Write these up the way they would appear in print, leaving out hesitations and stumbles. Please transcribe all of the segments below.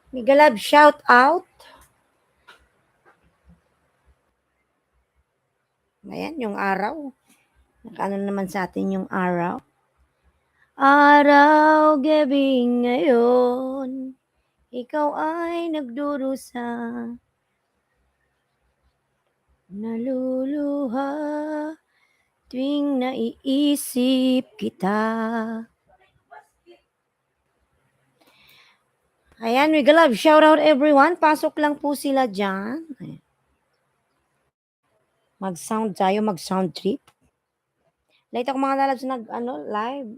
Migalab, shout out. Ayan, yung araw. Nakaano naman sa atin yung araw. Araw, gabi ngayon, ikaw ay nagdurusa. Naluluha tuwing naiisip kita. Ayan, we love. Shout out everyone. Pasok lang po sila dyan. Mag-sound tayo, mag-sound trip. Late ako mga lalabs live.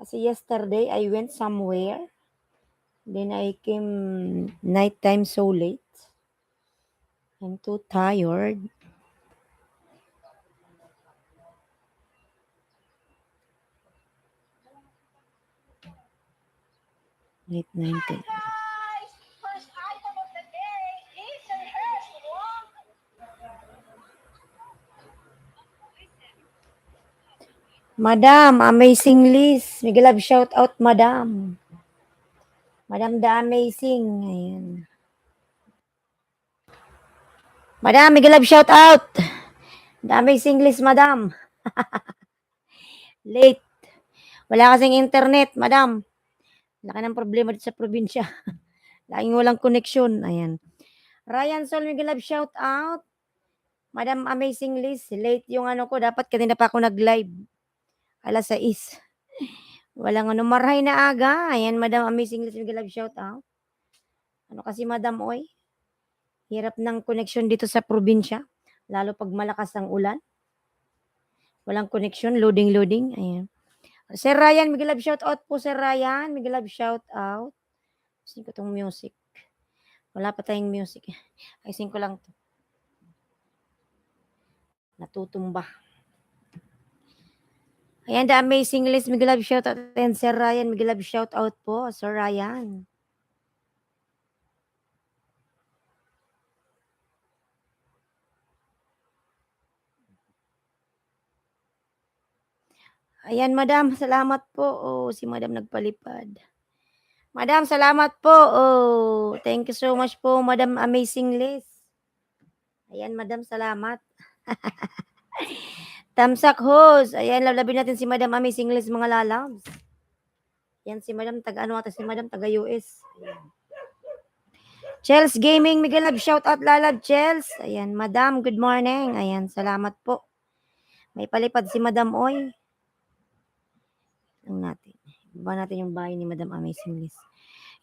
Kasi yesterday, I went somewhere. Then I came nighttime so late. I'm too tired. Late 19. First item of the day is a hair swap. Madam, amazing list. Miguel love shout out, Madam. Madam the Amazing. Ayan. Madam, Miguel love shout out. The Amazing list, Madam. Late. Wala kasing internet, Madam. Laki ng problema dito sa probinsya. Laging walang connection. Ayan. Ryan Sol, Miguel love shout out. Madam Amazing list. Late yung ko. Dapat kanina pa ako nag-live. Alas 6. Walang marahay na aga. Ayan, Madam Amazing list. Miguel love shout out. Ano kasi, Madam, oy? Hirap ng connection dito sa probinsya. Lalo pag malakas ang ulan. Walang connection. Loading. Ayan. Sir Ryan, Miguel love shout out po, Sir Ryan. Miguel love shout out. Ayusin ko tong music. Wala pa tayong music. Ayusin ko lang to. Natutumba. Ayan, the Amazing list. Miguel love shout out. And Sir Ryan, Miguel love shout out po, Sir Ryan. Ayan, Madam. Salamat po. Oh, si Madam nagpalipad. Madam, salamat po. Oh, thank you so much po, Madam Amazing list. Ayan, Madam, salamat. Tamsak host. Ayan, lalabin natin si Madam Amazing list, mga lalabs. Yan si Madam, si Madam, taga-US. Ayan. Chels Gaming, Miguel Lab, shout out lalab, Chels. Ayan, Madam, good morning. Ayan, salamat po. May palipad si Madam Oy. Natin. Iba natin yung bahay ni Madam Amazing list.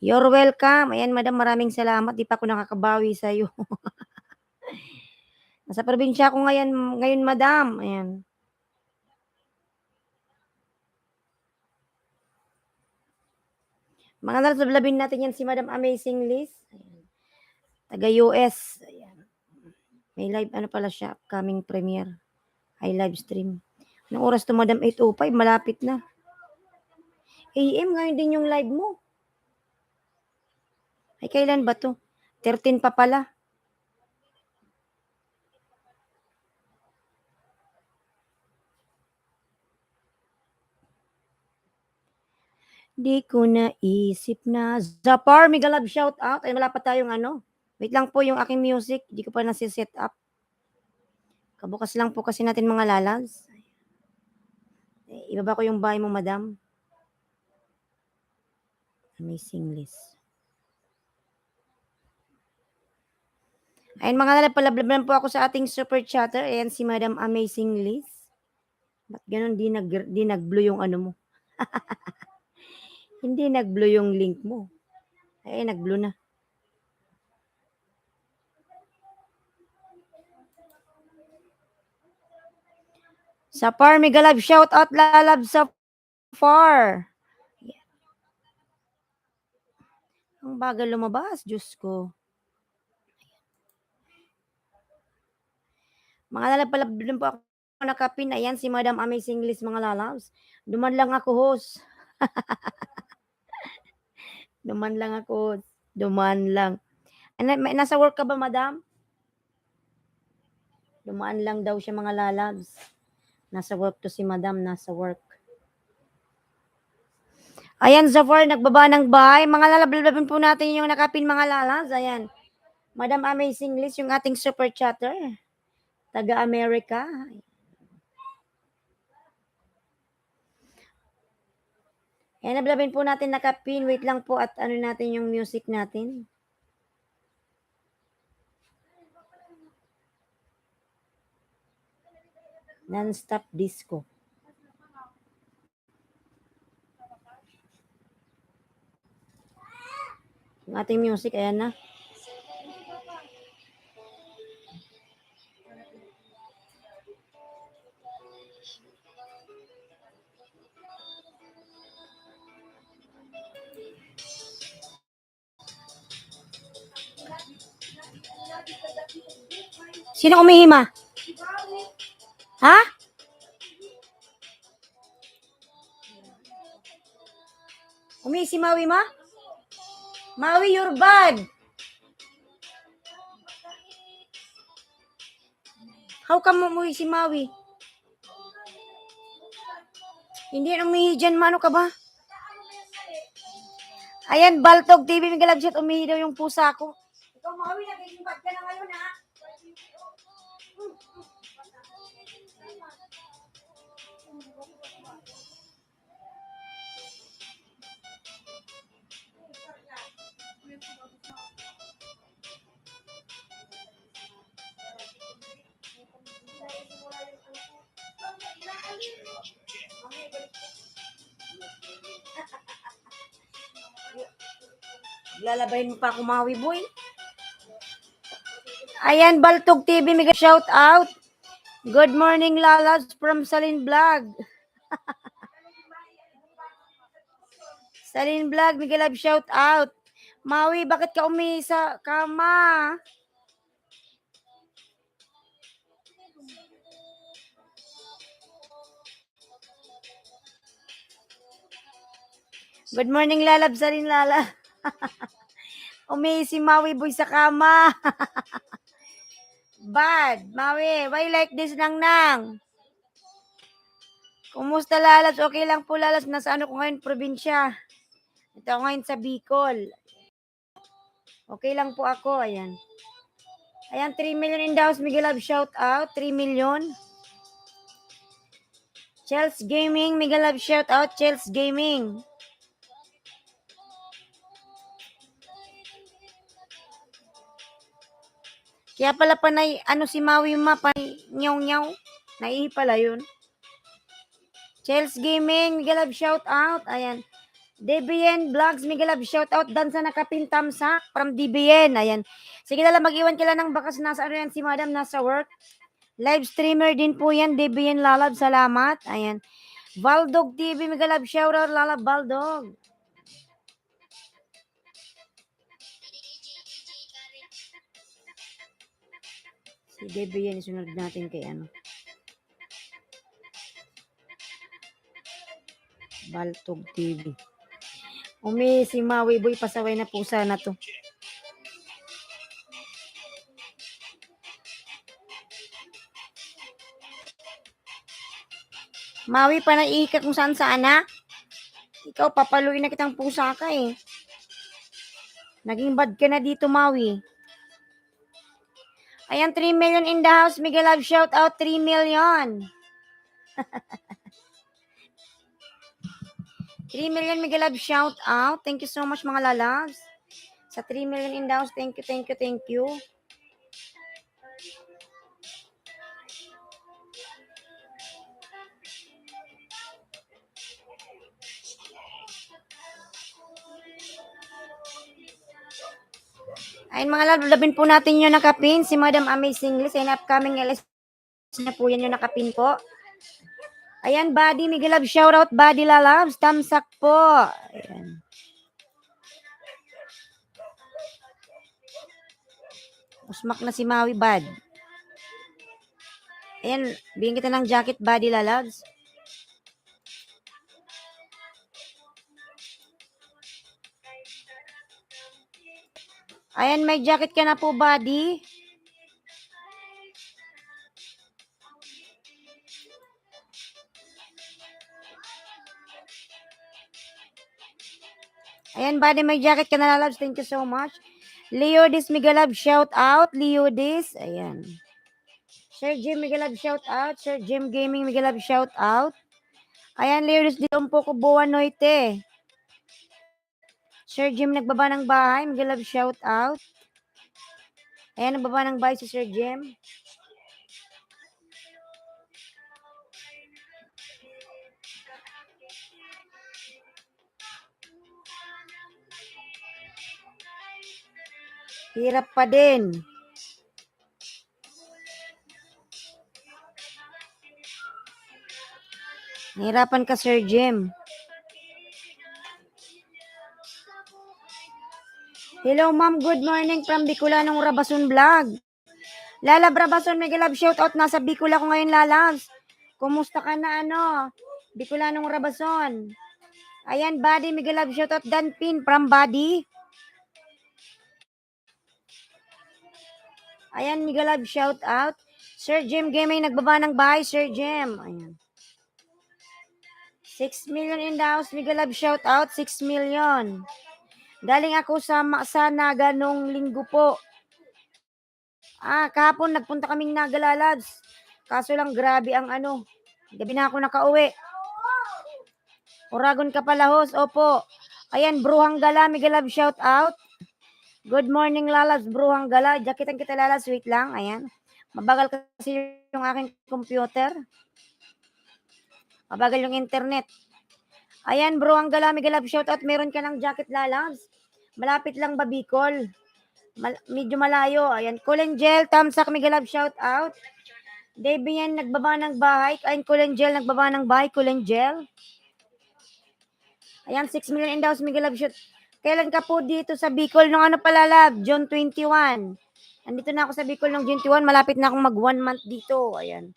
You're welcome. Ayan, Madam, maraming salamat. Di pa ako nakakabawi sa iyo. Nasa probinsya ako ngayon, Madam. Ayan. Mga nalablabin natin yan si Madam Amazing Liz. Ayan. Taga-US. Ayan. May live, pala siya, upcoming premiere. Ay, live stream. Anong oras to, Madam? 8:05, malapit na. AM, ngayon din yung live mo. Ay, kailan ba to? 13 pa pala. Di ko naisip na. Zapar, mega love shout out. Ay, wala pa tayong Wait lang po yung aking music. Di ko pa nasi-set up. Kabukas lang po kasi natin mga lalabs. Ibaba ko yung bahay mo, Madam. Amazing list. Ayun mga lalab, palablaban po ako sa ating super chatter. Ayan si Madam Amazing Liz. Ba't ganun di nag-blue yung mo? Hindi nag-blue yung link mo. Ay, nag-blue na. Sa far, mega love, shout out lalab sa far. Ang bagal lumabas, Diyos ko. Mga lalab, palablaban po ako nakapin. Ayan si Madam Amazing Liz, mga lalabs. Duman lang ako, host. Duman lang ako. Duman lang. Nasa work ka ba, Madam? Dumaan lang daw siya, mga lalabs. Nasa work to si Madam, nasa work. Ayan, Zafar, nagbaba ng bahay. Mga lalablabin po natin yung nakapin mga lalas. Ayan. Madam Amazing Liz, yung ating super chatter. Taga-America. Ayan, nablabin po natin nakapin. Wait lang po at ano natin yung music natin. Non-stop disco. Yung ating music, ayan na. Sino umihima? Ha? Umihi si Maui ma? Maui, you're bad. How come umuhi si Maui? Hindi yan umihi dyan, mano ka ba? Ayan, Baltog TV, may galabsat, umihi daw yung pusa ko. Ikaw, Maui, nagiging bad ka na ngayon, ha? Lalabayin mo pa ako, Maui, boy. Ayan, Baltog TV, may shout out. Good morning, Lalas from Salin Vlog. Salin Vlog, may galab shout out. Maui, bakit ka umihi sa kama? Good morning, Lalab Salin Lala. Umihi si Maui boy sa kama. Bad. Maui, why like this nang nang? Kumusta Lalas? Okay lang po Lalas. Nasa ano ko ngayon, probinsya. Ito ako ngayon sa Bicol. Okay lang po ako. Ayan. Ayan, 3 million in the house. Miguel Love, shout out. 3 million. Chels Gaming. Miguel Love, shout out. Chels Gaming. Kaya pala panay, ano si Maui ma, panay nyaw-nyaw. Naihi pala yun. Chels Gaming, Miguel Love, shout out. Ayan. DBN Vlogs, Miguel Love, shout out. Dansa nakapintamsa from DBN. Ayan. Sige na lang, mag-iwan kila ng bakas. Nasa ano yan si madam, nasa work. Live streamer din po yan, DBN Lalab. Salamat. Ayan. Valdog TV, Miguel Love, shout out. Lalab, Valdog. Si DBN, isunod natin kay ano. Baltog TV. Si Maui Boy, pasaway na po sana to. Maui, panaihi ka kung saan saan na. Ikaw, papaluin na kitang pusa ka eh. Naging bad ka na dito, Maui. Ayan, 3 million in the house. Miguel Love, shout out, 3 million. 3 million, Miguel Love, shout out. Thank you so much, mga lalabs. Sa 3 million in the house, thank you, thank you, thank you. Ayun mga love, labin po natin yung nakapin. Si Madam Amazing Liz. Ayun, upcoming LS na po yan yung nakapin po. Ayan, Buddy, Miguel Love, shout out, Buddy Lalabs. Tamsak po. Ayan. Usmak na si Maui, bad. Ayan, bigyan kita ng jacket, Buddy Lalabs. Ayan, may jacket ka na po, Buddy. Ayan, buddy, may jacket ka na, lalabs. Thank you so much. Leodis Migalab, shout out. Leodis. Ayan. Sir Jim Migalab, shout out. Sir Jim Gaming Migalab, shout out. Ayan, Leodis, dito po ko buwan noite. Sir Jim, nagbaba ng bahay. Migalab, shout out. Ayan, nagbaba ng bahay si Sir Jim. Hirap pa din. Nahirapan ka, Sir Jim. Hello, ma'am. Good morning from Bicolanong Rabason Vlog. Lalab Rabason, mega love shoutout. Nasa Bicol ako ngayon, lalabs. Kumusta ka na, Bicolanong Rabason. Ayan, buddy, mega love shoutout. Dan Pin from buddy. Ayan, mega love shoutout. Sir Jim Gaming, nagbaba ng bahay, Sir Jim. Ayan. 6 million in the house, mega love shoutout. 6 million. Galing ako sa Naga nung linggo po. Kahapon nagpunta kaming Naga, lalabs. Kaso lang grabe ang gabi na ako nakauwi. Oragon ka pala, host. Opo. Ayan, Bruhang Gala, mega love shoutout. Good morning, lalabs. Bruhang Gala. Jakitan kita, lalabs. Wait lang. Ayan. Mabagal kasi yung aking computer. Mabagal yung internet. Ayan, Bruhang Gala, mega love shoutout. Meron ka ng jacket, lalabs. Malapit lang ba, Bicol? Medyo malayo. Ayan, Colangel, Tamsak, mega love shoutout. Debian, nagbaba ng bahay. Ayan, Colangel, nagbaba ng bahay. Colangel. Ayan, 6 million in the house, mega love shout. Kailan ka po dito sa Bicol? Nung pala, love? June 21. Andito na ako sa Bicol nung June 21. Malapit na akong mag 1 month dito. Ayan.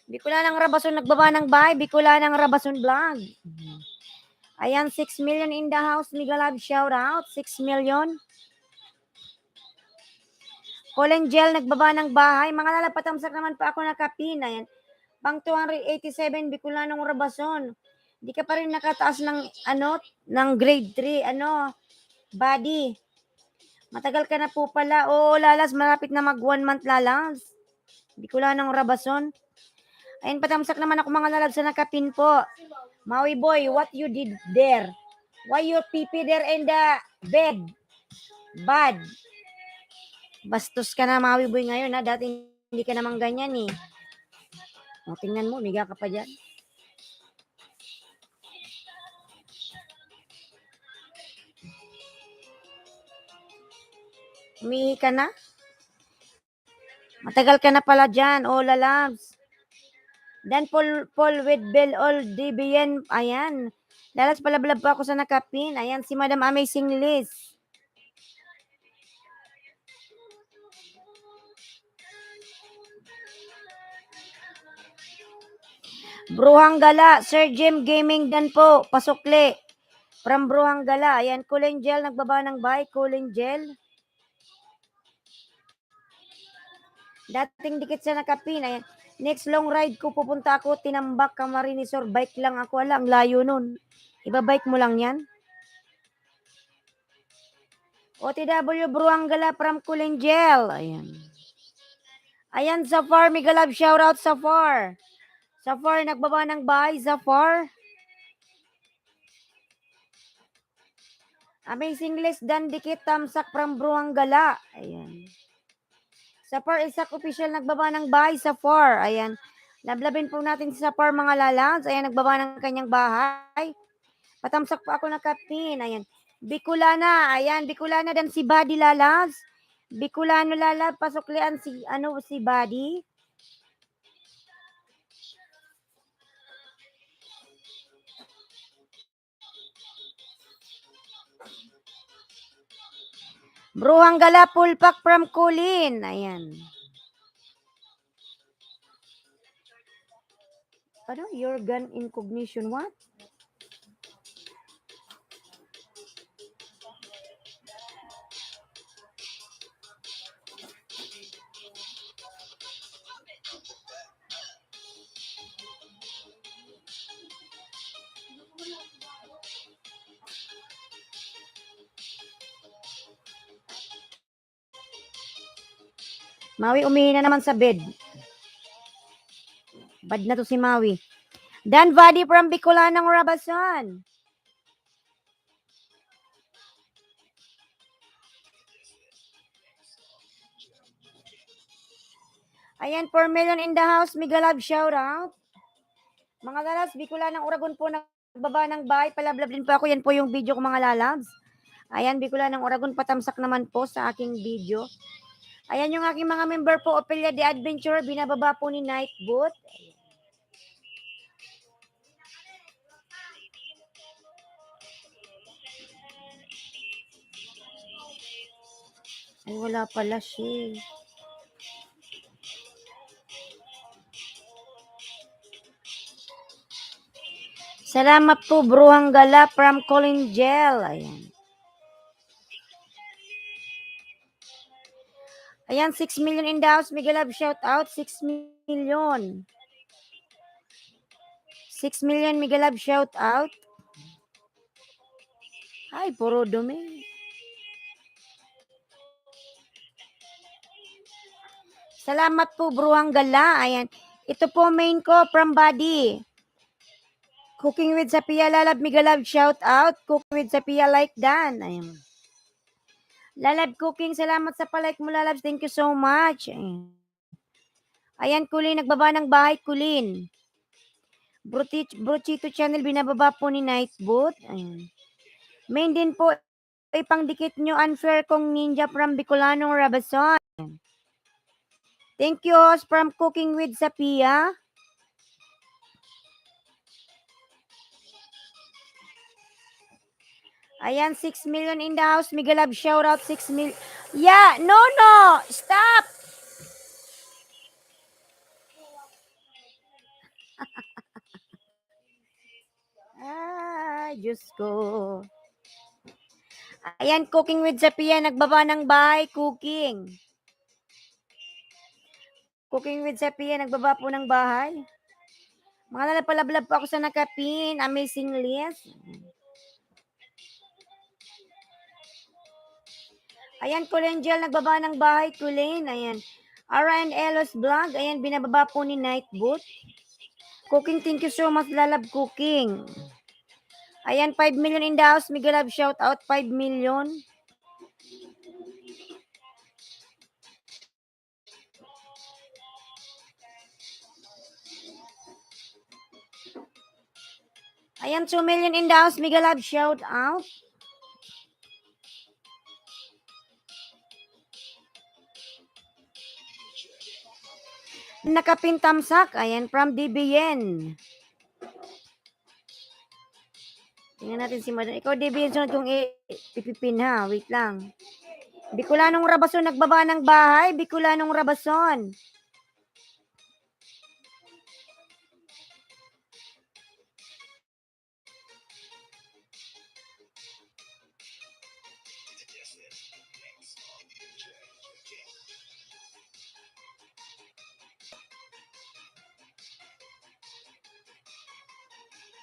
Bicolanang Rabason, nagbaba ng bahay. Bicolanang Rabason Vlog. Ayan, 6 million in the house. Mega love shout out. 6 million. Colangel, nagbaba ng bahay. Mga lalapatamsak naman pa ako nakapin. Ayan. Pang 287, Bicolanong Rabason. Di ka pa rin nakataas ng, ng grade 3, buddy. Matagal ka na po pala. Oo, lalas, malapit na mag 1 month, lalas. Bicolanong Rabason. Ayun, patamsak naman ako mga lalab sa nakapin po. Maui boy, what you did there? Why you pee there in the bed? Bad. Bastos ka na, Maui boy, ngayon, ha? Dati hindi ka naman ganyan, eh. O, tingnan mo, miga ka pa dyan. Umihi ka na? Matagal ka na pala dyan. O, lalabs. Dan Paul with Bell all DBN. Ayan. Lalas palablab pa ako sa nakapin. Ayan, si Madam Amazing Liz. Bruhang Gala, Sir Jim Gaming dan po, pasukli. From Bruhang Gala. Ayan, Colangel, nagbaba ng bahay, Colangel. Dating dikit sa nakapin. Ayan, next long ride ko, pupunta ako, Tinambak, Camarines, or bike lang ako. Wala, ang layo nun. Iba-bike mo lang yan. OTW Bruhang Gala from Colangel. Ayan. Ayan, Zafar, mega love shoutout, Zafar. Zafar, nagbaba ng bahay, Zafar. Amazing list, dan dikit, tamsak from Bruhang Gala. Ayan. Zafar Isak official, nagbaba ng bahay, Zafar. Ayan. Lablabin po natin si Zafar, mga lalabs. Ayan, nagbaba ng kanyang bahay. Patamsak pa ako ng kapin. Ayan. Bicolana. Ayan, Bicolana dan si Buddy, lalabs. Bicolano, lalab. Pasuklian si Buddy. Bruhang Gala, Pulpak from Kulin. Ayan. Your gun in cognition, what? Maui, umihi na naman sa bed. Bad na to si Maui. Dan Vadi from Bicolanang Rabasan. Ayan, 4 million in the house. Migalab, shout out. Mga lalabs, Bicolanang Uragon po nagbaba ng bahay. Palablab din po ako. Yan po yung video ko mga lalabs. Ayan, Bicolanang Uragon, patamsak naman po sa aking video. Ayan yung aking mga member po, Ophelia The Adventurer, binababa po ni Nightboot. Ay, wala pala siya. Salamat po, Bruhang Gala from Colin Gel. Ayan. Ayan, 6 million in the house. Migalab, shout out. 6 million. 6 million, Migalab, shout out. Ay, puro dumi. Salamat po, Bruhang Gala. Ayan. Ito po main ko from Body. Cooking with Sapia Lalab, Migalab, shout out. Cooking with Sapia like Dan. Ayan. Lalab Cooking, salamat sa palike mo, Lalabs. Thank you so much. Ayan. Ayan, Kulin, nagbaba ng bahay, Kulin. Brochito channel, binababa po ni Nightboot. Ayan. Main din po, ipangdikit nyo, unfair kong ninja from Bicolanong Rabason. Thank you, host from Cooking with Sapia. Ayan, 6 million in the house. Migalab, shout out, 6 million. Yeah, no, stop. Ay, Diyos ko. Ayan, Cooking with Sapia, nagbaba ng bahay, cooking. Cooking with Sapia, nagbaba po ng bahay. Mga lalapalablab po ako sa nakapin. Amazing list. Ayan, Kulengel, nagbaba ng bahay, Kulen. Ayan. Ara and Elos Vlog. Ayan, binababa po ni Nightboot. Cooking, thank you so much, Lalab Cooking. Ayan, 5 million in the house. Migalab, shout out, 5 million. Ayan, 2 million in the house. Migalab, shout out. Nakapintamsak. Ayan, from DBN. Tingnan natin si Madam. Ikaw, DBN, sunod kong ipipin ha. Wait lang. Bicolanong Rabason, nagbaba ng bahay. Bicolanong Rabason.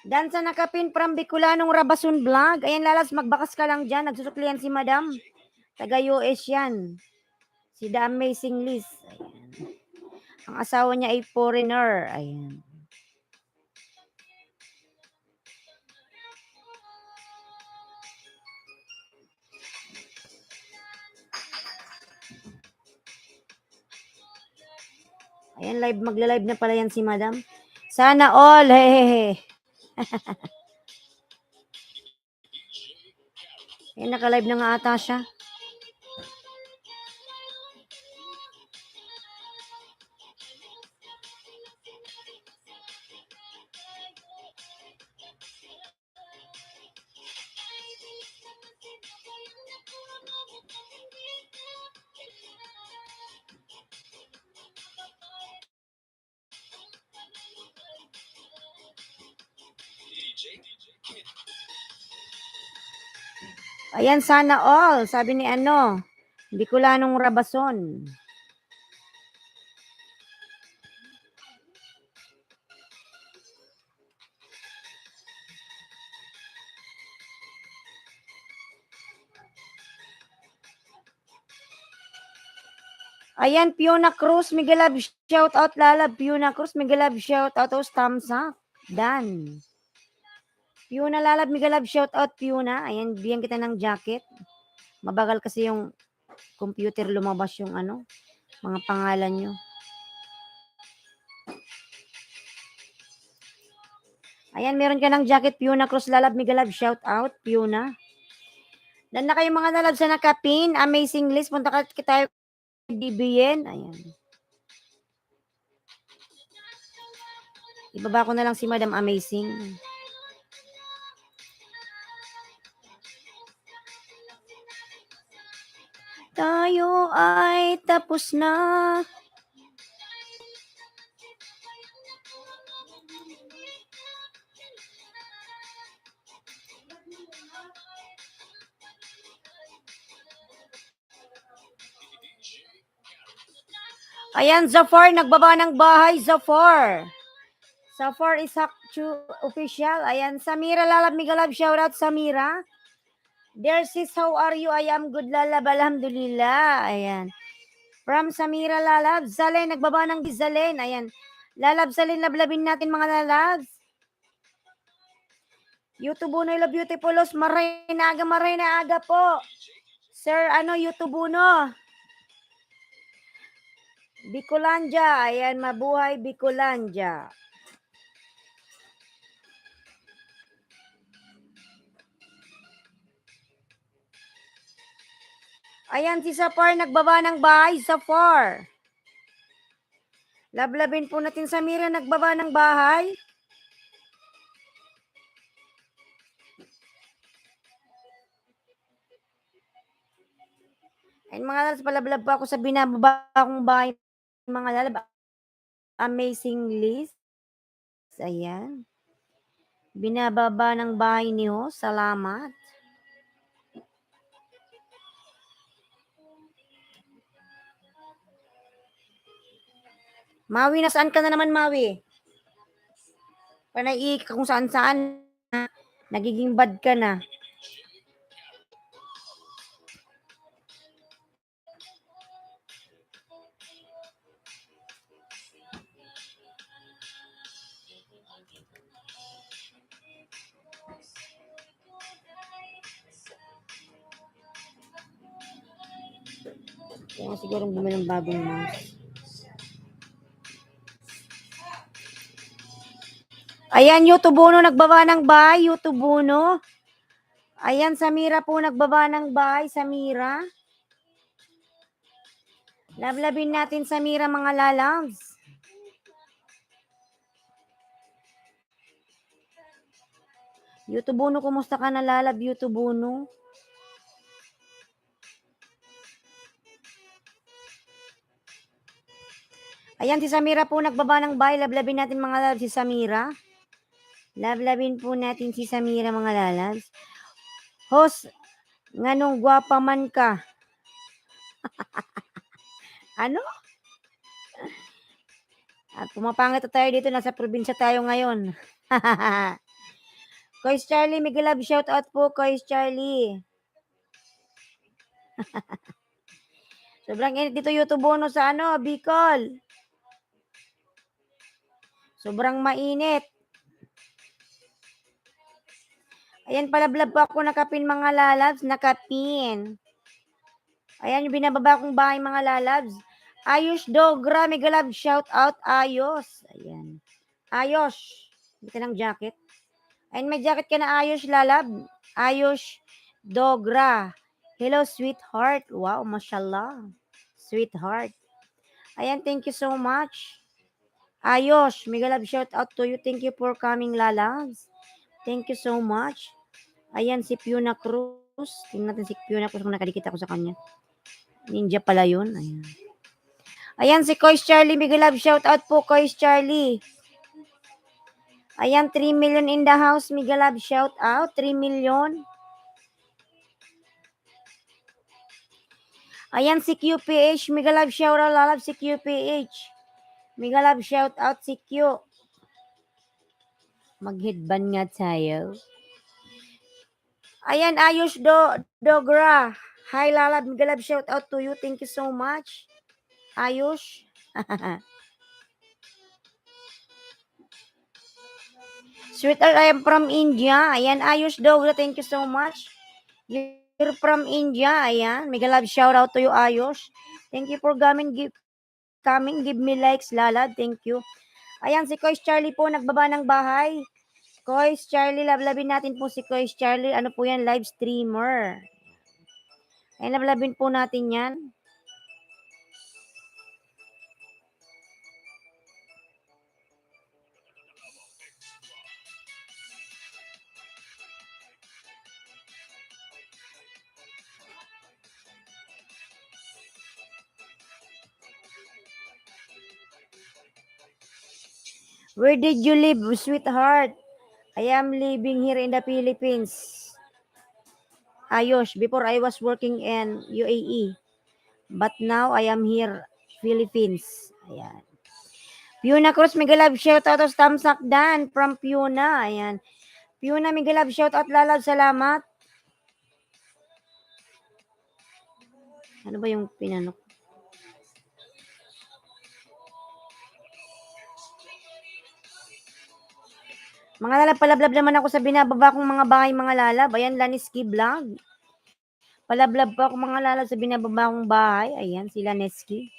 Dan sa nakapin from Bicolanong Rabason Vlog. Ayan, Lalas, magbakas ka lang dyan. Nagsusuklian si Madam. Taga US yan. Si The Amazing Liz. Ayan. Ang asawa niya ay foreigner. Ayan. Ayan, magla-live na pala yan si Madam. Sana all. Hehehe. Ayan, naka-live na nga ata siya. Ayan, sana all. Sabi ni Bicolanong Rabason. Ayan, Fiona Cruz, mega love shout out, lalab. Fiona Cruz, mega love shout out. Tapos thumbs up. Done. Fiona lalab, mega love shout out, Fiona. Ayan, bigyan kita ng jacket. Mabagal kasi yung computer lumabas yung ano, mga pangalan nyo. Ayan, meron ka ng jacket, Fiona Cruz lalab, mega love shout out, Fiona. Dan na kayo mga lalab sa nakapin. Amazing list. Punta ka tayo DBN. Ayan. Ibaba ko na lang si Madam Amazing. Tayo ay tapos na. Ayan, Zafar, nagbaba ng bahay, Zafar. Zafar Ishak official. Ayan, Samira lalab, mega love, shout out Samira. Dear sis, how are you? I am good, lalab, alhamdulillah. Ayan. From Samira lalab, Zalen, nagbaba ng Zalen. Ayan. Lalab, Zalen, lablabin natin mga lalabs. YouTube Uno, ilo beautifulos, maray na aga po. Sir, YouTube Uno. Bicolandia, ayan, mabuhay Bicolandia. Ayan, si Safar, nagbaba ng bahay, Safar. Lablabin po natin Samira, nagbaba ng bahay. Ayun mga lalabs, palablab pa ako sa binababa akong bahay. Mga lalab, amazing list. Ayan. Binababa ng bahay niyo. Salamat. Mawi, nasaan ka na naman, Mawi? Panay ka kung saan-saan. Nagiging bad ka na. Kaya siguro bumili ng bagong mouse. Ayan, YouTube Uno, nagbaba ng bahay. YouTube Uno. Ayan, Samira po, nagbaba ng bahay. Samira. Lablabin natin, Samira, mga lalabs. YouTube Uno, kumusta ka na, lalab? YouTube Uno. Ayan, si Samira po, nagbaba ng bahay. Lablabin natin, mga lalabs, si Samira. Lablabin po natin si Samira, mga lalabs. Host, nganong gwapa man ka? Ano? At pumapangit tayo dito, nasa probinsya tayo ngayon. Kois Charlie, mega love, shout out po, Kois Charlie. Sobrang init dito, YouTube Uno, sa Bicol. Sobrang mainit. Ayan, palablab po ako nakapin, mga lalabs. Nakapin. Ayan, yung binababa kong bahay, mga lalabs. Ayos Dogra, mega love, shout out, Ayos. Ayan. Ayos. Dito ng jacket. Ayan, may jacket ka na, Ayos, lalab. Ayos Dogra. Hello, sweetheart. Wow, mashallah. Sweetheart. Ayan, thank you so much. Ayos, mega love, shout out to you. Thank you for coming, lalabs. Thank you so much. Ayan, si Fiona Cruz. Tingnan natin si Fiona Cruz kung nakadikit ako sa kanya. Ninja pala yun. Ayan. Ayan, si Kois Charlie. Mega love, shout out po, Kois Charlie. Ayan, 3 million in the house. Mega love, shout out. 3 million. Ayan, si QPH. Mega love, shout out. Lalab si QPH. Mega love, shout out si Q. Mag-headband nga tayo. Ayan, Ayush Dogra. Hi, lalab. Mega love, shout out to you. Thank you so much. Ayush. Sweetheart, I am from India. Ayan, Ayush Dogra, thank you so much. You're from India. Ayan, mega love shout out to you, Ayush. Thank you for coming, give me likes, Lalad. Thank you. Ayan, si Kois Charlie po, nagbaba ng bahay. Kois Charlie, lablabin natin po si Kois Charlie. Ano po yan? Live streamer. Ayan, lablabin po natin yan. Where did you live, sweetheart? I am living here in the Philippines. Ayush, before I was working in UAE. But now I am here, Philippines. Ayan. Piuna Cruz, mega love shout out to Tamsak Dan from Piuna. Ayan. Piuna, mega love shout out, Lalab, salamat. Ano ba yung pinanok? Mga lalab, palablab naman ako sa binababa kong mga bahay, mga lalab. Ayan, Laniski Vlog. Palablab pa ako mga lalab sa binababa kong bahay. Ayan, si Laneski.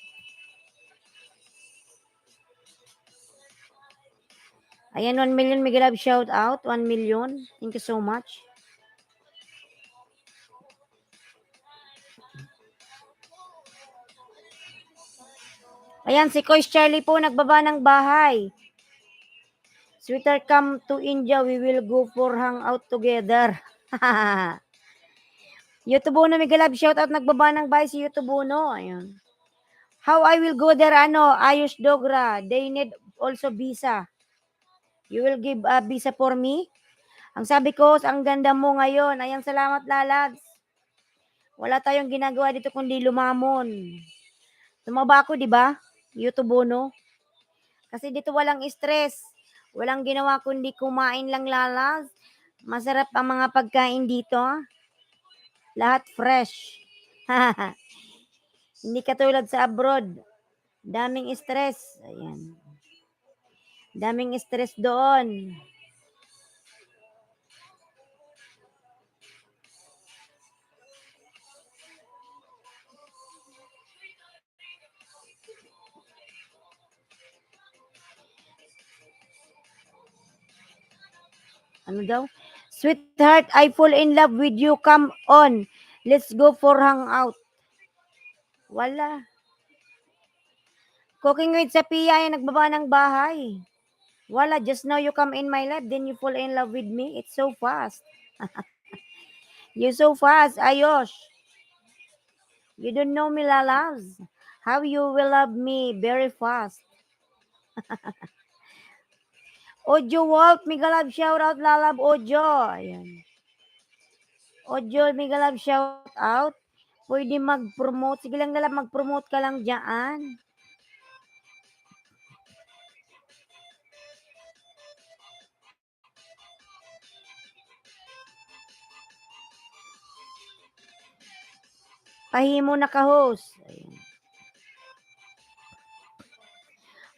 Ayan, 1 million mega love shout out. 1 million. Thank you so much. Ayan, si Kois Charlie po, nagbaba ng bahay. Sweetheart, come to India. We will go for hangout together. YouTubuno, mega love shout out, nagbaba ng bahay si YouTubuno. Ayun. How I will go there, Ayush Dogra. They need also visa. You will give a visa for me? Ang sabi ko, ang ganda mo ngayon. Ayan, salamat, Lalags. Wala tayong ginagawa dito kundi lumamon. Tumaba ako, di ba? YouTubuno. Kasi dito walang stress. Walang ginawa kundi kumain lang, Lalas. Masarap ang mga pagkain dito. Lahat fresh. Hindi katulad sa abroad. Daming stress. Ayan. Daming stress doon. Ano daw? Sweetheart, I fall in love with you. Come on. Let's go for hangout. Wala. Cooking with Sapia, yan, nagbaba ng bahay. Wala, just now you come in my life, then you fall in love with me. It's so fast. You're so fast, Ayosh. You don't know me, Lalabs. How you will love me very fast. Ojo Wolf, mega love shout out, Lalab Ojo. Ayan. Ojo, mega love shout out. Pwede mag-promote. Sige lang, Lalab, mag-promote ka lang dyan. Pahimo na ka-host. Ayan.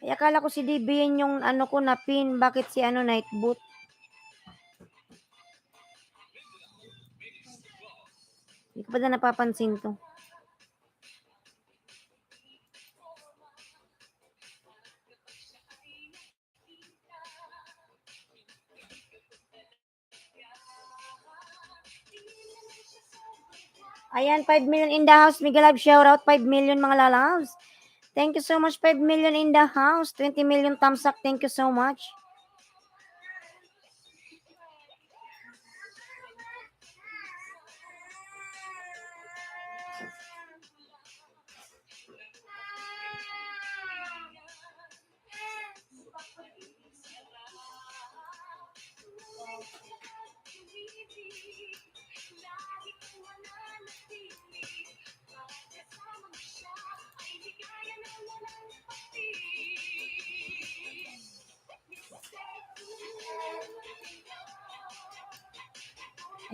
Ay, akala ko si DBN yung ko na pin. Bakit si Nightboot? Hindi ko pa na napapansin to. Ayan, 5 million in the house. Mega love shout out. 5 million mga lalabs. Thank you so much. 5 million in the house. 20 million thumbs up. Thank you so much.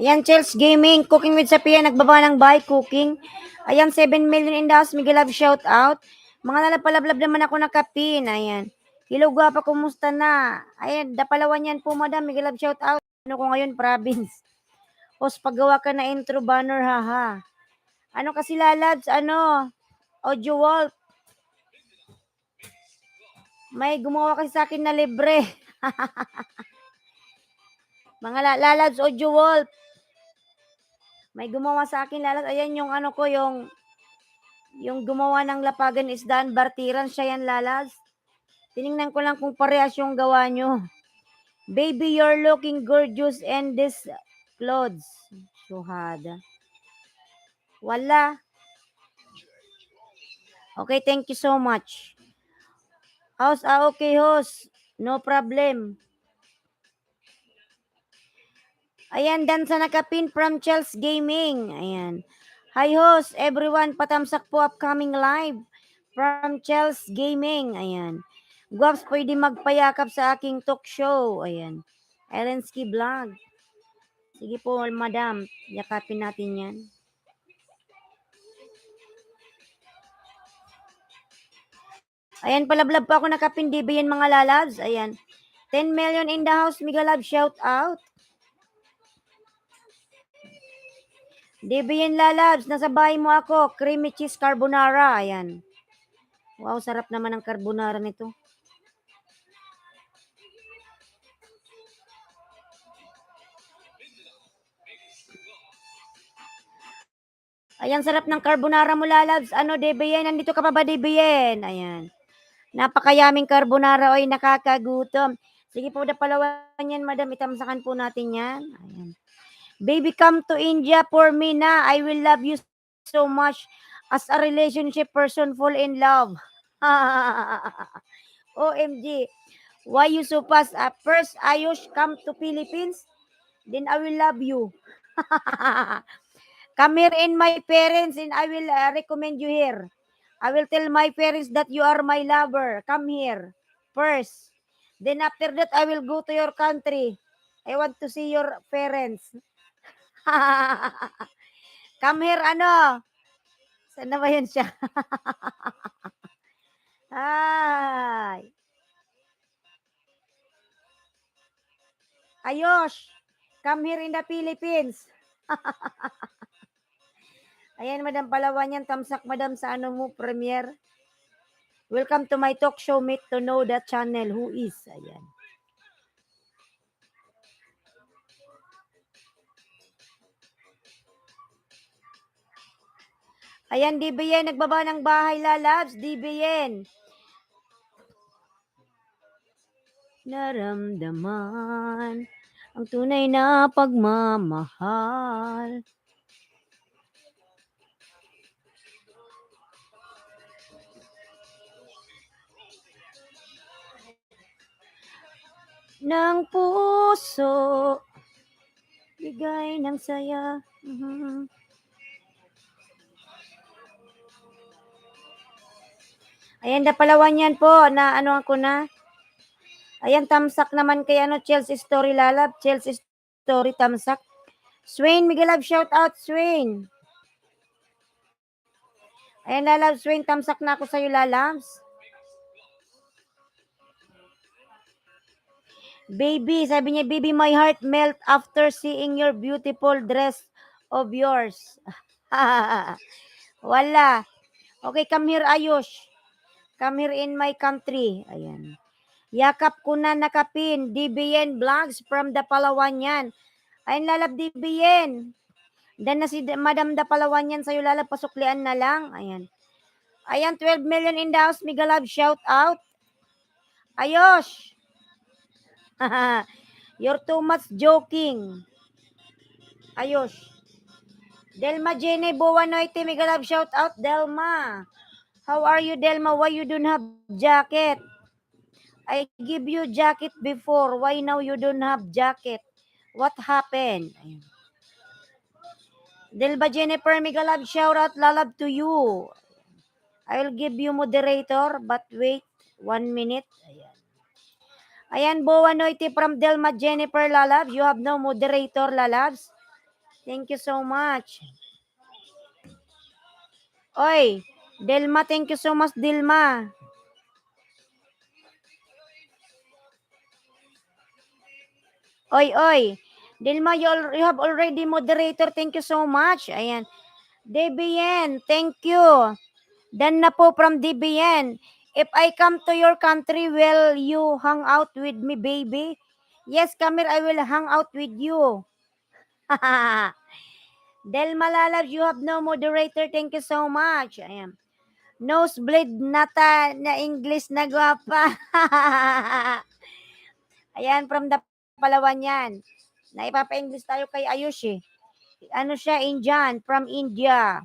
Ayan, Chels Gaming, Cooking with Sapia, nagbaba ng bahay, cooking. Ayan, 7 million in the house, Miguel Love, shout out. Mga lalapalablab naman ako nakapin. Ayan. Hello, guwapa, kumusta na? Ayan, dapalawan yan po, madam. Miguel Love, shout out. Ano ko ngayon, province. Os, paggawa ka na intro banner, haha. Ano kasi lalabs, audio wall. May gumawa kasi sa akin na libre. Mga lalabs, audio wall. May gumawa sa akin lalabs. Ayan yung ko, yung gumawa ng Lapagan Isdaan, Bartiran, siya yan lalabs. Tiningnan ko lang kung parehas yung gawa nyo. Baby, you're looking gorgeous and this clothes. Suhada. Wala. Okay, thank you so much. House, okay, host. No problem. Ayan, dan sa nakapin from Chelsea Gaming. Ayan. Hi, host. Everyone, patamsak po upcoming live from Chelsea Gaming. Ayan. Guwaps, pwede magpayakap sa aking talk show. Ayan. Elensky Vlog. Sige po, madam. Yakapin natin yan. Ayan, palablab pa ako nakapin. DB yan, mga lalabs. Ayan. 10 million in the house. Mega love, shout out. DB yan, lalabs. Nasa bahay mo ako. Creamy cheese carbonara. Ayan. Wow, sarap naman ang carbonara nito. Ayan, sarap ng carbonara mo, lalabs. DBN? Nandito ka pa ba, DBN? Ayan. Napakayaming carbonara. Oy, nakakagutom. Sige po, dapalawan yan, madam. Itamsakan po natin yan. Ayan. Baby, come to India for me na. I will love you so much. As a relationship person, fall in love. OMG. Why you so fast? First, Ayush, come to Philippines. Then I will love you. Come here in my parents and I will recommend you here. I will tell my parents that you are my lover. Come here first. Then after that, I will go to your country. I want to see your parents. Come here, Saan na ba yan siya? Ay. Ayos. Come here in the Philippines. Ayan, madam, palawan yan. Tamsak, madam, sa mo, premiere. Welcome to my talk show, meet to know that channel. Who is? Ayan. Ayan, DBN, nagbaba ng bahay, lalabs. DBN. Naramdaman ang tunay na pagmamahal. Ng puso, bigay ng saya. Ayan, dapalawan yan po, na ako na. Ayan, tamsak naman kay Chelsea Story, lalab. Chelsea Story, tamsak. Swain, Miguel Love, shout out, Swain. Ayan, lalab, Swain, tamsak na ako sa'yo, lalabs. Baby, sabi niya, baby, my heart melt after seeing your beautiful dress of yours. Wala. Okay, come here, Ayush. Come here in my country. Ayan. Yakap ko na nakapin. DBN Vlogs from the Palawan yan. Ayan, lalab, DBN. Dan na si Madam da Palawan yan sa'yo, lalab, pasuklian na lang. Ayan. Ayan, 12 million in the house. Mega love, shout out. Ayush. You're too much joking. Ayush. Delma Jenny Buwanoite, Mega love, shout out. Delma. How are you, Delma? Why you don't have jacket? I give you jacket before. Why now you don't have jacket? What happened? Ayun. Delma Jennifer, Mega love, shout out. Lalab to you. I will give you moderator, but wait 1 minute. Ayan. Ayan, Buwanoite from Delma Jennifer, lalabs. You have no moderator, lalabs. Thank you so much. Oy, Delma, thank you so much, Dilma. Oy. Dilma, you have already moderator. Thank you so much. Ayan. DBN, thank you. Dan na po from DBN. If I come to your country, will you hang out with me, baby? Yes, Kamir, I will hang out with you. Del Malalab, you have no moderator. Thank you so much. Ayan. Nosebleed nata na English na gwapa. Ayan, from the Palawan yan. Naipapa-English tayo kay Ayush eh. Ano siya, Indian, from India.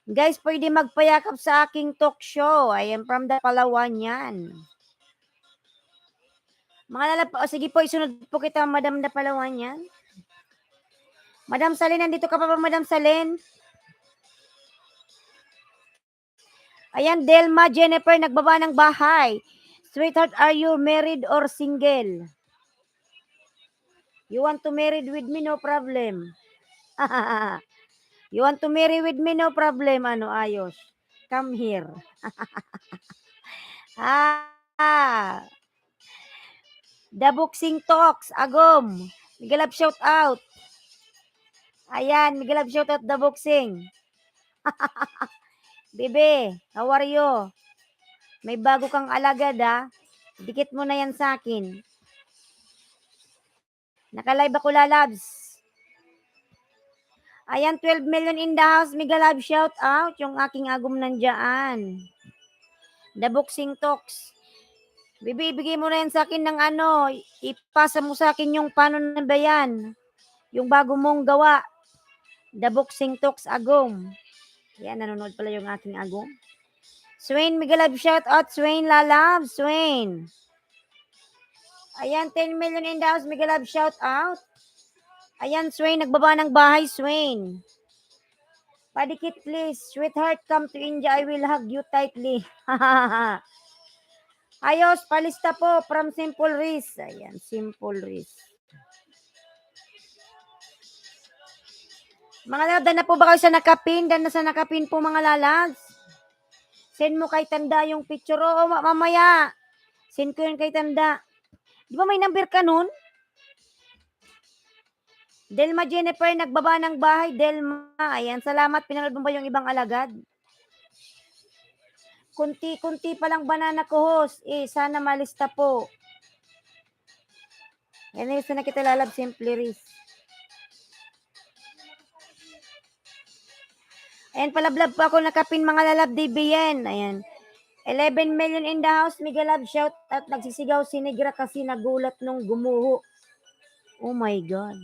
Guys, pwede magpayakap sa aking talk show. Ayan, from the Palawan yan. Mga lalap, sige po, isunod po kita, Madam da Palawan yan. Madam Salin, nandito ka pa ba, Madam Salin? Ayan, Delma Jennifer, nagbaba ng bahay. Sweetheart, are you married or single? You want to marry with me, no problem. You want to marry with me, no problem. Ano, ayos. Come here. The Boxing Talks, Agom. Migalab shout out. Ayan, migalab shout out The Boxing. Bebe, how are you? May bago kang alagad ha. Dikit mo na yan sa akin. Naka-live ako, lalabs. Ayan, 12 million in the house. Migalab shout out. Yung aking agom nandyan. The Boxing Talks. Bibigay mo na yan sa akin ng ano. Ipasa mo sa akin yung paano na ba yan. Yung bago mong gawa. The Boxing Talks, agom. Yan, nanonood pala yung aking agom. Swain, migalab shout out. Swain, lalab. Swain. Ayan, 10 million in the house. Migalab shout out. Ayan, Swain, nagbaba ng bahay, Swain. Padikit, please. Sweetheart, come to India. I will hug you tightly. Ayos, palista po from Simple Riz. Ayan, Simple Riz. Mga lalab, dan na po ba kayo sa nakapin? Dan na sa nakapin po, mga lalabs. Send mo kay Tanda yung picture. Oo, mamaya. Send ko yun kay Tanda. Di ba may number ka nun? Delma Jennifer, nagbaba ng bahay. Delma, ayan, salamat. Pinanood mo ba yung ibang alagad? Kunti-kunti pa lang banana ko, host. Sana malista po. Yan na kita lalab, Simple Riz. Ayan, palablab po ako nakapin, mga lalab, DBN. Ayan. 11 million in the house. Miguel Love, shout at nagsisigaw si Negra kasi nagulat nung gumuho. Oh my God.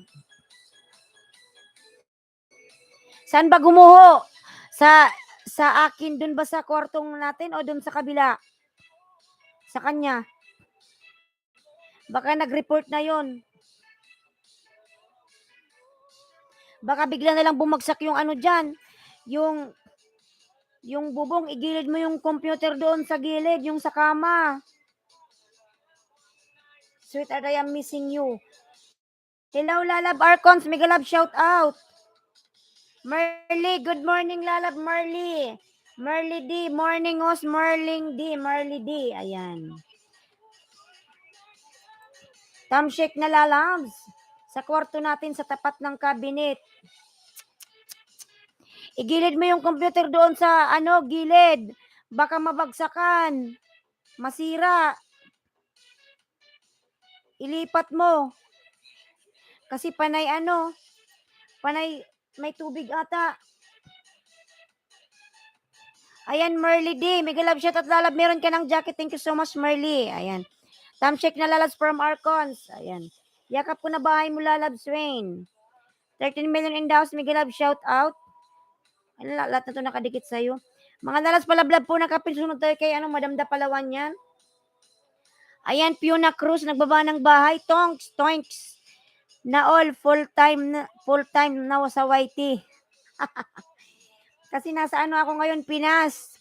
Saan ba gumuho? Sa akin, dun ba sa kwartong natin o dun sa kabila? Sa kanya. Baka nag-report na yon. Baka bigla na lang bumagsak yung ano dyan. Yung bubong, igilid mo yung computer doon sa gilid, yung sa kama. Sweetheart, I am missing you. Hello, Lalab Arcons. Mega love shout out. Marley, good morning, Lalab Marley. Marley D, morning host, Marling D, Marley D. Ayan. Thumbshake na, Lalabs. Sa kwarto natin, sa tapat ng cabinet. Igilid mo yung computer doon sa gilid. Baka mabagsakan. Masira. Ilipat mo. Kasi panay may tubig ata. Ayan, Merly D. Mega love shout at lalab. Meron ka ng jacket. Thank you so much, Merly. Ayan. Thumbshake na, Lalabs from Arcons. Ayan. Yakap ko na bahay mo, Lalabs, Wayne. 13 million in the house. Mega love shout out. Lahat na ito nakadikit sa'yo. Mga Lalabs, palablab po. Nakapisunod tayo kay Madam da Palawan yan. Ayan, Fiona Cruz. Nagbaba ng bahay. Tonks. Na all full time na sa YT. Kasi nasa ako ngayon, Pinas.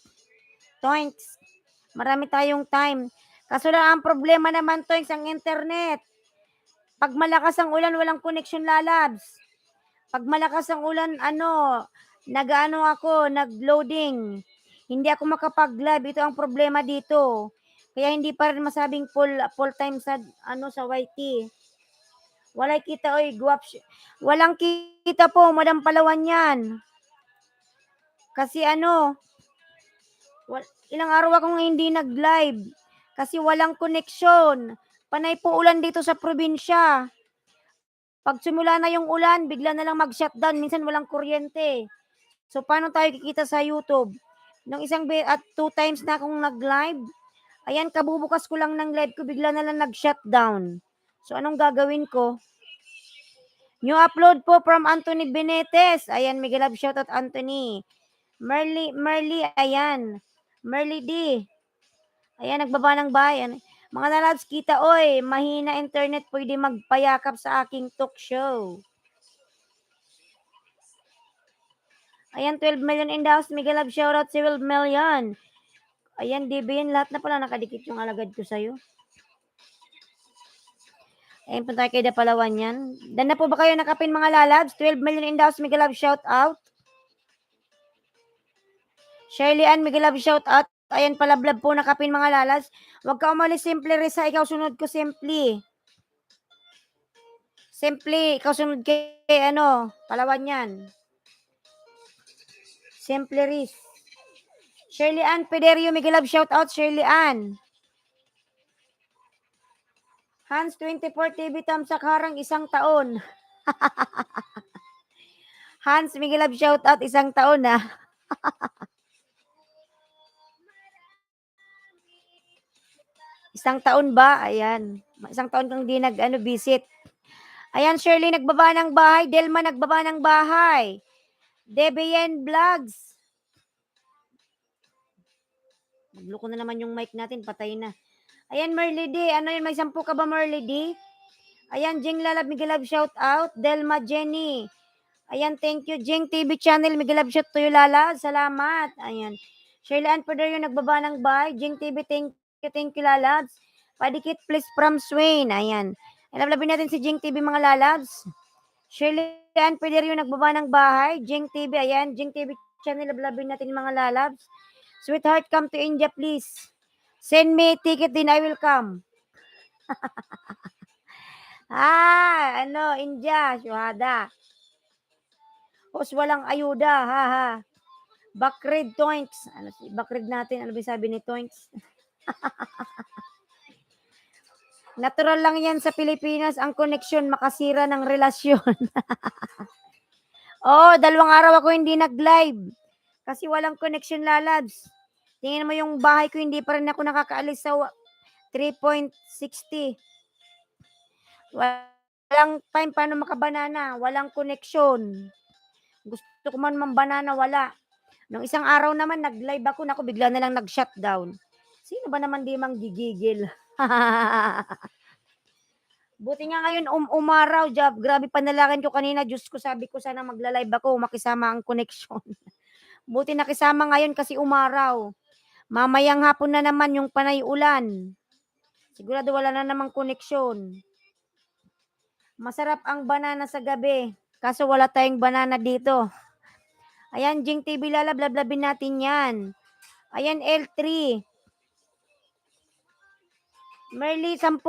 Tonks. Marami tayong time. Kaso lang ang problema naman, Tonks, ang internet. Pag malakas ang ulan, walang connection, Lalabs. Pag malakas ang ulan, nag-loading. Hindi ako makapag-live. Ito ang problema dito. Kaya hindi pa rin masabing full time sa sa YT. Walay kita oy, walang kita po, Madam Palawan yan. Kasi ilang araw akong hindi nag-live. Kasi walang koneksyon. Panay po ulan dito sa probinsya. Pag simula na yung ulan, bigla na lang mag-shutdown. Minsan walang kuryente. So, paano tayo kikita sa YouTube? Nung at 2 times na akong nag-live, ayan, kabubukas ko lang ng live ko, bigla na lang nag-shutdown. So, anong gagawin ko? New upload po from Anthony Benetes. Ayan, Miguel Love, shoutout Anthony. Merly, ayan. Merly D. Ayan, nagbaba ng bayan. Mga nalads, kita, oy, mahina internet, pwede magpayakap sa aking talk show. Ayan, 12 million in the house. Miguel Love, shoutout si 12 million. Ayan, DBN, lahat na pala nakadikit yung alagad ko sa'yo. Ayan, punta kay Palawan yan. Dan na po ba kayo nakapin mga lalabs? 12 million in the house. Miguel Love, shoutout. Shirley Ann, Miguel Love, shoutout. Ayan, palablab po nakapin mga lalas. Huwag ka umalis, simple Risa. Ikaw sunod ko, simply. Simply, ikaw sunod kay Palawan yan. Simple Riz. Shirley Ann Pederio, Miguel Love, shoutout Shirley Ann. Hans 24 TV Tamsak Harang, isang taon. Hans, Miguel Love, shoutout, isang taon na. Isang taon ba? Ayan. Isang taon kang di visit. Ayan, Shirley, nagbaba ng bahay. Delma, nagbaba ng bahay. Debian Vlogs. Magloko na naman yung mic natin. Patay na. Ayan, Merly D. Ano yun? May 10 ka ba, Merly D? Ayan, Jing Lalab, Miguel Love, shout out. Delma Jenny. Ayan, thank you. Jing TV channel, Miguel Love, shout to you, Lala. Salamat. Ayan. Shirley Ann Pederio, nagbaba ng bahay. Jing TV, thank you, Lalabs. Padikit, please, from Swain. Ayan. Lablabin natin si Jing TV, mga Lalabs. Shirley Ann Pederio, nagbaba ng bahay. Jing TV, ayan. Jing TV channel, lablabin natin mga Lalabs. Sweetheart, come to India, please. Send me ticket din, I will come. India, syuhada. Hos walang ayuda, ha. Bakrid Toinks. Bakrid natin, ano ba sabi ni Toinks? Natural lang yan sa Pilipinas, ang koneksyon makasira ng relasyon. Oh, 2 araw ako hindi nag-live. Kasi walang connection, lalabs. Tingnan mo yung bahay ko, hindi pa rin ako nakakaalis sa 3.60. Walang time paano makabanana. Walang connection. Gusto ko man banana, wala. Nung isang araw naman, nag-live ako, bigla na lang nag-shutdown. Sino ba naman di manggigigil? Buti nga ngayon umaraw, job. Grabe panalangin ko kanina. Diyos ko, sabi ko sana magla-live ako, makisama ang connection. Buti nakisama ngayon kasi umaraw. Mamayang hapon na naman yung panay ulan. Sigurado wala na namang koneksyon. Masarap ang banana sa gabi. Kaso wala tayong banana dito. Ayan, Jing TV Lala, blablabin natin yan. Ayan, L3. Merly, 10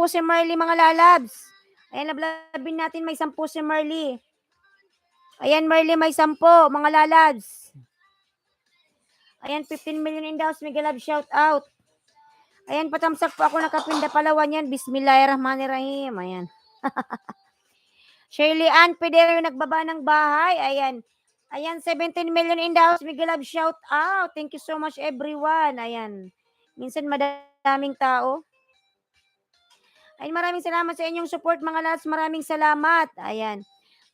si Merly, mga lalabs. Ayan, lablabin natin, may 10 si Merly. Ayan, Merly, may 10, mga lalabs. Ayan, 15 million in the house, Miguel Love, shout out. Ayan, patamsak po ako nakapinda Palawan yan. Bismillahirrahmanirrahim. Ayan. Shirley Ann Pederio, nagbaba ng bahay. Ayan. Ayan, 17 million in the house, Miguel Love, shout out. Thank you so much, everyone. Ayan. Minsan madaming tao. Ay, maraming salamat sa inyong support, mga lads. Maraming salamat. Ayan.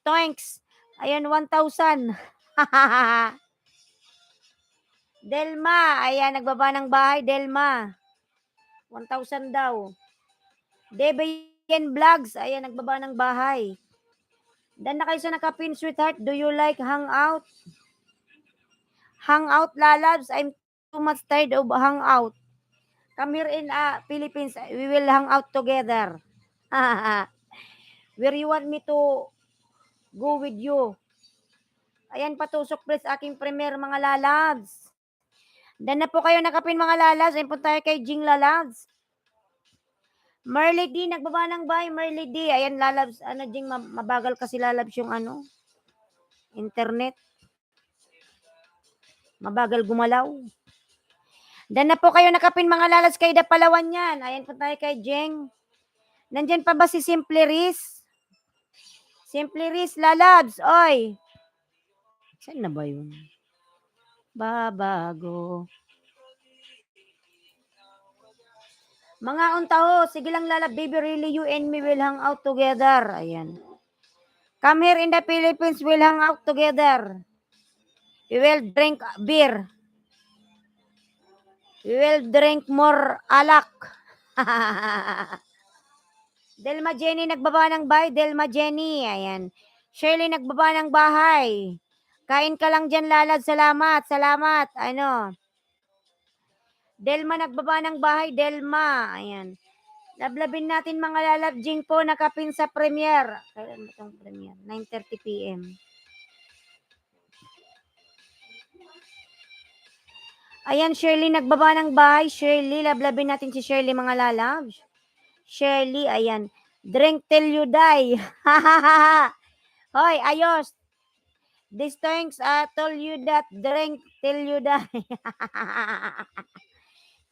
Thanks. Ayan, 1,000. Delma. Ayan, nagbaba ng bahay. Delma. 1,000 daw. Debayan Vlogs. Ayan, nagbaba ng bahay. Dan na kayo sa nakapin, sweetheart. Do you like hangout? Hangout, lalabs. I'm too much tired of hangout. Come here in Philippines. We will hang out together. Where you want me to go with you? Ayan, patusok please aking premier, mga lalabs. Dan na po kayo nakapin mga lalabs. Ayun po tayo kay Jing Lalabs. Merly D, nagbaba ng bahay. Merly D. Ayan, lalabs. Ano, Jing, mabagal kasi lalabs yung ano, internet. Mabagal gumalaw. Dan na po kayo nakapin mga lalabs kay Dapalawan yan. Ayan po tayo kay Jing. Nandyan pa ba si Simple Riz? Simple Riz, lalabs. Oy. Saan na ba yun? Babago. Mga untaho, sige lang lalab, baby, really, you and me will hang out together. Ayan. Come here in the Philippines, we'll hang out together. We will drink beer. We will drink more alak. Delma Jenny, nagbaba ng bahay. Delma Jenny, ayan. Shirley, nagbaba ng bahay. Kain ka lang dyan, lalad. Salamat, salamat. Ano? Delma, nagbaba ng bahay. Delma, ayan. Lablabin natin mga lalab. Jing po, nakapin sa premiere. Kailan ba itong premiere? 9:30 p.m. Ayan, Shirley, nagbaba ng bahay. Shirley, lablabin natin si Shirley mga lalab. Shirley, ayan. Drink till you die. Hoy, ayos. These things told you that drink till you die.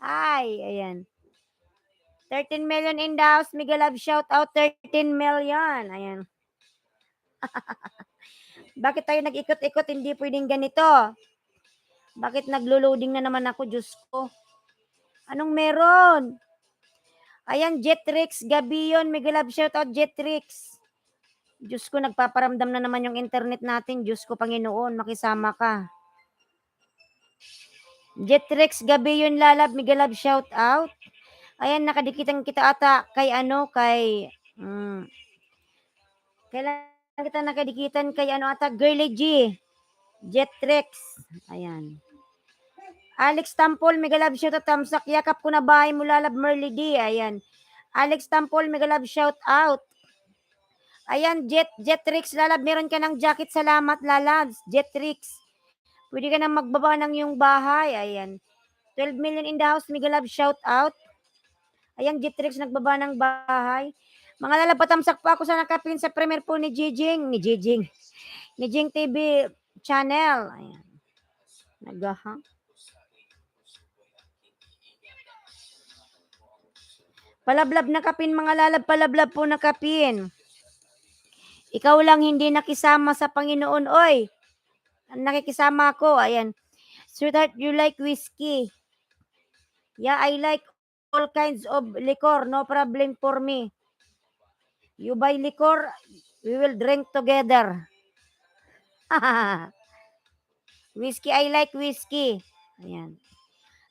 Ay, ayan. 13 million in the house. Miguel Love, shout out 13 million. Ayan. Bakit tayo nag-ikot-ikot? Hindi pwedeng ganito. Bakit naglo-loading na naman ako? Diyos ko. Anong meron? Ayan, Jetrix, Gabion. Miguel Love, shout out Jetrix. Diyos ko, nagpaparamdam na naman yung internet natin. Diyos ko, Panginoon, makisama ka. Jetrix, Gabion, Lalab, Miguel Love, shout out. Ayan, nakadikitan kita ata kay ano, kay kailan kita nakadikitan kay ano ata, Girly G. Jetrix. Ayan. Alex Tampol, Miguel Love, shout out, tamsak, yakap ko na bahay mo, Lalab, Merly D. Ayan. Alex Tampol, Miguel Love, shout out. Ayan, Jetrix, Lalab, meron ka ng jacket, salamat, Lalabs. Jetrix. Pwede ka na magbaba ng yung bahay. Ayan. 12 million in the house, Miguel Love, shout out. Ayan, Jetrix, nagbaba ng bahay. Mga lalab, patamsak po ako sa nakapin sa premiere po ni Jing TV channel. Ayan. Nagaha. Palablab na kapin, mga lalab, palablab po na kapin. Ikaw lang hindi nakisama sa Panginoon, oy. Nakikisama ako, ayan. Sweetheart, you like whiskey? Yeah, I like all kinds of liquor, no problem for me. You buy liquor, we will drink together. Whiskey, I like whiskey. Ayan.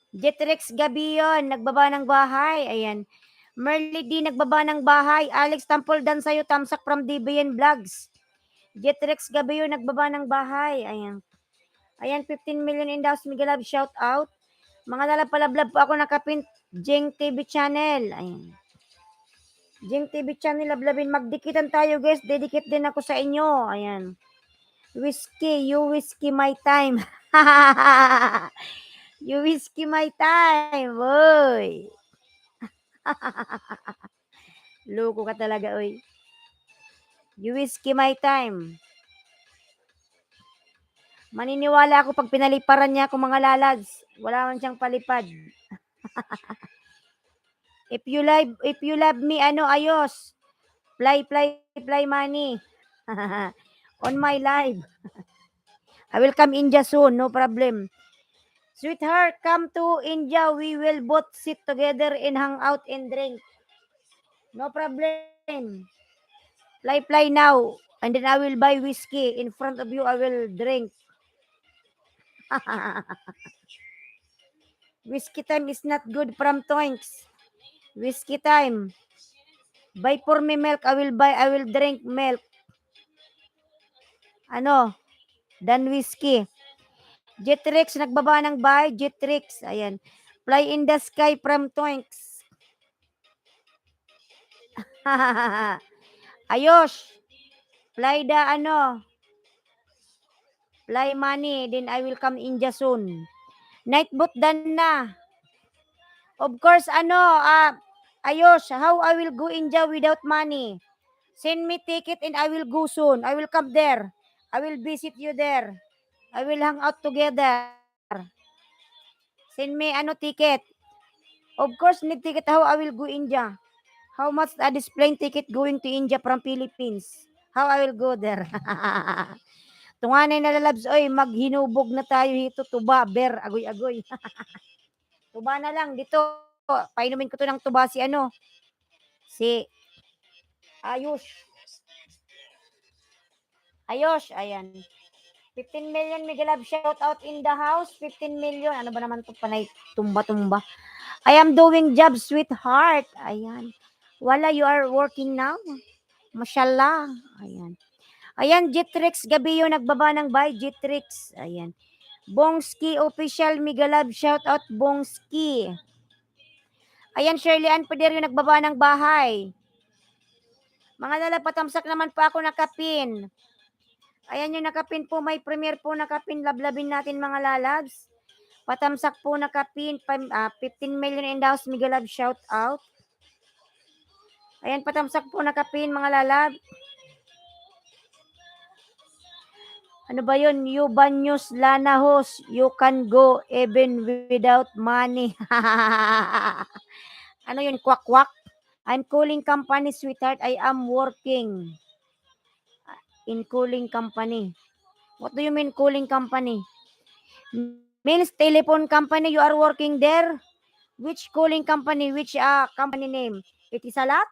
Jetrix Gabion, nagbaba ng bahay. Ayan. Merly D, nagbaba ng bahay. Alex Tampol, dan sa'yo, tamsak from DBN Vlogs. Jetrix Gabion, nagbaba ng bahay. Ayan. Ayan, 15 million in the house. Miguel Love, shout out. Mga lalapalablab po ako nakapin. Jing TV channel. Ayan. Jing TV channel, lablabin. Magdikitan tayo, guys. Dedicate din ako sa inyo. Ayan. Whiskey, you whiskey my time. You whiskey my time, boy. Loko ka talaga, oy. You whiskey my time. Maniniwala ako pag pinaliparan niya ako mga lalads. Wala man siyang palipad. If you love me, ano, ayos. Fly money. On my live. I will come India soon, no problem. Sweetheart, come to India. We will both sit together and hang out and drink. No problem. Fly now. And then I will buy whiskey. In front of you, I will drink. Whiskey time is not good from Toinks. Whiskey time. Buy for me milk. I will drink milk. Ano? Dan whiskey. Jetrix, nagbaba ng bahay. Jetrix. Ayan. Fly in the sky from Toinks. Ayos. Fly the ano. Fly money. Then I will come India soon. Nightbot dan na. Of course, Ayos, how I will go India without money? Send me ticket and I will go soon. I will come there. I will visit you there. I will hang out together. Send me ticket. Of course, need ticket how I will go India. How much a display ticket going to India from Philippines? How I will go there? Tunganay na lalabs, oy, maghinubog na tayo hito, tuba, ber, agoy-agoy. Tuba na lang, dito, painumin ko to ng tuba si Ayos. Ayos, ayan. 15 million, Miguel Love, shout out in the house. 15 million, ano ba naman to, panay, tumba-tumba. I am doing job, sweetheart. Ayan. Wala, you are working now. Mashallah. Ayan. Ayan, Jitrix, gabi yung nagbaba ng bay, Jitrix. Ayan. Bongski official, Migalab, shout out Bongski. Ayan, Shirley Ann Peder yung nagbaba ng bahay. Mga lalapatamsak naman pa ako nakapin. Ayan yung nakapin po, may premier po nakapin, lablabin natin mga lalabs. Patamsak po nakapin, 15 million in the house, Migalab, shout out. Ayan, patamsak po nakapin mga lalab. Ano ba yun? You Banyos Lanahos, you can go even without money. Ano yun? Kwak-kwak? I'm calling company, sweetheart. I am working in calling company. What do you mean calling company? Means telephone company, you are working there? Which calling company? Which company name? Etisalat?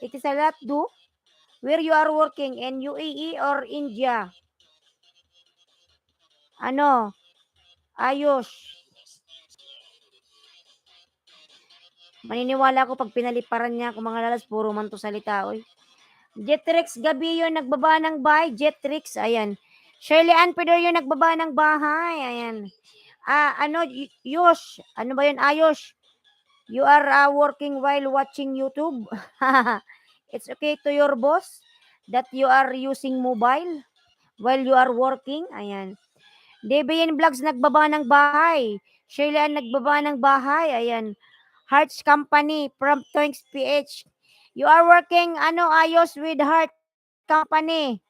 Etisalat do? Where you are working? In UAE or India? Ano? Ayos. Maniniwala ko pag pinaliparan niya ako mga lalas, puro man to salita. Oy. Jetrix gabi yun, nagbaba ng bahay. Jetrix, ayan. Shirley Ann Pedro yun, nagbaba ng bahay. Ayan. Yosh. Ano ba yun, Ayos? You are working while watching YouTube. It's okay to your boss that you are using mobile while you are working. Ayan. DBN Vlogs nagbaba ng bahay. Shirley Ann nagbaba ng bahay. Ayan. Hearts Company from Twinks PH. You are working Ayos with Heart Company.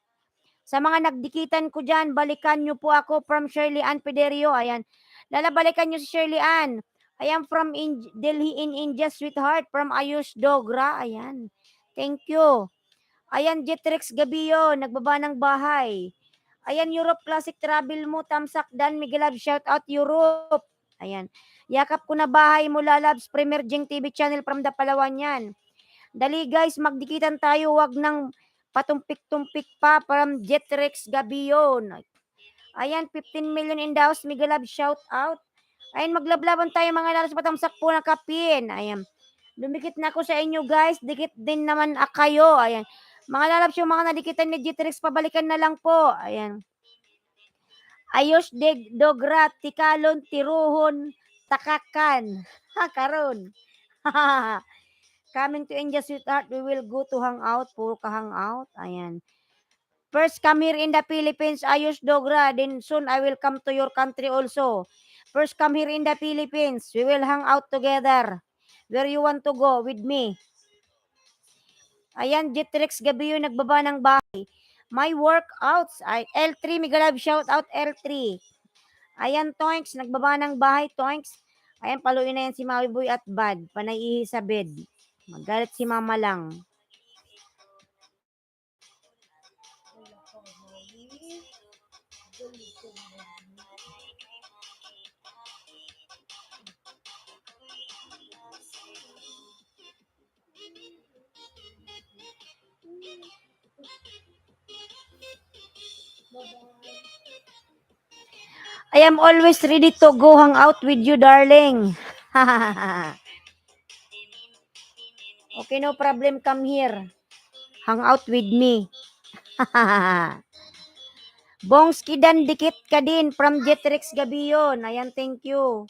Sa mga nagdikitan ko dyan, balikan nyo po ako from Shirley Ann Pederio. Ayan. Lalabalikan nyo si Shirley Ann. I am from Delhi in India, sweetheart. From Ayush Dogra. Ayan. Thank you. Ayan, Jetrix Gabio. Nagbaba ng bahay. Ayan, Europe Classic Travel mo. Tamsak Dan. Miguelab. Shout out Europe. Ayan. Yakap ko na bahay mo, lalabs. Premier Jing TV channel from the Palawan yan. Dali guys, magdikitan tayo. Wag nang patumpik-tumpik pa from Jetrix Gabion. Ayan, 15 million in the house. Miguelab, shout out. Ayan, maglablaban tayo mga lalabs. Patamsak po na kapin. Ayan. Dumikit na ako sa inyo guys. Dikit din naman kayo. Ayan. Mga lalabs, yung mga nadikitan ni Jetrix, pabalikan na lang po. Ayan. Ayos Dogra, Tikalon, Tiruhon, Takakan. Karon. Coming to India, sweetheart, we will go to hangout. Puro ka hangout. Ayan. First, come here in the Philippines, Ayos Dogra. Then soon, I will come to your country also. First, come here in the Philippines. We will hang out together. Where you want to go with me? Ayan, Jetrix Gabi yung nagbaba ng bahay. My workouts. L3, Migalab, shout out L3. Ayan, Toinks, nagbaba ng bahay, Toinks. Ayan, paluin na yan si Maui Boy at Bad. Panay sa bed. Magalit si Mama lang. I am always ready to go hang out with you, darling. Okay, no problem. Come here. Hang out with me. Bongski Dan, dikit ka din from Jetrix Gabion. Ayan, thank you.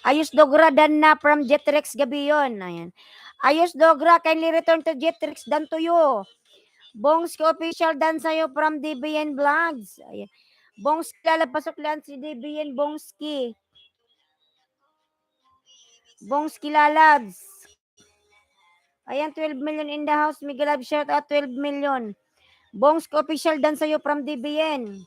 Ayos Dogra Dan na from Jetrix Gabion. Ayan. Ayos Dogra, kindly return to Jetrix Dan to you. Bongski official Dan sa'yo from DBN Vlogs. Ayan. Bongski lalapasok lang si DBN Bongski. Bongski lalabs. Ayan, 12 million in the house. Miguel Love, shout out 12 million. Bongski official dan sa'yo from DBN.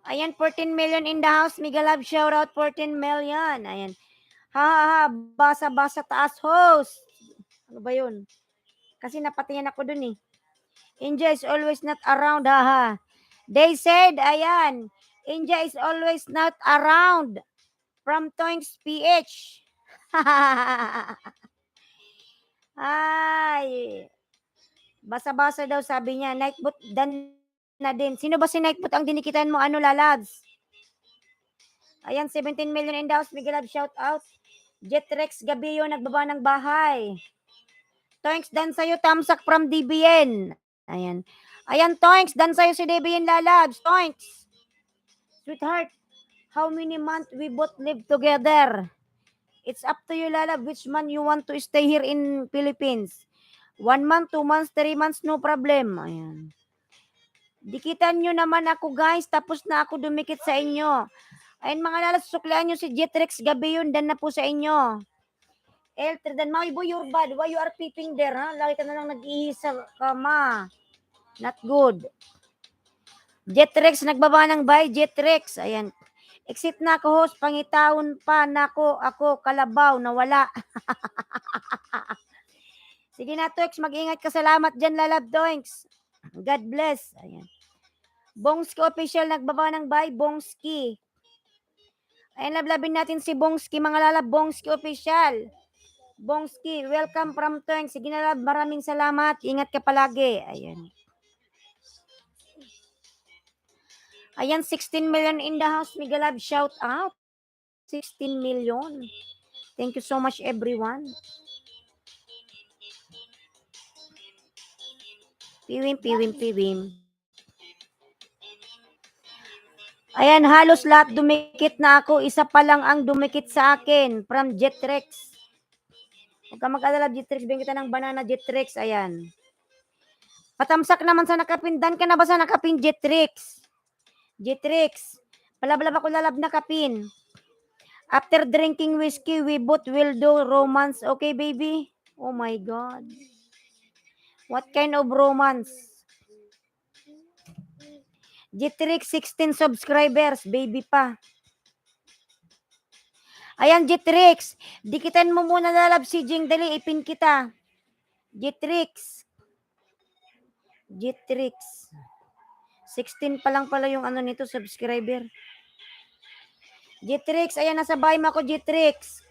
Ayan, 14 million in the house. Miguel Love, shout out 14 million. Ayan. Ha, ha, ha. Basa-basa taas host. Ano ba yun? Kasi napatingin ako dun eh. India is always not around, haha. They said, ayan, India is always not around. From Toings PH. Ay, basa-basa daw sabi niya. Nightbot dan na din. Sino ba si Nightbot ang dinikitan mo? Ano, lalabs? Ayan, 17 million in the house. Miguel Love, shout out. Jetrex Gabio, nagbaba ng bahay. Toings, dan sa'yo, tamsak from DBN. Ayan. Ayan, Toings, dan sa'yo si DBN lalabs. Toings. Sweetheart, how many months we both live together? It's up to you, Lalab, which month you want to stay here in Philippines. 1 month, 2 months, 3 months, no problem. Ayan. Dikitan nyo naman ako, guys. Tapos na ako dumikit sa inyo. Ayun, mga lalas, suklaan nyo si Jetrex gabi yun. Dan na po sa inyo. Eltredan, Maui boy, you're bad. Why you are peeping there, ha? Lagi ka na lang nag-iisa ka, ma. Not good. Jetrex, nagbaba ng bay. Jetrex, ayan. Exit na ako, host. Pangitaon pa nako ako, kalabaw, nawala. Sige na, Tox. Mag-ingat ka. Salamat dyan, Lalab Doinks. God bless. Ayan. Bongski official, nagbaba ng bay. Bongski. Ayan, lablabin natin si Bongski, mga lalab. Bongski official. Bongski, welcome from Toinks. Sige na, lab. Maraming salamat. Ingat ka palagi. Ayan. Ayan, 16 million in the house. Miguel Love, shout out. 16 million. Thank you so much, everyone. Piwim, piwim, piwim. Ayan, halos lahat dumikit na ako. Isa pa lang ang dumikit sa akin from Jetrex. Huwag ka mag-alala, Jetrex. Bigyan kita ng banana, Jetrex. Ayan. Patamsak naman sa nakapin. Dan ka na ba sa nakapin, Jetrex? Jetrex. Palablab ako lalab na kapin. After drinking whiskey, we both will do romance. Okay, baby? Oh my God. What kind of romance? Jetrex, 16 subscribers. Baby pa. Ayan, Jetrex. Dikitan mo muna lalab si Jing. Dali, ipin kita. Jetrex. Jetrex. 16 pa lang pala yung ano nito, subscriber. Jetrex, ayan, nasa bahay mo ako, Jetrex.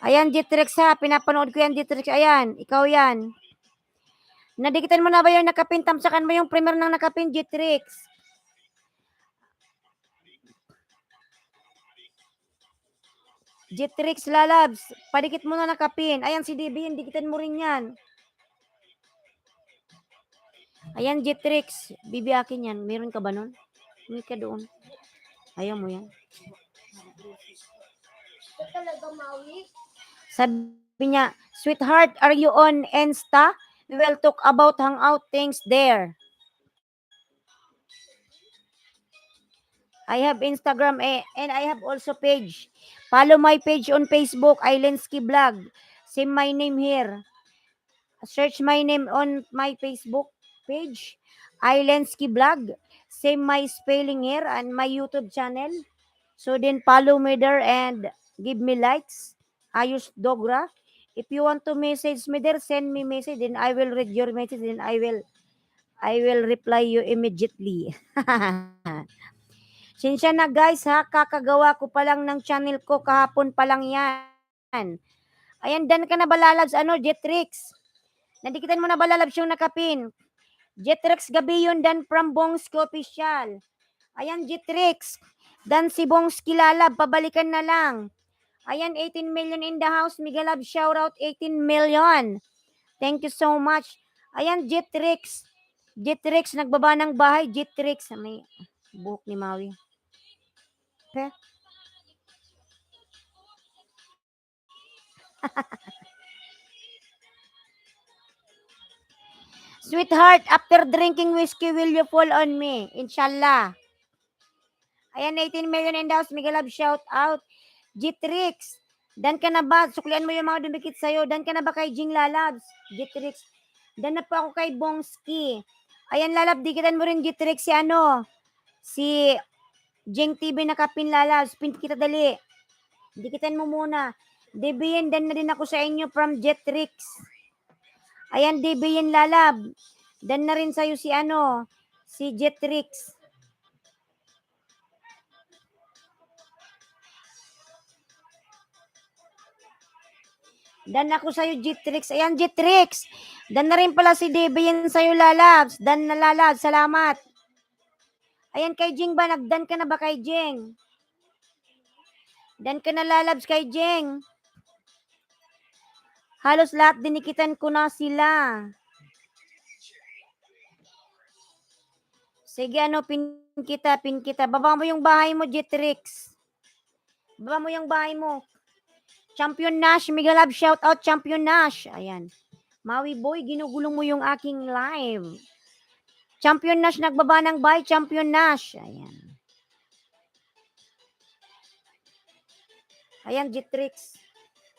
Ayan, Jetrex ha. Pinapanood ko yan, Jetrex. Ayan, ikaw yan. Nadikitan mo na ba yung nakapin? Tamsakan mo yung primer ng nakapin, Jetrex. Jetrex lalabs. Padikit mo na nakapin. Ayan, si DB, dikitan mo rin yan. Ayan, Jetrex. Bibi akin yan. Meron ka ba nun? May ka doon. Ayaw mo yan. Sabi niya, sweetheart, are you on Insta? We will talk about hangout things there. I have Instagram and I have also page. Follow my page on Facebook, Islandski Vlog. Same my name here. Search my name on my Facebook page, Islandski Vlog. Same my spelling here and my YouTube channel. So then follow me there and give me likes. Ayus Dogra. If you want to message me there, send me message. Then I will read your message. Then I will reply you immediately. Sinsya na guys ha, kakagawa ko pa lang ng channel ko, kahapon pa lang yan. Ayan, dan ka na ba lalabs, Jetrex? Nadikitan mo na ba lalabs yung nakapin? Jetrex gabi yun, dan from Bongski official. Ayan, Jetrex. Dan si Bongski lalab, pabalikan na lang. Ayan, 18 million in the house. Miguel Love, shout out 18 million. Thank you so much. Ayan, Jetrex. Jetrex, nagbaba ng bahay. Jetrex. May buhok ni Maui. Okay. Sweetheart, after drinking whiskey, will you fall on me? Inshallah. Ayan, 18 million in the house. Miguel Love, shout out. Jitrix, dan ka na ba? Suklian mo yung mga dumikit sa'yo. Dan ka na ba kay Jing Lalabs? Jitrix, dan na po ako kay Bongski. Ayan, Lalab, dikitan mo rin Jitrix si ano? Si Jing TV na kapin Lalabs. Pin kita dali. Dikitan mo muna. Debian, dan na din ako sa inyo from Jitrix. Ayan, Debian Lalab. Dan na rin sa'yo si ano? Si Jitrix. Dan ako sa'yo, Jitrix. Ayan, Jitrix. Dan na rin pala si Debian sa'yo, Lalabs. Dan na, Lalabs. Salamat. Ayan, kay Jing ba? Nagdan ka na ba kay Jing? Dan ka na, Lalabs, kay Jing. Halos lahat dinikitan ko na sila. Sige, ano, pin kita. Baba mo yung bahay mo, Jitrix. Baba mo yung bahay mo. Champion Nash, Miguel Love, shout out, Champion Nash. Ayan. Maui Boy, ginugulong mo yung aking live. Champion Nash, nagbaba ng bahay, Champion Nash. Ayan. Ayan, Jitrix.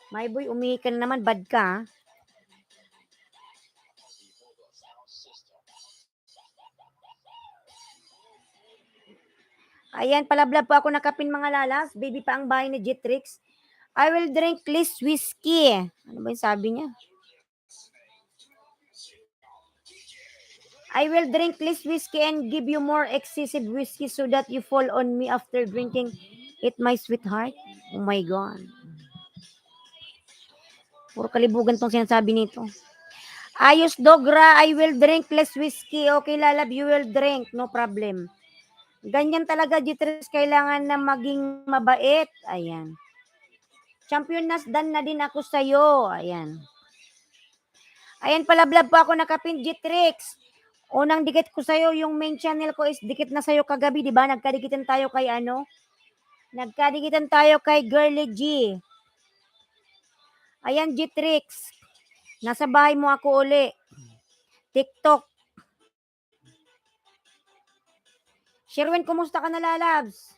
My boy, umihi ka na naman, bad ka. Ayan, palablab po ako nakapin mga lalas. Baby pa ang bahay ni Jitrix. I will drink less whiskey. Ano ba yung sabi niya? I will drink less whiskey and give you more excessive whiskey so that you fall on me after drinking it, my sweetheart. Oh my God. Puro kalibugan tong sinasabi nito. Ayos, Dogra, I will drink less whiskey. Okay, Lalab, you will drink. No problem. Ganyan talaga, Jitrix, kailangan na maging mabait. Ayan. Champion Nasdan na din ako sa'yo. Ayan. Ayan, palablab po ako nakapin, Jitrix. Unang dikit ko sa'yo, yung main channel ko is dikit na sa'yo kagabi, di ba? Nagkadikitan tayo kay ano? Nagkadikitan tayo kay Girly G. Ayan, Jitrix. Nasa bahay mo ako uli. TikTok. Sherwin, kumusta ka na, Lalabs?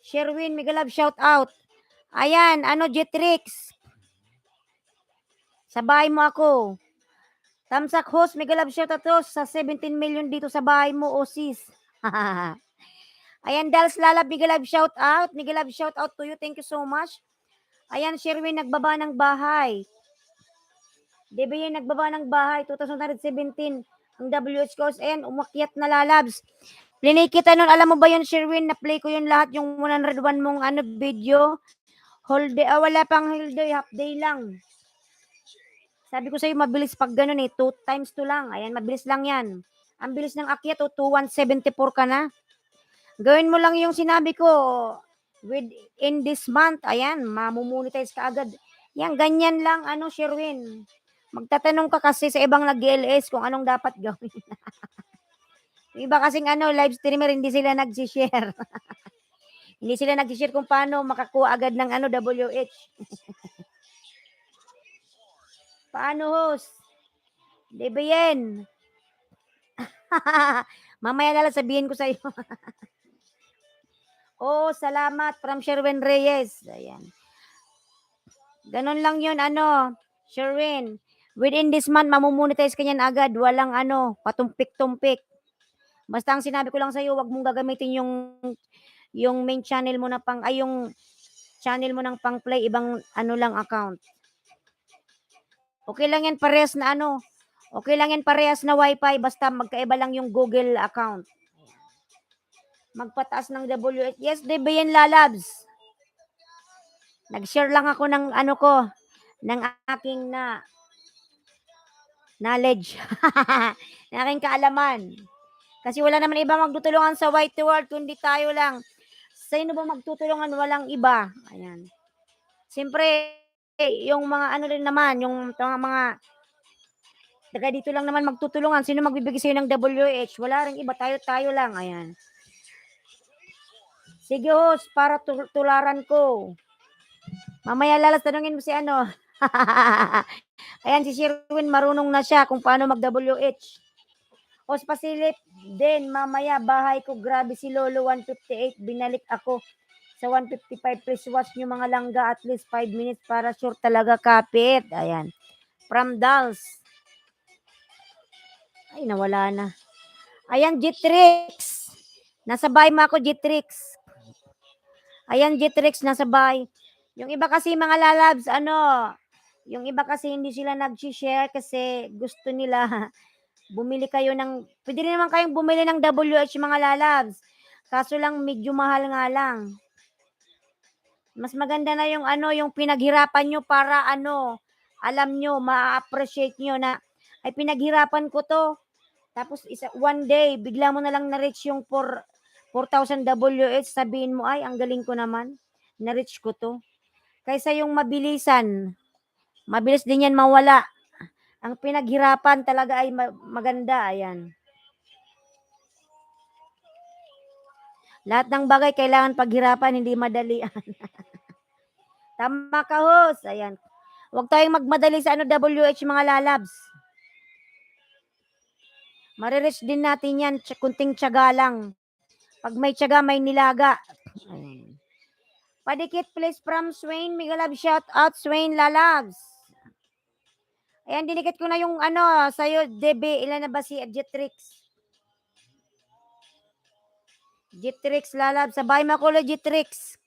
Sherwin, Miguel Love, shout out. Ayan, ano, Jitrix. Sa bahay mo ako. Tamsak host, Miguel Love, shout out sa 17 million dito sa bahay mo, o sis. Ayan, Dals Lalab, Miguel Love, shout out. Miguel Love, shout out to you. Thank you so much. Ayan, Sherwin, nagbaba ng bahay. DBA, nagbaba ng bahay. 2017, ang WH course. Ayan, umakyat na, Lalabs. Plinay kita nun, alam mo ba yun, Sherwin? Na-play ko yun lahat, yung 101 mong ano, video. Whole day, wala pang whole day, half day lang. Sabi ko sa'yo, mabilis pag ganun eh. 2 times 2 lang. Ayan, mabilis lang yan. Ang bilis ng akyat, 2174 ka na. Gawin mo lang yung sinabi ko. Within this month, ayan, mamumonetize ka agad. Yan, ganyan lang, ano, Sherwin. Magtatanong ka kasi sa ibang nag-LS kung anong dapat gawin. Iba kasing ano, live streamer, hindi sila nag-share. Hindi sila nag-share kung paano makakuha agad ng ano, WH. Paano, host? Di ba yan? Mamaya na lang sabihin ko sa iyo. Oh, salamat from Sherwin Reyes. Ayan. Ganun lang yun, ano, Sherwin. Within this month, mamumonetize ka niyan agad. Walang ano, patumpik-tumpik. Basta ang sinabi ko lang sa iyo, wag mong gagamitin yung main channel mo na yung channel mo ng pang play, ibang ano lang account. Okay lang yan parehas na ano. Okay lang yan parehas na wifi, basta magkaiba lang yung Google account. Magpataas ng WH. Yes, di ba yan, Lalabs? Nag-share lang ako ng ano ko, ng aking knowledge. ng aking kaalaman. Kasi wala naman iba magtutulungan sa white world, kundi tayo lang. Sino ba magtutulungan? Walang iba. Ayan. Siyempre, yung mga ano rin naman, yung mga taga dito lang naman magtutulungan. Sino magbibigay sa'yo ng WH? Wala rin iba. Tayo lang. Ayan. Sige, host, para tularan ko. Mamaya lalas, tanungin mo si ano. Ayan, si Sherwin, marunong na siya kung paano mag-WH. Pasilip din, mamaya, bahay ko, grabe si Lolo, 158, binalik ako sa 155. Please watch nyo mga langga, at least 5 minutes para sure talaga kapit. Ayan. From Dals. Ay, nawala na. Ayan, Jitrix. Nasa bahay mo ako, Jitrix. Ayan, Jitrix, nasa bahay. Yung iba kasi mga lalabs, yung iba kasi hindi sila nag-share kasi gusto nila bumili kayo ng, pwede rin naman kayong bumili ng WH mga lalabs. Kaso lang medyo mahal nga lang. Mas maganda na yung yung pinaghirapan nyo para alam nyo, ma-appreciate nyo na ay pinaghirapan ko to. Tapos one day, bigla mo na lang na-reach yung 4,000 WH, sabihin mo, ay, ang galing ko naman. Na-reach ko to. Kaysa yung mabilisan, mabilis din yan mawala. Ang pinaghirapan talaga ay maganda. Ayan. Lahat ng bagay kailangan paghirapan, hindi madalian. Tama ka, host. Ayan. Huwag tayong magmadali sa WH mga lalabs. Marireach din natin yan, kunting tiyaga lang. Pag may tiyaga, may nilaga. Ayan. Padikit please from Swain. Mega love shout out Swain Lalabs. Ayan, dinikit ko na yung sa'yo, DB. Ilan na ba si Jitrix? Jitrix Lalabs. Sabay makulo Jitrix.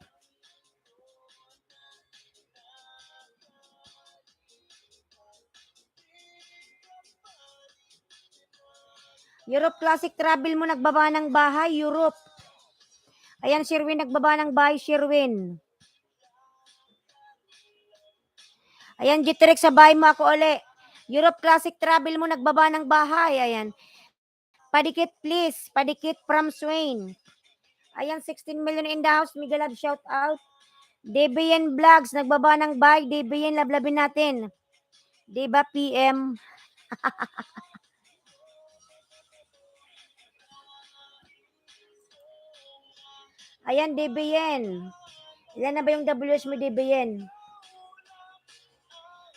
Europe Classic Travel mo nagbaba ng bahay, Europe. Ayan, Sherwin, nagbaba ng bahay, Sherwin. Ayan, Jitrix, sa bahay mo ako uli. Europe Classic Travel mo nagbaba ng bahay. Ayan. Padikit please. Padikit from Swain. Ayan, 16 million in the house. Mega love shout out. DBN Vlogs, nagbaba ng bahay. DBN, lablabin natin. Diba, PM? Ayan, DBN. Ilan na ba yung WH mo, DBN?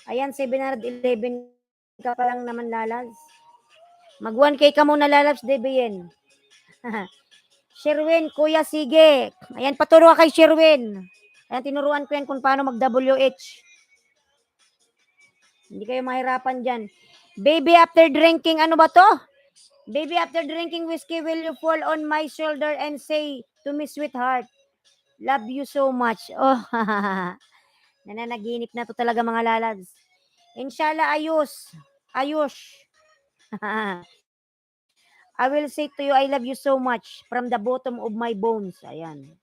Ayan, 711 ka pa lang naman, lalabs. Mag 1K ka muna, lalabs, DBN. Sherwin, kuya, sige. Ayan, paturo ka kay Sherwin. Ayan, tinuruan ko yan kung paano mag-WH. Hindi kayo mahirapan dyan. Baby, after drinking, ano ba to? Baby, after drinking whiskey, will you fall on my shoulder and say to me, sweetheart, love you so much. Oh, nananaginip na to talaga mga lalabs. Inshallah, ayos. Ayos. I will say to you, I love you so much from the bottom of my bones. Ayan.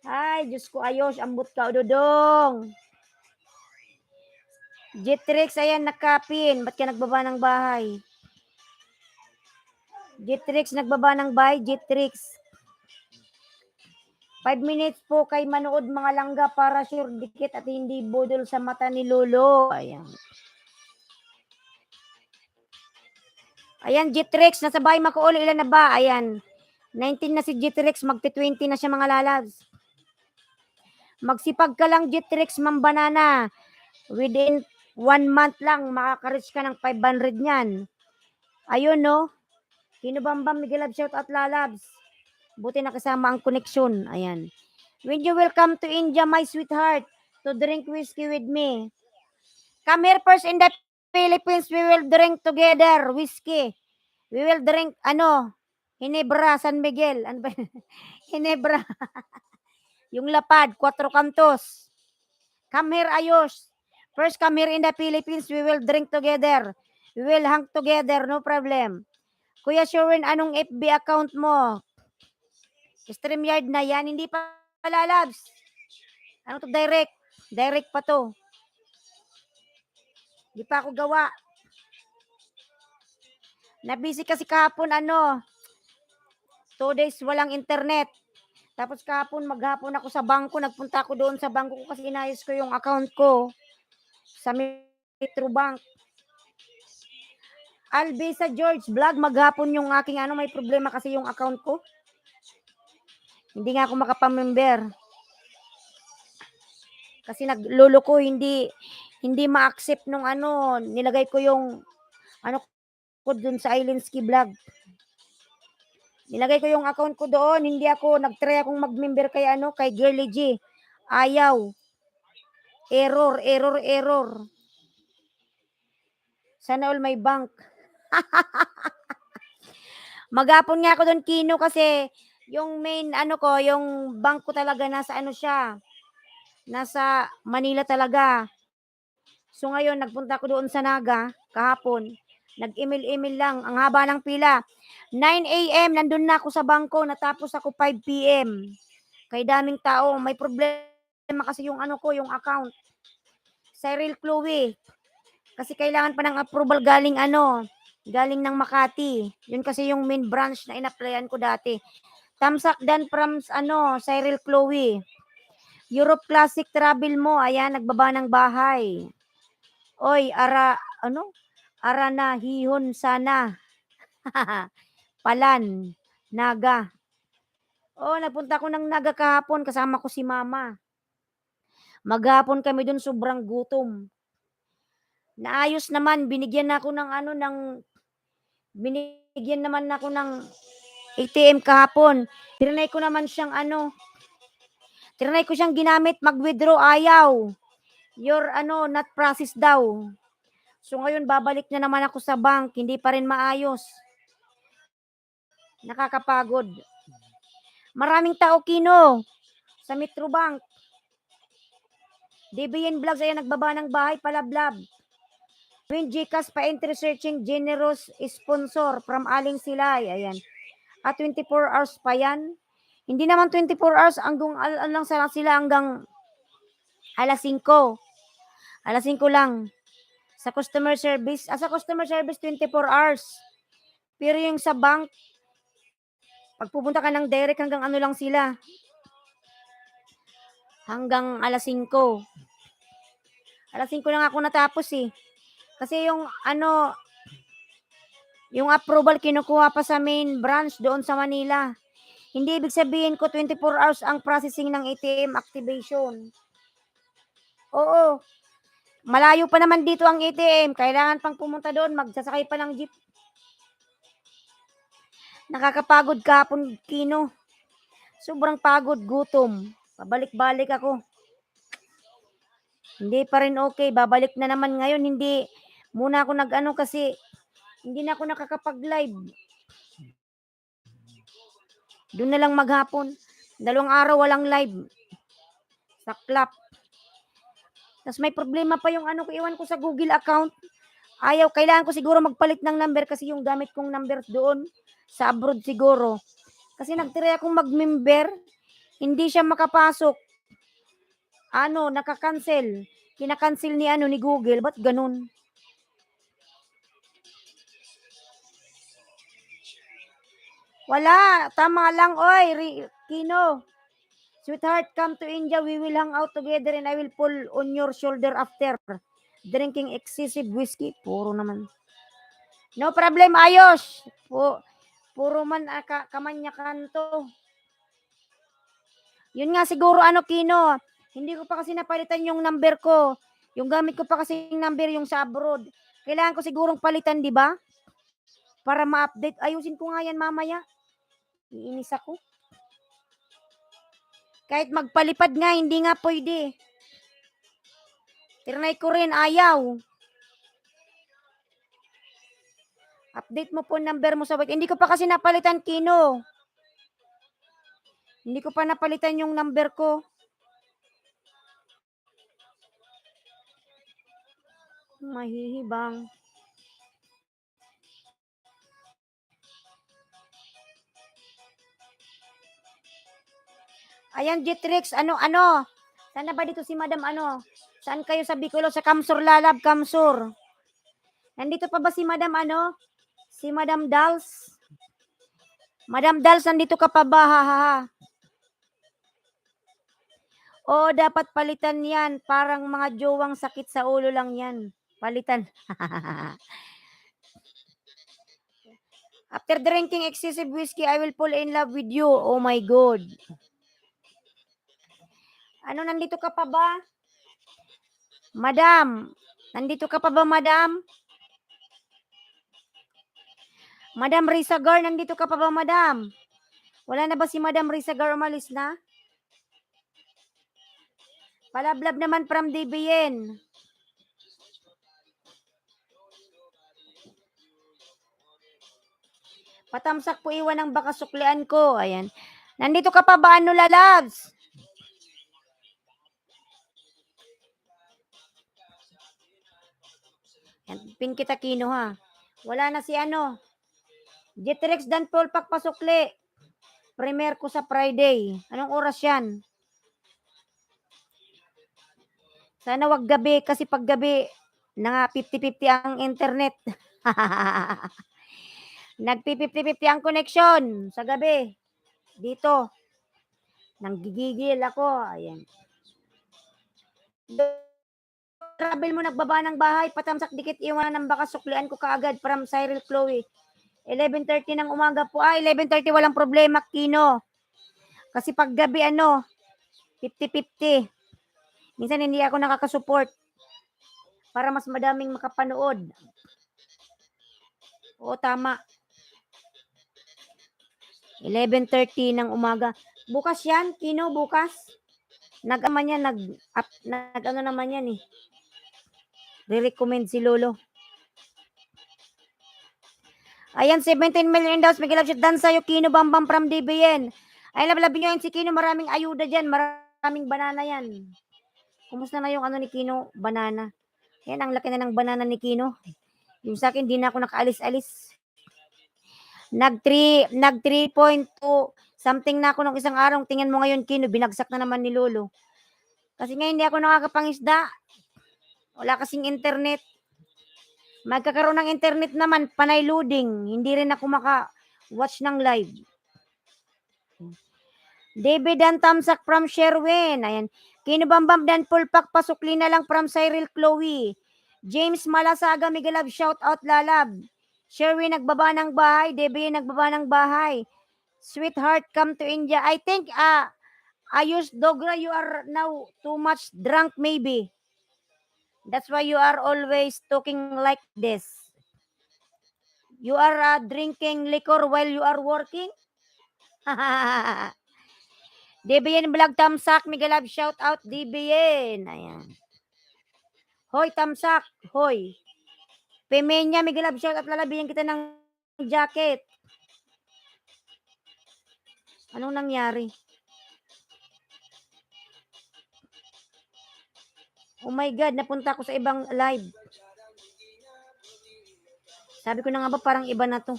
Ay, Diyos ko, ayos. Ambot ka, Dodong. Jitrix, ayan, nakapin. Ba't ka nagbaba ng bahay? Jitrix, nagbaba ng bahay. Jitrix. 5 minutes po kay manood mga langga para sure dikit at hindi budol sa mata ni Lolo. Ayan. Ayan, Jitrix, nasa bahay makuulo. Ilan na ba? Ayan. 19 na si Jitrix, magti-20 na siya mga lalabs. Magsipag ka lang, Jitrix, Ma'am Banana. Within 1 month lang, makaka-reach ka ng 500 niyan. Ayun, no? Kinubambam, Miguel Love, shout out lalabs. Buti nakasama ang koneksyon. Ayan. When you will come to India, my sweetheart, to drink whiskey with me. Come here first in the Philippines, we will drink together whiskey. We will drink, Hinebra, San Miguel. Ano ba? Hinebra. Yung lapad, 4 kantos. Come here, ayos. First, come here in the Philippines, we will drink together. We will hang together, no problem. Kuya Sherwin, anong FB account mo? StreamYard na yan, hindi pa lalabs. Ano to, direct? Direct pa to. Hindi pa ako gawa. Nabisi kasi kahapon, 2 days walang internet. Tapos kahapon, maghapon ako sa bangko. Nagpunta ako doon sa bangko ko kasi inayos ko yung account ko sa Metrobank. Albisa George Vlog, maghapon yung aking may problema kasi yung account ko. Hindi nga ako makapamember. Kasi naglolo ko hindi ma-accept nung ano, nilagay ko yung ano ko dun sa Islandski Vlog. Nilagay ko yung account ko doon, hindi ako nag-try akong mag-member kay ano, kay Girly G. Ayaw. Error. Sana all may bank. Maghapon nga ako doon, Kino, kasi yung main ano ko, yung bank ko talaga nasa ano siya, nasa Manila talaga. So ngayon, nagpunta ako doon sa Naga kahapon. Nag-email lang. Ang haba ng pila. 9 a.m. nandun na ako sa bangko. Natapos ako 5 p.m. Kay daming tao. May problema kasi yung ano ko, yung account. Cyril Chloe. Kasi kailangan pa ng approval galing ano, galing ng Makati. Yun kasi yung main branch na in-applyan ko dati. Tamsak Dan from ano, Cyril Chloe. Europe Classic Travel mo. Ayan, nagbaba ng bahay. Oy, ara na hihon sana. Palan, Naga. Oh, nagpunta ko ng Naga kahapon, kasama ko si mama. Maghapon kami dun, sobrang gutom. Naayos naman, binigyan naman ako ng ATM kahapon. Tinry ko siyang ginamit, mag-withdraw, ayaw. Your not processed daw. So ngayon, babalik na naman ako sa bank, hindi pa rin maayos. Nakakapagod. Maraming tao, Kino, sa Metrobank. DBN Vlogs, ayan, nagbaba ng bahay, palablab. Win Gcash pa entry searching generous sponsor from Aling Silay, ayan. At 24 hours pa yan. Hindi naman 24 hours, hanggang lang sila hanggang alas 5. Alas 5 lang. Sa customer service 24 hours. Pero yung sa bank, pag pupunta ka ng direct, hanggang ano lang sila. Hanggang alas 5. Alas 5 lang ako natapos eh. Kasi yung yung approval kinukuha pa sa main branch doon sa Manila. Hindi ibig sabihin ko 24 hours ang processing ng ATM activation. Oo. Malayo pa naman dito ang ATM. Kailangan pang pumunta doon. Magsasakay pa ng jeep. Nakakapagod kahapon, Kino. Sobrang pagod, gutom. Pabalik-balik ako. Hindi pa rin okay. Babalik na naman ngayon. Hindi muna ako kasi hindi na ako nakakapag-live. Doon na lang maghapon. 2 araw walang live. Saklap. Tapos may problema pa yung iwan ko sa Google account. Ayaw, kailangan ko siguro magpalit ng number kasi yung gamit kong number doon sa abroad siguro. Kasi nagtry akong mag-member, hindi siya makapasok. Naka-cancel. Kina-cancel ni Google. Ba't ganun? Wala, tama lang, oy, Kino. Sweetheart, come to India. We will hang out together and I will pull on your shoulder after drinking excessive whiskey. Puro naman. No problem, ayos. Puro man kamanyakan to. Yun nga siguro Kino. Hindi ko pa kasi napalitan yung number ko. Yung gamit ko pa kasi yung number yung sa abroad. Kailangan ko sigurong palitan, di ba? Para ma-update. Ayusin ko nga yan mamaya. Iinis ako. Kahit magpalipad nga, hindi nga pwede. Tinry ko rin, ayaw. Update mo po number mo sa web. Hindi ko pa kasi napalitan, Kino. Hindi ko pa napalitan yung number ko. Mahihibang. Ayan, Jitrix, Saan na ba dito si Madam Saan kayo sa Bicolo? Sa Kamsur Lalab, Kamsur. Nandito pa ba si Madam Si Madam Dals? Madam Dals, nandito ka pa ba? Ha. O, dapat palitan yan. Parang mga jowang sakit sa ulo lang yan. Palitan. After drinking excessive whiskey, I will fall in love with you. Oh my God. Nandito ka pa ba? Madam, nandito ka pa ba, madam? Madam Rizagar, nandito ka pa ba, madam? Wala na ba si Madam Rizagar, umalis na? Palablab naman from DBN. Patamsak po iwan ng baka suklian ko. Ayan. Nandito ka pa ba, ano, lalabs? Yan, pin kita, Kino, ha. Wala na si ano. Jetrex Dan Paul pasukli. Premier ko sa Friday. Anong oras yan? Sana wag gabi kasi pag gabi, na 50-50 ang internet. Nag-50-50 ang connection sa gabi. Dito. Nanggigigil ako. Ayan. Travel mo nagbaba ng bahay, patamsak dikit iwan ng baka suklian ko kaagad from Cyril Chloe. 11:30 ng umaga po. 11:30 walang problema, Kino. Kasi pag gabi 50-50. Minsan hindi ako nakakasupport para mas madaming makapanood. Oo, tama. 11:30 ng umaga. Bukas yan, Kino, bukas. Nag-ama yan, nag-ano naman yan eh. Re-recommend si Lolo. Ayan, 17 million daw. Miguel Abshet dan sa'yo, Kino Bambam from DBN. Ay, labi nyo yan si Kino. Maraming ayuda dyan. Maraming banana yan. Kumusta na yung ano ni Kino? Banana. Yan, ang laki na ng banana ni Kino. Yung sa akin, di na ako nakaalis-alis. Nag 3.2 something na ako nung isang araw. Tingnan mo ngayon, Kino, binagsak na naman ni Lolo. Kasi ngayon, hindi ako nakakapangisda. Wala kasing internet. Magkakaroon ng internet naman, panay loading. Hindi rin ako maka-watch ng live. David Dan Tamsak from Sherwin. Ayan. Kinubambam Dan Pulpak, pasukli na lang from Cyril Chloe. James Malasaga, Miguel Love, shout out lalab. Sherwin, nagbaba ng bahay. David, nagbaba ng bahay. Sweetheart, come to India. I think, Ayush Dogra, you are now too much drunk maybe. That's why you are always talking like this. You are drinking liquor while you are working? DBN Vlog Tamsak, Miguel Love, shout out DBN. Ayan. Hoy, Tamsak. Hoy. Pemenya, Miguel Love, shout out. Lalabihan kita ng jacket. Anong nangyari? Oh my God, napunta ako sa ibang live. Sabi ko na nga ba, parang iba na to.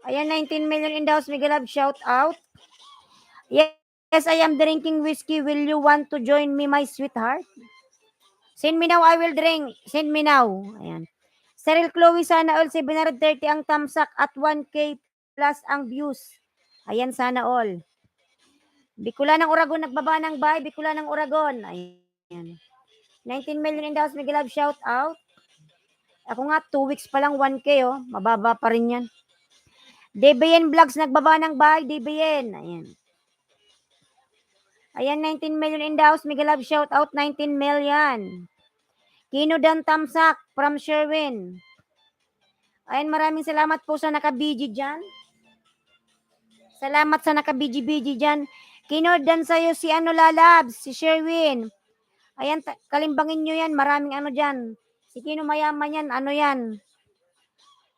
Ayan, 19 million in the house, Miguel Love, shout out. Yes, I am drinking whiskey. Will you want to join me, my sweetheart? Send me now, I will drink. Send me now. Ayan. Cyril Chloe, sana all 730 ang tamsak at 1K plus ang views. Ayan, sana all. Bicula ng Uragon, nagbaba ng bahay. Bicula ng Uragon. Ayan. 19 million in the house, Miguel Love, shout out. Ako nga, 2 weeks pa lang 1K, oh. Mababa pa rin yan. DBN Vlogs, nagbaba ng bahay. DBN. Ayan. Ayan, 19 million in the house, Miguel Love, shout out. 19 million. Kino Dan Tamsak from Sherwin. Ayan, maraming salamat po sa naka-BG dyan. Salamat sa naka-BG dyan. Kino Dan sa'yo si ano lalabs, si Sherwin. Ayan, kalimbangin nyo yan. Maraming ano dyan. Si Kino mayaman yan. Ano yan?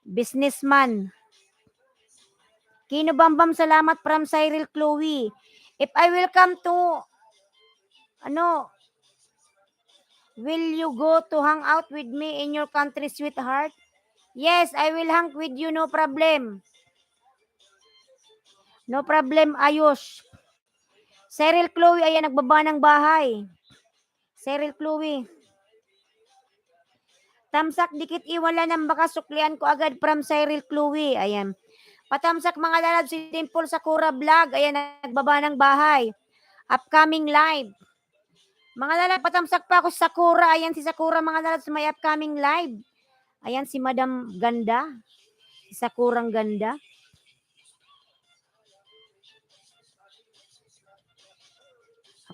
Businessman. Kino Bambam, salamat from Cyril Chloe. If I will come to, will you go to hang out with me in your country, sweetheart? Yes, I will hang with you, no problem. No problem, ayos. Cyril Chloe, ayan, nagbaba ng bahay. Cyril Chloe. Tamsak, dikit iwala ng baka suklian ko agad from Cyril Chloe. Ayan. Patamsak mga lalab, si Dimple Sakura Vlog. Ayan, nagbaba ng bahay. Upcoming live. Mga lalab, patamsak pa ako sa Sakura. Ayan si Sakura, mga lalab, may upcoming live. Ayan si Madam Ganda. Si Sakurang Ganda.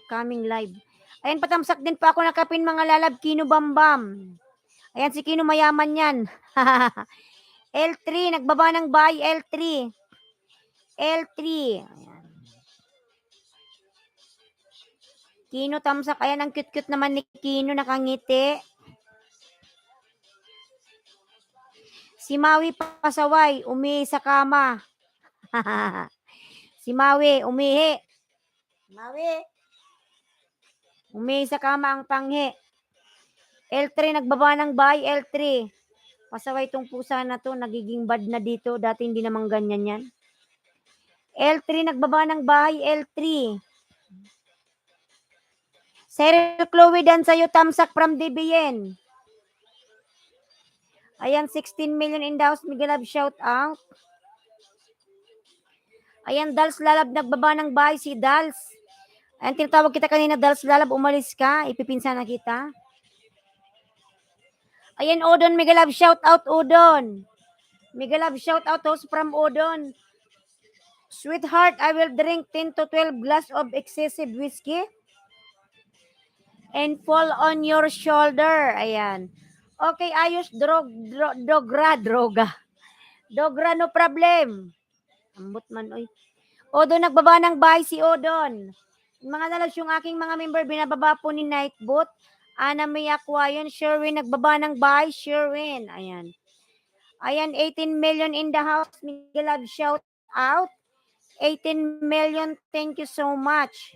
coming live. Ayan, patamsak din pa ako ng kapin mga lalab, Kino Bambam. Ayan, si Kino mayaman yan. L3, nagbaba ng buy, L3. L3. Ayan. Kino tamsak. Ayan, ang cute-cute naman ni Kino, nakangiti. Si Maui pasaway, umihi sa kama. Si Maui, umihi. Maui. Umihi sa kama ang panghi. L3, nagbaba ng buy, L3. Pasaway tong pusa na to, nagiging bad na dito. Dati hindi naman ganyan yan. L3, nagbaba ng buy, L3. Cyril Chloe, dan sa'yo, tamsak from DBN. Ayan, 16 million in the house. Miguel Love, shout out. Ayan, Dals Lalab, nagbaba ng buy, si Dals. Ayan, tinatawag kita kanina, Dals Lalab, umalis ka. Ipipinsa na kita. Ayan, Odon, Miguel Love, shout out, Odon. Miguel Love, shout out, host from Odon. Sweetheart, I will drink 10 to 12 glass of excessive whiskey and fall on your shoulder. Ayan. Okay, ayos, droga. Dogra, no problem. Ambot man, oy. Odon, nagbaba ng buy si Odon. Mga nalas yung aking mga member, binababa po ni Nightbot. Ana May Aquayon, Sherwin, nagbaba ng buy, Sherwin. Ayan. Ayan, 18 million in the house. Miguel Love, shout out. 18 million, thank you so much.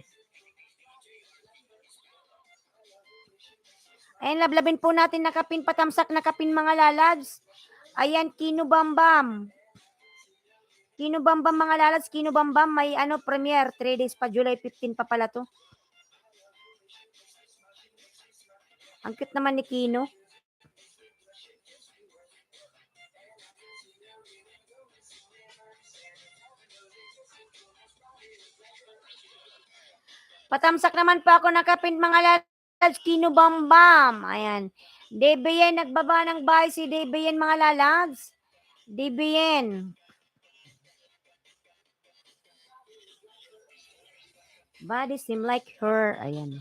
Ayan, lablabin po natin nakapin, patamsak nakapin mga lalabs. Ayan, Kino Bambam. Kino Bambam mga lalabs, Kino Bambam, may premiere, 3 days pa, July 15 pa pala to. Ang cute naman ni Kino. Patamsak naman pa ako nakapin mga lalabs, Kino Bambam. Ayan. DBN, nagbaba ng buy si DBN mga lalabs. DBN. Body seem like her. Ayan.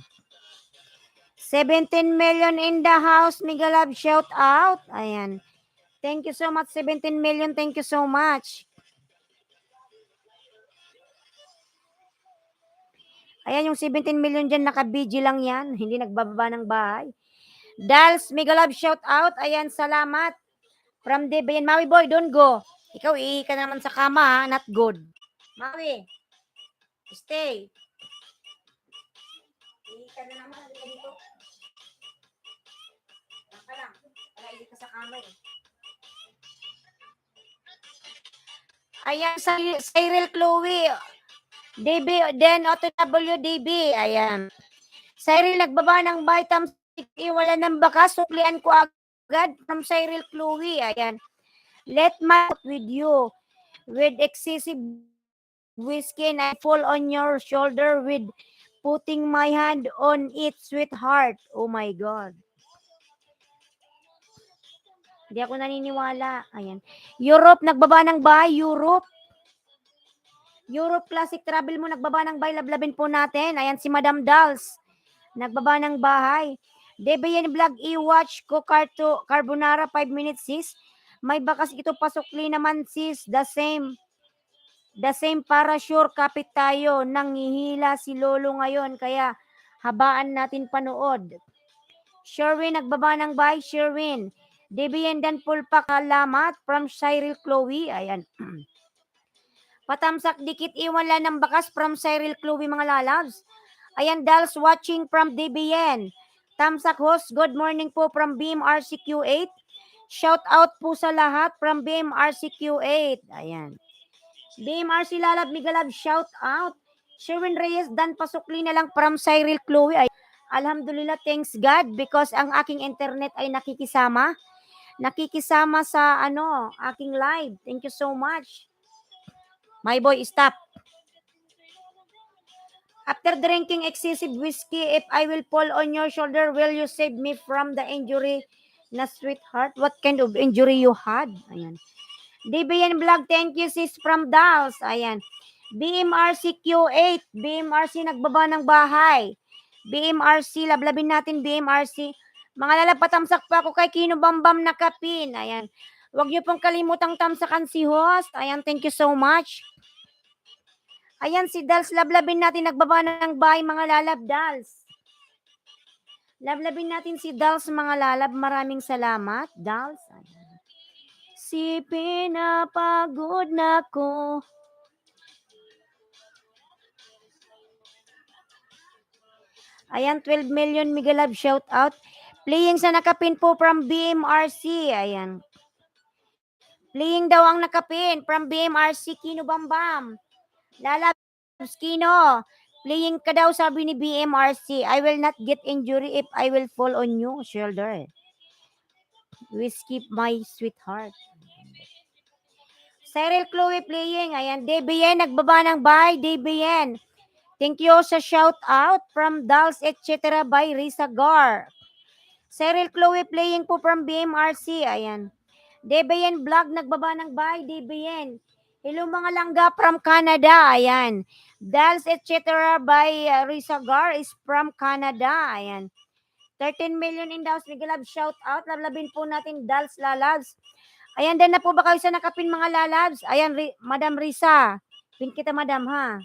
17 million in the house. Miguel Love, shout out. Ayan. Thank you so much. 17 million. Thank you so much. Ayan, yung 17 million dyan, naka-BG lang yan. Hindi nagbababa ng bahay. Dals, Miguel Love, shout out. Ayan, salamat. From DBN. Maui boy, don't go. Ikaw, ihi ka naman sa kama, ha? Not good. Maui, stay. Ihi ka na naman. Halika dito. Ka lang. Wala, ihi ka sa kama eh. Ayan, Cyril Chloe. DB, then OTWDB. Ayan. Cyril, nagbaba ng Vitam. Wala ng bakas. Suklian ko agad from Cyril Chloe. Ayan. Let my with you. With excessive whiskey and I fall on your shoulder with putting my hand on it, sweetheart. Oh my God. Hindi ako naniniwala. Ayan. Europe, nagbaba ng buy. Europe Classic Travel mo, nagbaba ng buy. Lablabin po natin. Ayan, si Madam Dals. Nagbaba ng bahay. DBN Vlog, i-watch ko Carbonara 5 minutes, sis. May bakas ito, pasukli naman, sis. The same para sure, kapit tayo. Nangihila si Lolo ngayon, kaya habaan natin panood. Sherwin, nagbaba ng buy. Sherwin. DBN Dan Pulpa, kalamat from Cyril Chloe. Ayan. Patamsak dikit, iwala ng bakas from Cyril Chloe mga lalabs. Ayan, Dals watching from DBN. Tamsak host, good morning po from BMRCQ8. Shout out po sa lahat from BMRCQ8. Ayan. BMRC Lalab, Miguel Love, shout out. Sherwin Reyes, Dan pasukli na lang from Cyril Chloe. Alhamdulillah, thanks God because ang aking internet ay nakikisama sa aking live. Thank you so much. My boy, stop. After drinking excessive whiskey, if I will fall on your shoulder, will you save me from the injury na sweetheart? What kind of injury you had? Ayan. DBN Vlog, thank you sis from Dallas. Ayan. BMRC Q8, BMRC nagbaba ng bahay. BMRC, lablabin natin BMRC. Mga lalab, patamsak pa ako kay Kino Bambam na kapin. Ayan. Huwag niyo pong kalimutang tamsakan si host. Ayan, thank you so much. Ayan, si Dals, lablabin natin. Nagbaba ng bahay, mga lalab, Dals. Lablabin natin si Dals, mga lalab. Maraming salamat, Dals. Ayan. Si pinapagod na ko. Ayan, 12 million Miguel Love shout out. Playing sa nakapin po from BMRC. Ayan. Playing daw ang nakapin from BMRC, Kino Bambam. Lalabs, Kino. Playing ka daw, sabi ni BMRC. I will not get injury if I will fall on you, shoulder. We skip my sweetheart. Cyril Chloe playing. Ayan, DBN, nagbaba ng bye, DBN. Thank you sa shout out from Dals etc. by Risa Gar. Cyril Chloe playing po from BMRC. Ayan. DBN vlog nagbaba ng bye. DBN. Hello mga langga from Canada. Ayan. Dals etc. by Risa Gar is from Canada. Ayan. 13 million in the house. Miguel Love shout out. Lablabin po natin Dals Lalabs. Ayan, din na po ba kayo sa nakapin mga lalabs? Ayan, Madam Risa. Pin kita madam ha.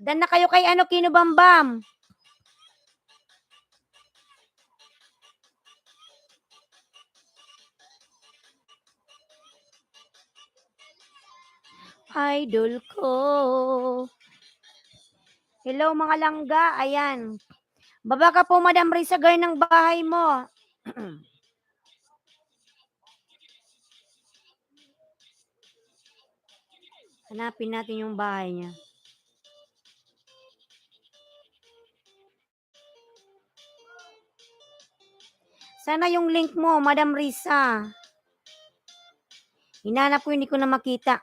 Dan na kayo kay ano, Kino Bambam. Idol ko. Hello mga langga. Ayan. Baba ka po, Madam Risa, gay ng bahay mo. Hanapin natin yung bahay niya. Sana yung link mo, Madam Risa. Hinanap ko, hindi ko na makita.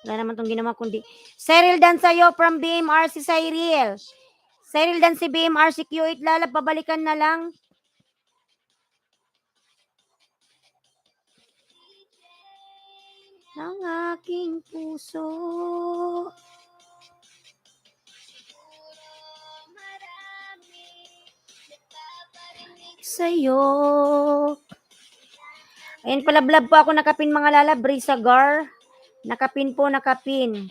Wala naman itong ginawa kundi. Cyril dan sa'yo from BMRC Cyril. Cyril dan si BMRC Q8 lalab, pabalikan na lang. Ng aking puso. Sa'yo. Ayan, palablab po ako nakapin mga lalab. Risa Gar. Nakapin po, nakapin.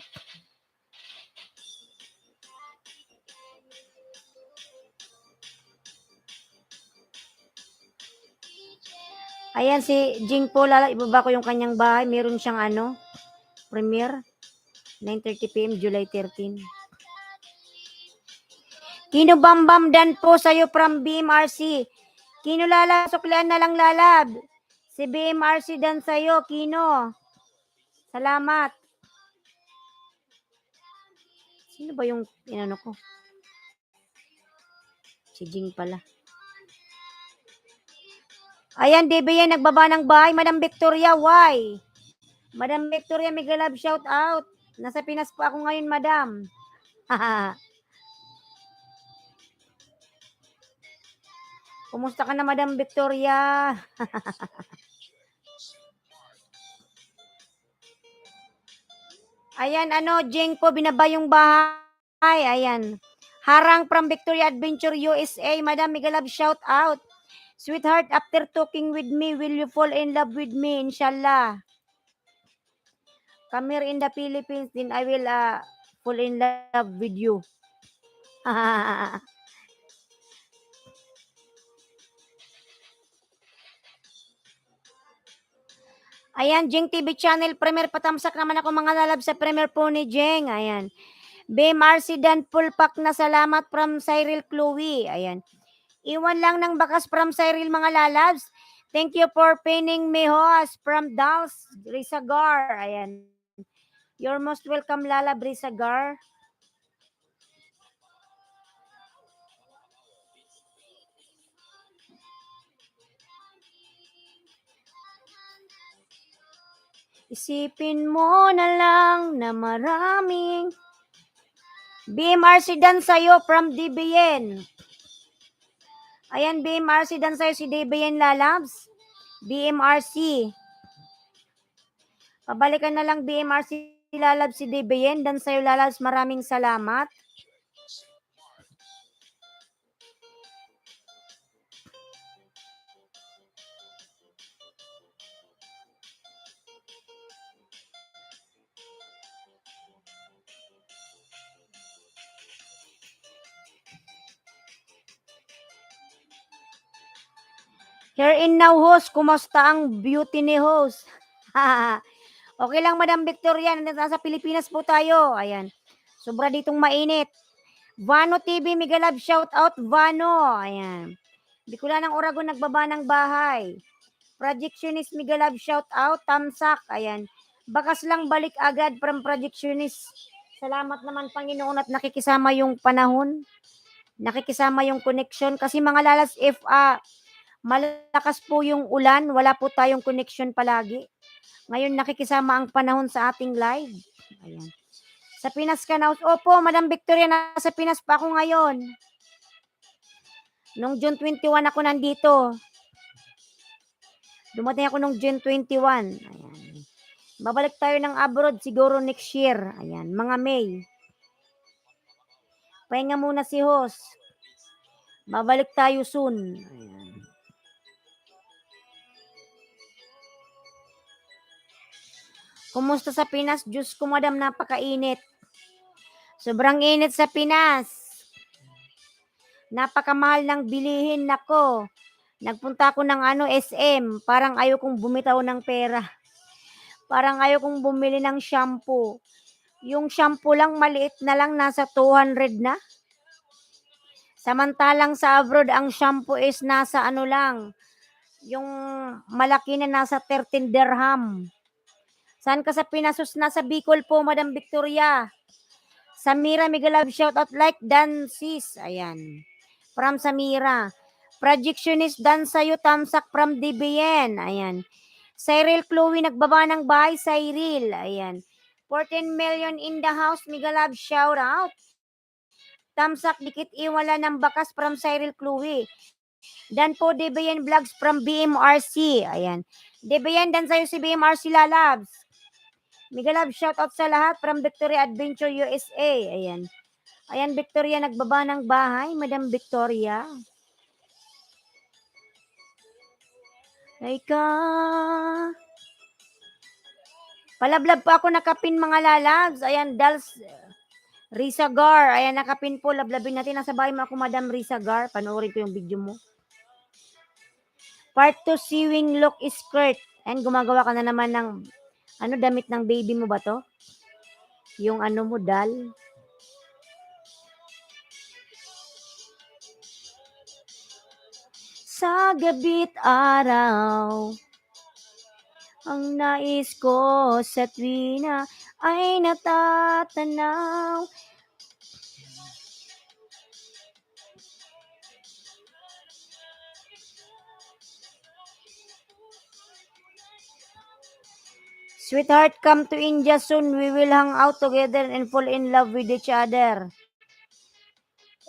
Ayan, si Jing po, ibaba ko yung kanyang bahay. Meron siyang ano, premiere. 9:30 p.m. July 13. Kino Bambam dan po sa'yo from BMRC. Kino lalab, suklian na lang lalab. Si BMRC dan sa'yo, Kino. Salamat. Sino ba yung inano ko? Si Jing pala. Ayan, DBN, nagbaba ng bahay. Madam Victoria, why? Madam Victoria, Miguel Love, shout out. Nasa Pinas po ako ngayon, madam. Kumusta ka na, Madam Victoria? Ayan, ano, Jing po, binaba yung bahay. Ayan. Harang from Victoria Adventure USA. Madam Miguel Love, shout out. Sweetheart, after talking with me, will you fall in love with me? Inshallah. Come here in the Philippines, then I will fall in love with you. Ayan, Jeng TV channel, premier patamsak naman ako mga lalab sa premier po ni Jeng. Ayan. BMRC Dan Pulpak na salamat from Cyril Chloe. Ayan. Iwan lang ng bakas from Cyril mga lalabs. Thank you for pinning me host from Dals Risagar. Ayan. You're most welcome lalab Risagar. Isipin mo na lang na maraming BMRC Dan sa'yo from DBN. Ayan, BMRC Dan sa'yo si DBN lalabs. BMRC. Pabalikan na lang BMRC lalabs si Debayen. Dan sa'yo lalabs, maraming salamat. Here in now, host. Kumusta ang beauty ni host? Okay lang, Madam Victoria. Nasa Pilipinas po tayo. Ayan. Sobra ditong mainit. Vano TV, mega love shout out, Vano. Ayan. Bicolana ng Oragon, nagbaba ng bahay. Projectionist, mega love shout out, Tamsak. Ayan. Bakas lang balik agad from projectionist. Salamat naman, Panginoon, at nakikisama yung panahon. Nakikisama yung connection. Kasi mga lalas, if malakas po yung ulan, wala po tayong connection palagi. Ngayon nakikisama ang panahon sa ating live. Ayan. Sa Pinas ka na. Opo, Madam Victoria, nasa Pinas pa ako ngayon. Nung June 21 ako nandito. Dumating ako nung June 21. Ayan. Babalik tayo ng abroad siguro next year. Ayan, mga May. Pahinga muna si host. Babalik tayo soon. Ayan. Kumusta sa Pinas? Diyos ko, Madam, napakainit. Sobrang init sa Pinas. Napakamahal ng bilihin. Nako. Nagpunta ako ng SM. Parang ayaw kong bumitaw ng pera. Parang ayaw kong bumili ng shampoo. Yung shampoo lang, maliit na lang, nasa 200 na. Samantalang sa abroad, ang shampoo is nasa lang. Yung malaki na nasa 13 dirham. Saan ka sa Pinasos? Nasa Bicol po, Madam Victoria. Samira, mega love shout out like Dansis. Ayan. From Samira. Projectionist dan sa'yo, Tamsak from DBN. Ayan. Cyril Chloe, nagbaba ng bahay. Cyril. Ayan. 14 million in the house. Mega love shout out. Tamsak, dikit iwala ng bakas from Cyril Chloe. Dan po, DBN Vlogs from BMRC. Ayan. DBN, dan sa'yo si BMRC Lalabs. Mega love shout out sa lahat from Victoria Adventure USA. Ayan. Ayan, Victoria, nagbaba ng bahay. Madam Victoria. Ika. Palablab po ako nakapin, mga lalabs. Ayan, Dals Risa Gar. Ayan, nakapin po. Lablabin natin. Nasa bahay mo ako, Madam Risa Gar. Panoorin ko yung video mo. Part 2, sewing look skirt. Ayan, gumagawa ka na naman ng damit ng baby mo ba to? Yung mo, dal. Sa gabi't araw, ang nais ko sa tuwina ay natatanaw. Sweetheart, come to India soon. We will hang out together and fall in love with each other.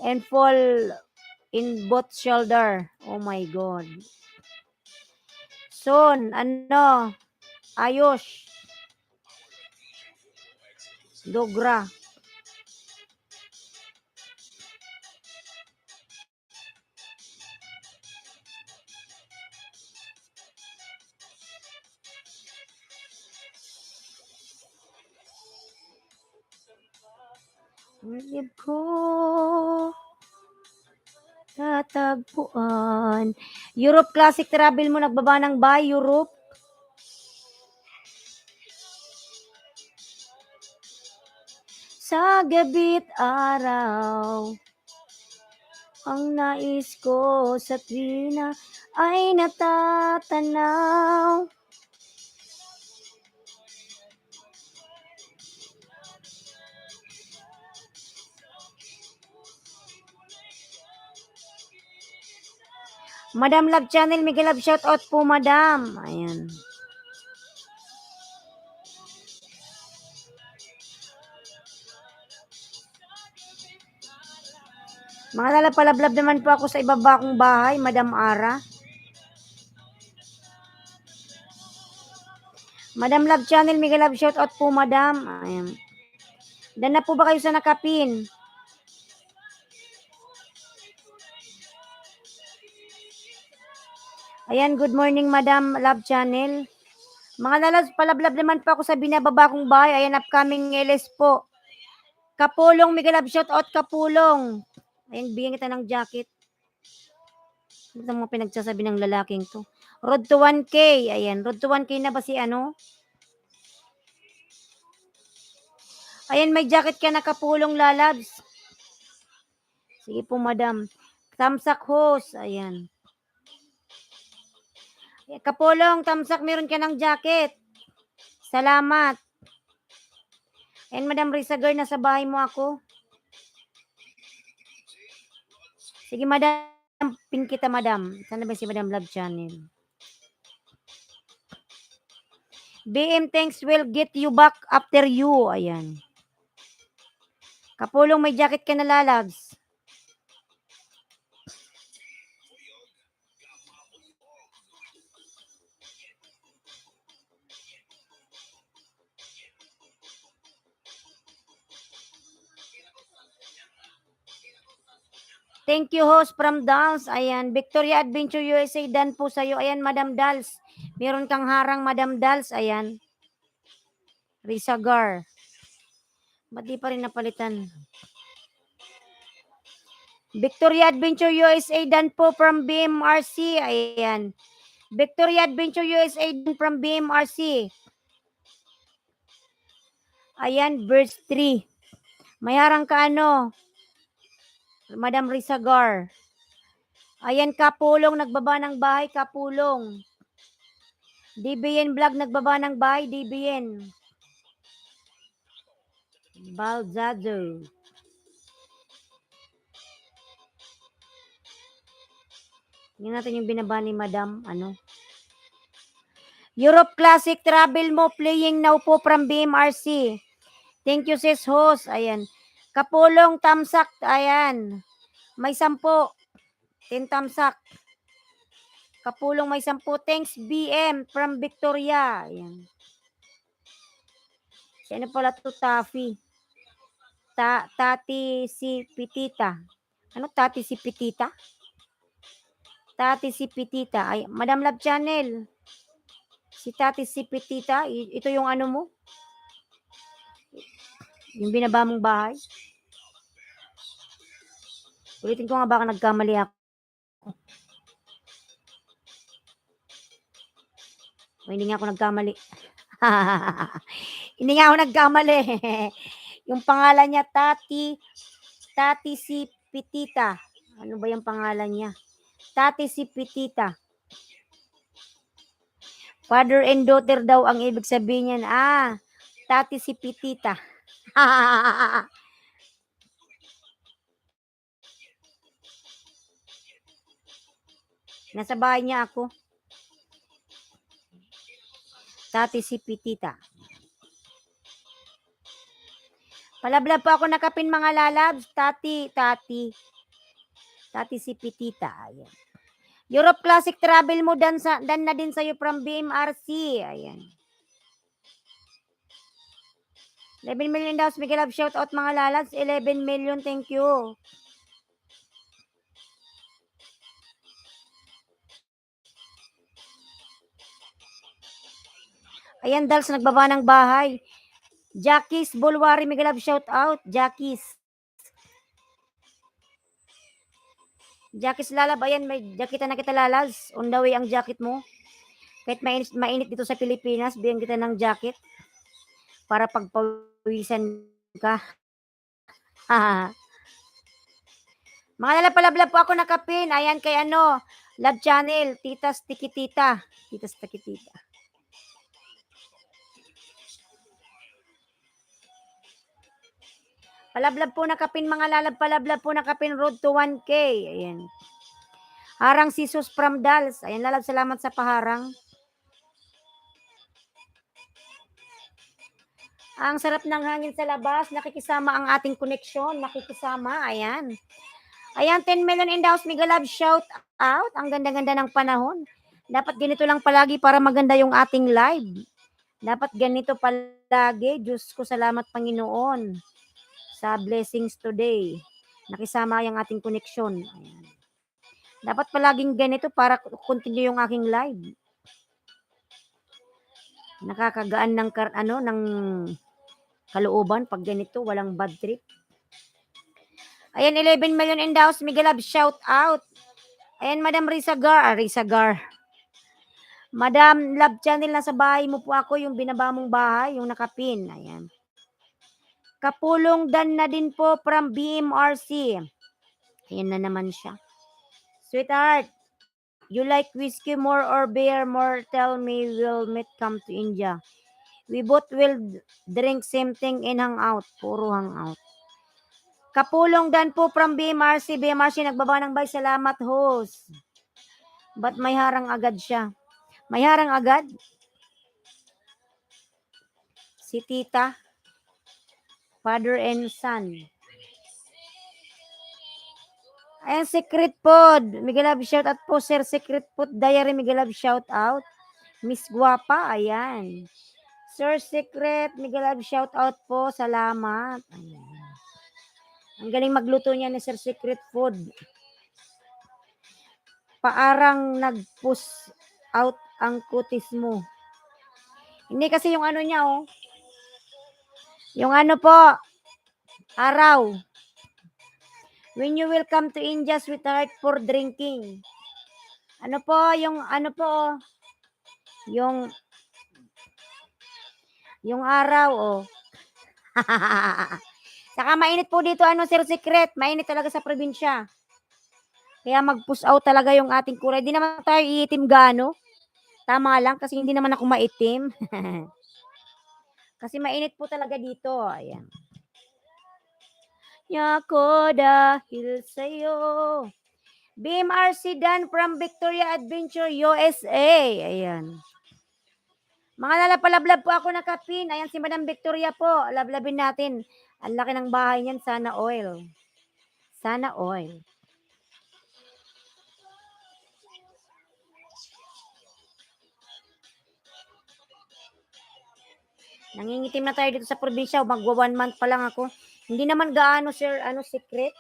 And fall in both shoulder. Oh my God. Soon, ayos. Dogra. Lib ko tatagpuan. Europe Classic Travel mo, nagbaba ng bahay, Europe. Sa gabi't araw, ang nais ko sa tuwina ay natatanaw. Madam Love Channel, mega love shout out po, Madam. Ayan. Mga lalapalablab naman po ako sa ibaba kong bahay, Madam Ara. Madam Love Channel, Mega Love shout out po, madam. Ayan. Dan na po ba kayo sa nakapin? Ayan, good morning, Madam Love Channel. Mga lalas, palablab naman po ako sa binababa kong bahay. Ayan, upcoming LS po. Kapulong, Mega Love shout out, Kapulong. Ayan, bigyan kita ng jacket. Ito mga pinagsasabi ng lalaking to. Road to 1K. Ayan, road to 1K na ba si ano? Ayan, may jacket ka na, Kapulong, lalabs. Sige po, madam. Tamsak hose. Ayan. Kapulong, tamsak, meron ka ng jacket. Salamat. Ayan, Madam Risagar, nasa bahay mo ako. Sige, madam. Pin kita, madam. Sana ba si Madam Love Channel? BM thanks will get you back after you. Ayan. Kapulong, may jacket ka na, lalabs. Thank you, host from Dals. Ayan, Victoria Adventure USA, dan po sa'yo. Ayan, Madam Dals. Meron kang harang, Madam Dals. Ayan. Risagar. Ba't di pa rin napalitan? Victoria Adventure USA, dan po from BMRC. Ayan. Victoria Adventure USA, dan from BMRC. Ayan, verse 3. May harang ka ano? Madam Risagar. Ayan, Kapulong, nagbaba ng bahay, Kapulong. DBN Vlog, nagbaba ng bahay, DBN. Balzado. Tingnan natin yung binaba ni Madam, ano. Europe Classic Travel mo, playing now po from BMRC. Thank you, sis host. Ayan. Kapulong, tamsak. Ayan. May 10. 10 tamsak. Kapulong, may 10. Thanks, BM from Victoria. Ayan. Sino pala to, Taffy? Tati si Pitita. Ano Tati si Pitita? Tati si Pitita. Ay, Madam Love Channel. Si Tati si Pitita. Ito yung ano mo? Yung binaba mong bahay. Ulitin ko nga, baka nagkamali ako. O, hindi nga ako nagkamali. Hindi nga ako nagkamali. Yung pangalan niya, Tati si Pitita. Ano ba yung pangalan niya? Tati si Pitita. Father and daughter daw ang ibig sabihin niyan. Tati si Pitita. Nasa bahay niya ako. Tati si Pitita. Palablab pa ako nakapin, mga lalabs. Tati si Pitita. Ayan. Europe Classic Travel mo, dan na din sa'yo from BMRC. Ayan. 11 million daw. Miguel Love shout out, mga lalabs. 11 million. Thank you. Ayan, Dals, nagbaba ng bahay. Jackie's Bulwari, Miguel Love shout out. Jackie's lalab. Ayan, may jacket na kita, lalabs. On the way ang jacket mo. Kahit mainit dito sa Pilipinas, bigyan kita ng jacket para pagpawisan ka. Mga lalapalablab po ako nakapin. Ayan, kay ano, Love Channel, Titas Tikitita. Titas Tikitita. Palablab po nakapin, mga lalapalablab po nakapin, road to 1K. Ayan. Harang Sisus from Dals. Ayan, lalab, salamat sa paharang. Ang sarap ng hangin sa labas. Nakikisama ang ating koneksyon. Nakikisama. Ayan. Ayan, 10 million in the house. Mega Love shout out. Ang ganda-ganda ng panahon. Dapat ganito lang palagi para maganda yung ating live. Dapat ganito palagi. Diyos ko, salamat Panginoon sa blessings today. Nakisama yung ating koneksyon. Ayan. Dapat palaging ganito para continue yung aking live. Nakakagaan ng ng kalooban pag ganito, walang bad trip. Ayan, 11 million in the house. Miguel Love, shout out. Ayan, Madam Risa Gar. Madam Love Channel, nasa bahay mo po ako, yung binaba mong bahay, yung nakapin. Ayan. Kapulong Dan na din po from BMRC. Ayan na naman siya. Sweetheart, you like whiskey more or beer more? Tell me, we'll meet come to India. We both will drink same thing in hangout. Puro hangout. Kapulong Dan po from BMRC. BMRC, nagbaba ng bay. Salamat, host. Ba't may harang agad siya? May harang agad? Si tita. Father and son. Ayan, Secret Pod. Miguel Love, shout out po, Sir Secret Pod Diary. Miguel Love, shout out. Miss Guapa, ayan. Sir Secret, Miguel Love, shout out po. Salamat. Ayan. Ang galing magluto niya ni Sir Secret Food. Paarang nag-push out ang kutis mo. Hindi kasi yung ano niya, oh. Yung ano po, araw. When you will come to India, sweetheart, for drinking. Ano po, yung ano po, oh. Yung araw, oh. Saka mainit po dito, ano, Sir Secret. Mainit talaga sa probinsya. Kaya mag-push out talaga yung ating kulay. Hindi naman tayo iitim gaano. Tama lang kasi hindi naman ako maitim. Kasi mainit po talaga dito. Ayan. Yako dahil sa'yo. BMRC Dan from Victoria Adventure, USA. Ayan. Mga lalapalablab po ako nakapin. Ayan si Madam Victoria po. Lablabin natin. Ang laki ng bahay niyan. Sana oil. Sana oil. Nangingitim na tayo dito sa probinsya. Magwa 1 month pa lang ako. Hindi naman gaano, sir, ano, secret.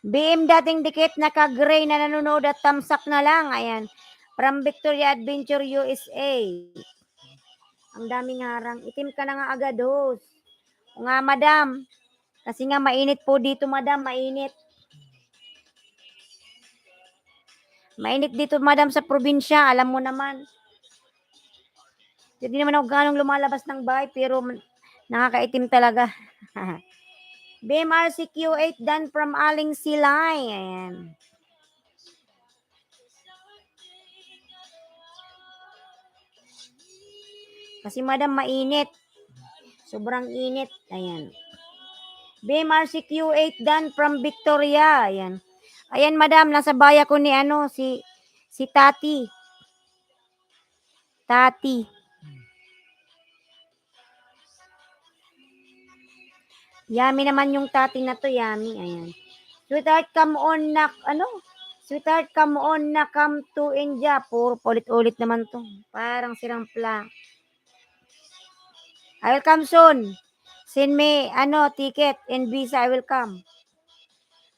BM dating dikit, naka-gray na nanonood at tamsak na lang. Ayan. From Victoria Adventure, USA. Ang daming harang. Itim ka na nga agad, host. O nga, madam. Kasi nga, mainit po dito, madam. Mainit. Mainit dito, madam, sa probinsya. Alam mo naman. Hindi naman ako ganong lumalabas ng bahay, pero nakakaitim talaga. BMRC Q8 done from Aling Silay. Ayan. Kasi madam, mainit. Sobrang init. Ayan. BMRC Q8 done from Victoria. Ayan. Ayan, madam, nasa baya ko ni ano, si Tati. Tati. Yummy naman yung Tati na to, yummy. Ayan. Sweetheart, come on na, ano? Sweetheart, come on na, come to India. Puro ulit-ulit naman to. Parang sirang pla. I will come soon. Send me, ano, ticket and visa. I will come.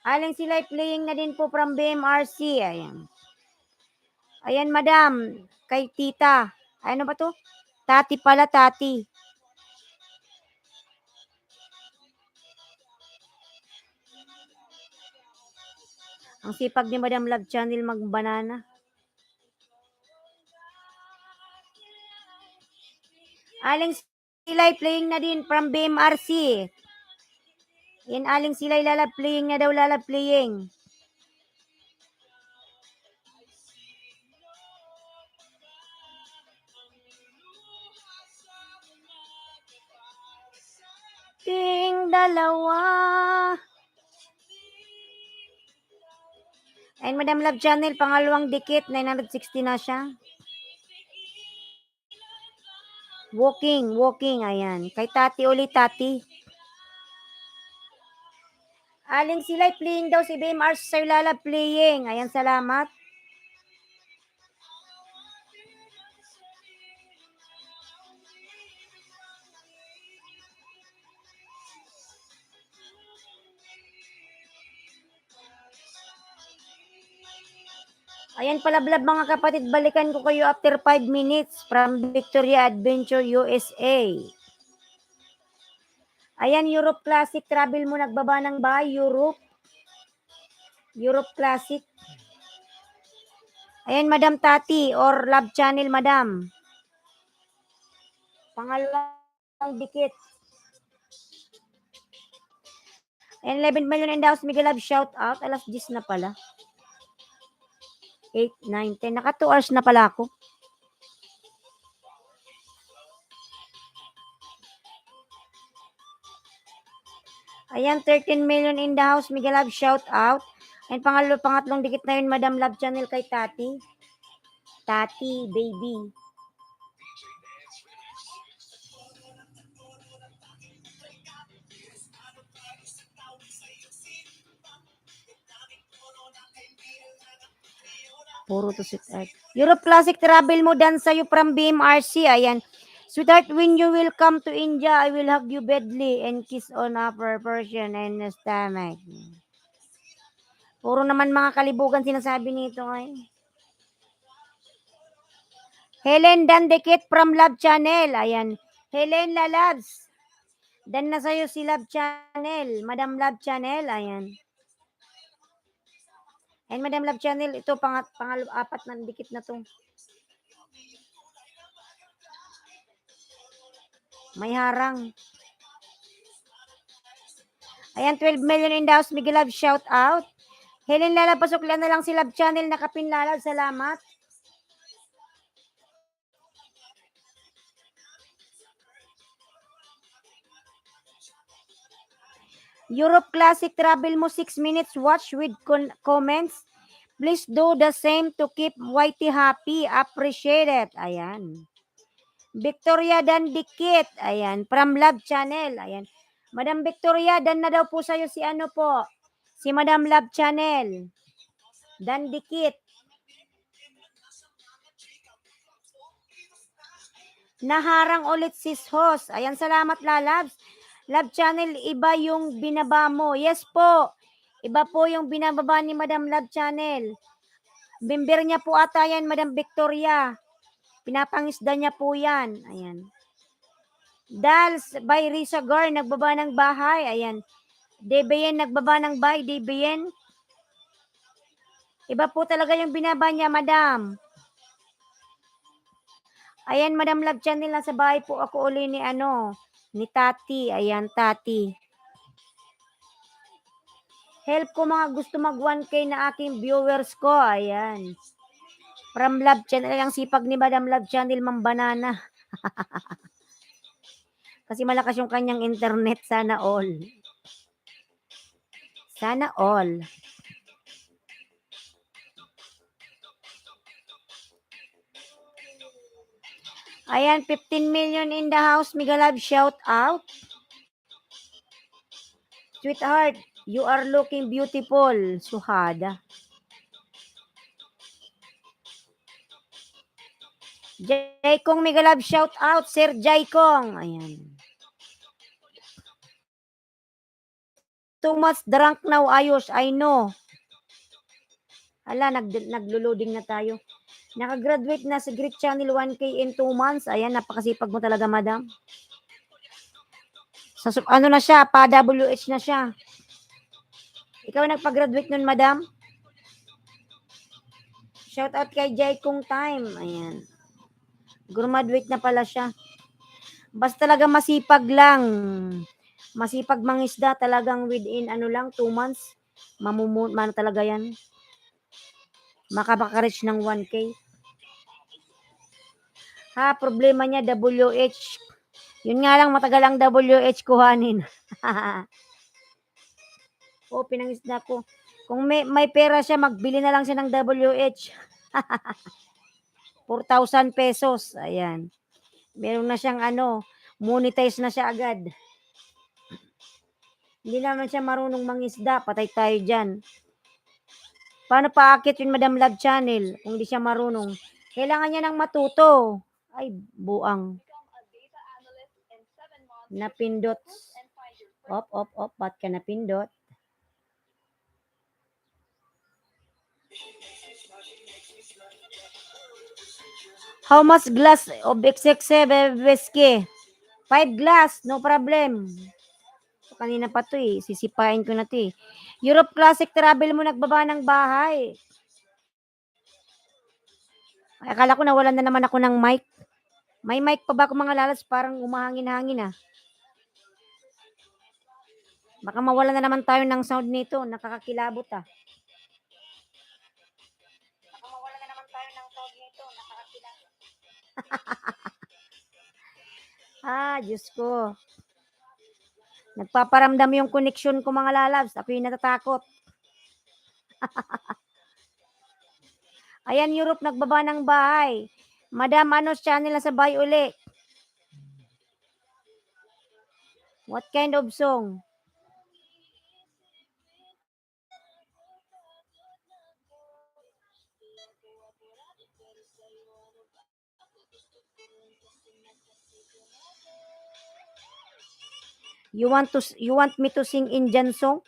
Aling sila playing na din po from BMRC. Ayan. Ayan, madam. Kay tita. Ano ba to? Tati pala, tati. Ang sipag ni Madam Love Channel mag-banana. Aling silay playing na din from BMRC. Yan, aling silay lalab playing na daw, lalab playing. Ting dalawa. Ayun, Madam Love Channel, pangalawang dikit, 960 na siya. Walking, ayan. Kay tati ulit, tati. Aling Silay, playing daw si BMR sa'yo, Lala, playing. Ayan, salamat. Ayan, palablab mga kapatid, balikan ko kayo after 5 minutes from Victoria Adventure, USA. Ayan, Europe Classic Travel mo, nagbaba ng bahay, Europe. Europe Classic. Ayan, Madam Tati or Love Channel, Madam. Pangalawang dikit. Ayan, 11 million in the house, Miguel Love, shout out. Alas 10 na pala. 8, 9, 10. Naka 2 hours na pala ako. Ayan, 13 million in the house, Miguel Love, shout out. And pangatlong dikit na yun, Madam Love Channel kay Tati. Tati, baby. Puro to sweetheart. Europe Classic Travel mo dan sa'yo from BMRC. Ayan. Sweetheart, when you will come to India, I will hug you badly and kiss on upper portion and the stomach. Puro naman mga kalibugan sinasabi nito ay. Helen Dandekit from Love Channel. Ayan. Helen Lalabs. Dan na sa'yo si Love Channel. Madam Love Channel. Ayan. And Madam Love Channel, ito apat na dikit na to. May harang. Ayan, 12 million in the house. Miguel Love, shout out. Helen Lala, pasuklan na lang si Love Channel. Nakapinlalad. Salamat. Europe Classic Travel mo 6 minutes. Watch with comments. Please do the same to keep Whitey happy. Appreciate it. Ayan. Victoria Dandikit. Ayan. From Love Channel. Ayan. Madam Victoria, dan na daw po sa'yo si ano po. Si Madam Love Channel. Dandikit. Naharang ulit si host. Ayan, salamat Lalabs. Love Channel, iba yung binaba mo. Yes po. Iba po yung binababa ni Madam Love Channel. Member niya po ata yan, Madam Victoria. Pinapangisda niya po yan. Ayan. Dals by Risa Gar, nagbaba ng bahay. Ayan. DBN, nagbaba ng bahay. DBN. Iba po talaga yung binaba niya, Madam. Ayan, Madam Love Channel, nasa bahay po ako uli ni ni Tati. Ayan, Tati. Help ko mga gusto mag 1K na aking viewers ko. Ayan. From Love Channel, ang sipag ni Madam Love Channel, mambanana. Kasi malakas yung kanyang internet. Sana all. Sana all. Ayan, 15 million in the house. Miguel Love, shout out. Sweetheart, you are looking beautiful. Suhada. Jaykong Miguel Love, shout out. Sir Jaykong. Ayan. Too much drunk now, ayos. I know. Ala, naglo-loading na tayo. Nakagraduate na sa Greek Channel 1K in 2 months. Ayan, napakasipag mo talaga, Madam. Ano na siya, pa-WH na siya. Ikaw nagpa-graduate nun, Madam? Shout out kay Jai Kung Time. Ayan. Graduate na pala siya. Basta talaga masipag lang. Masipag mangisda talagang within 2 months. Mamumuna talaga yan. Makapaka-reach ng 1K. Ha, problema niya, WH. Yun nga lang, matagal ang WH kuhanin. O, pinangisda ko. Kung may pera siya, magbili na lang siya ng WH. 4,000 pesos. Ayan. Meron na siyang monetize na siya agad. Hindi naman siya marunong mangisda, patay tayo dyan. Paano paakit yun, Madam Love Channel, kung di siya marunong? Kailangan niya ng matuto. Ay, buang. Become a data analyst in 7 months. Napindot. And find your first Op. Ba't ka napindot? How much glass of XXE whiskey? 5 glass, no problem. Kanina pa to eh. Sisipain ko na to eh. Europe Classic Travel mo nagbaba ng bahay. Ay, akala ko nawalan na naman ako ng mic. May mic pa ba ako mga lalas? Parang umahangin-hangin ah. Baka mawalan na naman tayo ng sound nito. Nakakakilabot ah. Baka mawalan na naman tayo ng sound nito. Nakakakilabot. Diyos ko. Nagpaparamdam yung connection ko mga lalabs. Ako yung natatakot. Ayan, Europe, nagbaba ng bahay. Madam, ano channel na sa bahay uli? What kind of song? You want me to sing Indian song?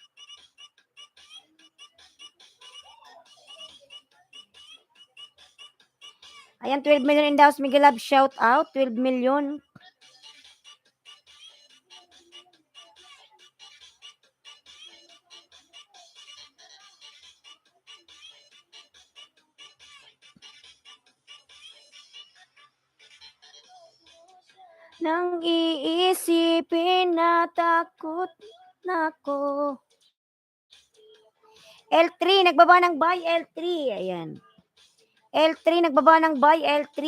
Ayan, 12 million in the house. Miguel Love, shout out. 12 million. Nang iisipin na takot na ko. L3, nagbaba ng buy L3. Ayan. L3, nagbaba ng buy L3.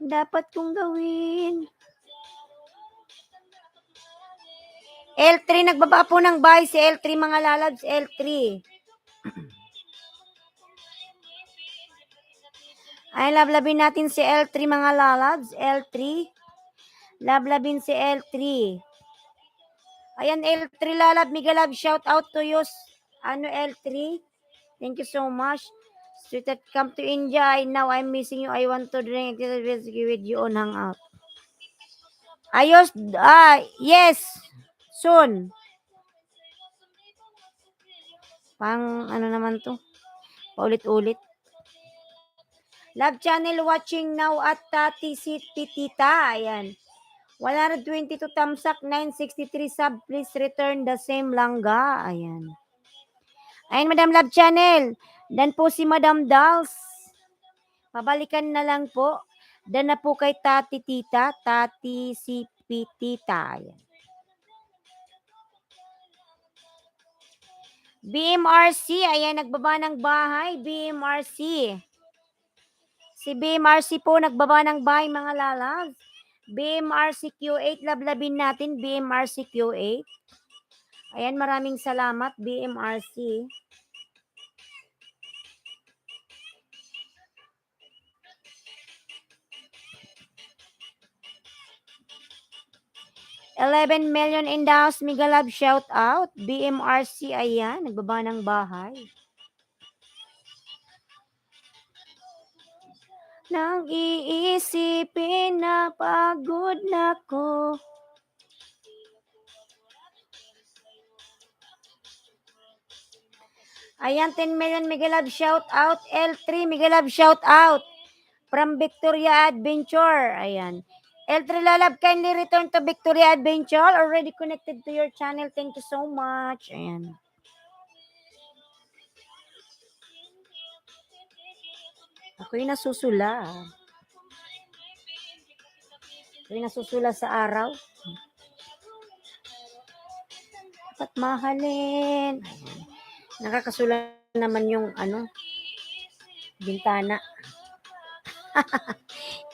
Dapat kong gawin. L3, nagbaba po ng buy si L3 mga lalabs. L3. Ay, lablabin natin si L3 mga lalabs. L3. Lablabin si L3. Ayan, L3 lalab. Miguel Love, shout out to you. Ano, L3? Thank you so much. Sweetheart, come to India. Now I'm missing you. I want to drink whiskey with you on Hangout. Ayos. Yes. Soon. Pang ano naman to? Paulit-ulit. Love channel watching now at Tati City Tita. Ayan. 122 thumbs up, 963 sub. Please return the same langga. Ayan. Ayan, Madam Love channel. Dan po si Madam Dolls. Pabalikan na lang po. Dan na po kay Tati Tita. Tati City Tita. Ayan. BMRC. Ayan, nagbaba ng bahay. BMRC. Si BMRC po nagbaba ng bahay mga lalabs. BMRC Q8, lablabin natin BMRC Q8. Ayan, maraming salamat BMRC. $11 million in the house. Miguel Love, shout out. BMRC, ayan, nagbaba ng bahay. Nang iisipin na pagod na ko. Ayan, 10 million Miguel Love, shout out. L3, Miguel Love, shout out. From Victoria Adventure. Ayan. L3 Lalab, kindly return to Victoria Adventure. Already connected to your channel. Thank you so much. Ayan. Ako'y nasusula. Ako'y nasusula sa araw. Dapat mahalin. Ayan. Nakakasula naman yung bintana.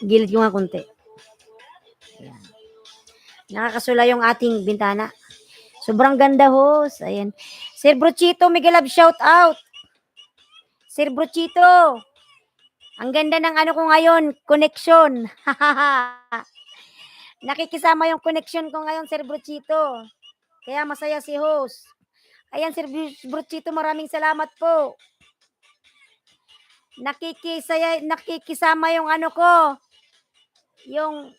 Gilid ko nga konti. Ayan. Nakakasula yung ating bintana. Sobrang ganda, host. Ayan. Sir Brochito, Miguel Love, shout out. Sir Brochito. Ang ganda ng ano ko ngayon, connection. Nakikisama yung connection ko ngayon, Sir Bruchito. Kaya masaya si host. Ayan, Sir Bruchito, maraming salamat po. Nakikisama yung ano ko, yung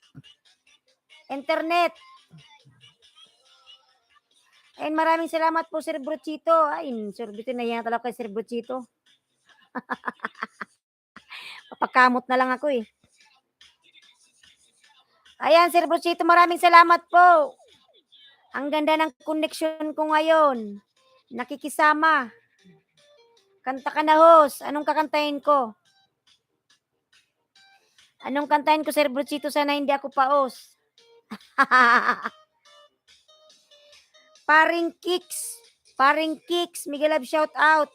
internet. And maraming salamat po, Sir Bruchito. Ay, Sir Bruchito, nahiya talaga kay Sir Bruchito. Papakamot na lang ako eh. Ayan, Sir Bruchito, maraming salamat po. Ang ganda ng connection ko ngayon. Nakikisama. Kanta ka na, host. Anong kakantahin ko? Anong kantahin ko, Sir Bruchito? Sana hindi ako paos. Paring Kicks. Paring Kicks. Miguel Love, shout out.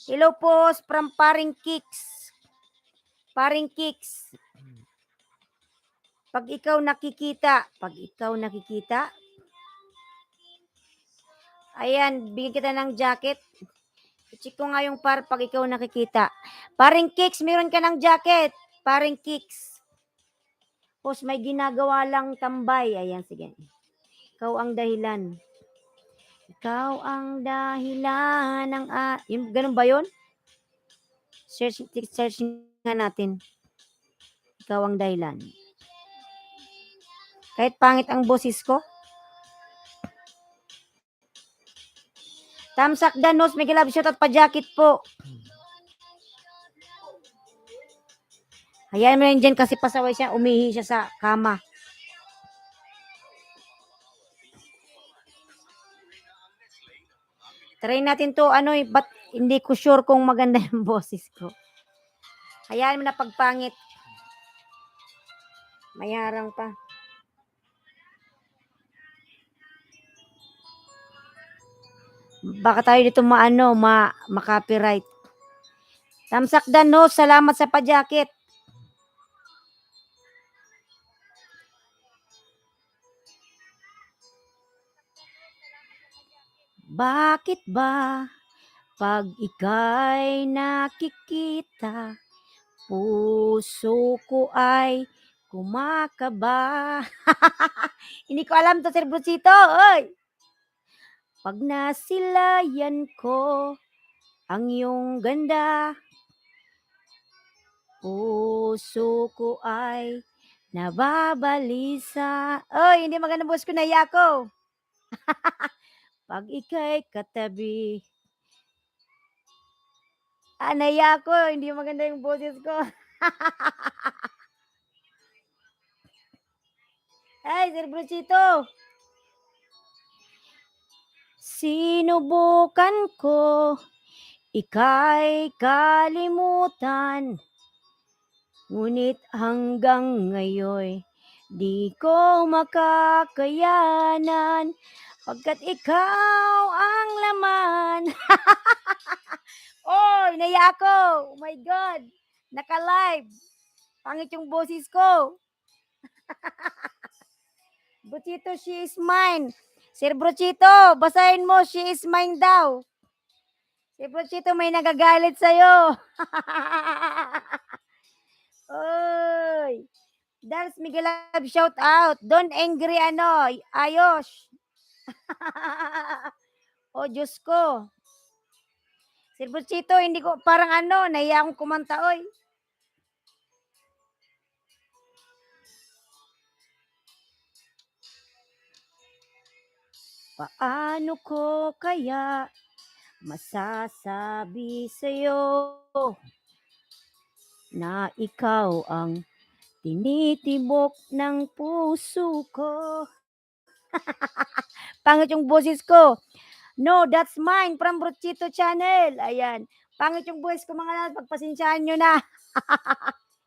Hello po from Paring Kicks. Paring Kicks. Pag ikaw nakikita. Ayan, bigyan kita ng jacket. I-check ko nga yung pag ikaw nakikita. Paring Kicks, meron ka ng jacket. Paring Kicks. Pos, may ginagawa lang tambay. Ayan, sige. Ikaw ang dahilan. Ikaw ang dahilan ng... yung, ganun ba yun? Search nga natin. Ikaw ang dahilan. Kahit pangit ang boses ko. Tamsak Danos, Miguel Love, shout at pa-jacket po. Hayaan mo yan dyan kasi pasaway siya, umihi siya sa kama. Try natin to, but hindi ko sure kung maganda yung boses ko. Hayaan mo na pagpangit. May harang pa. Baka tayo dito ma-copyright. Tamsak Danos, salamat sa pa-jacket. Bakit ba pag ika'y nakikita, puso ko ay kumakaba? Hindi ko alam to, Sir Bruchito. Oy! Pag nasilayan ko ang iyong ganda, puso ko ay nababalisa. Oy, hindi magandang boses ko, naiya ko. Pag ika'y katabi. Naiya ko, hindi maganda yung boses ko. Ay, Sir Bruchito. Sinubukan ko, ika'y kalimutan. Ngunit hanggang ngayon, di ko makakayanan. Pagkat ikaw ang laman. Oy, naiya ako. Oh my God. Naka-live. Pangit yung boses ko. Bruchito, she is mine. Sir Bruchito, basahin mo, she is mine daw. Sir Bruchito, may nagagalit sa'yo. Oy. Dals Miguel Love, shout out. Don't angry, ayos. Oh, Diyos ko. Sir Bruchito, hindi ko, parang nahiya akong kumanta, oy. Paano ko kaya masasabi sa'yo na ikaw ang tinitibok ng puso ko? Pangit yung boses ko. No, that's mine from Bruchito Channel. Ayan. Pangit yung boses ko, mga lahat. Pagpasensyahan nyo na.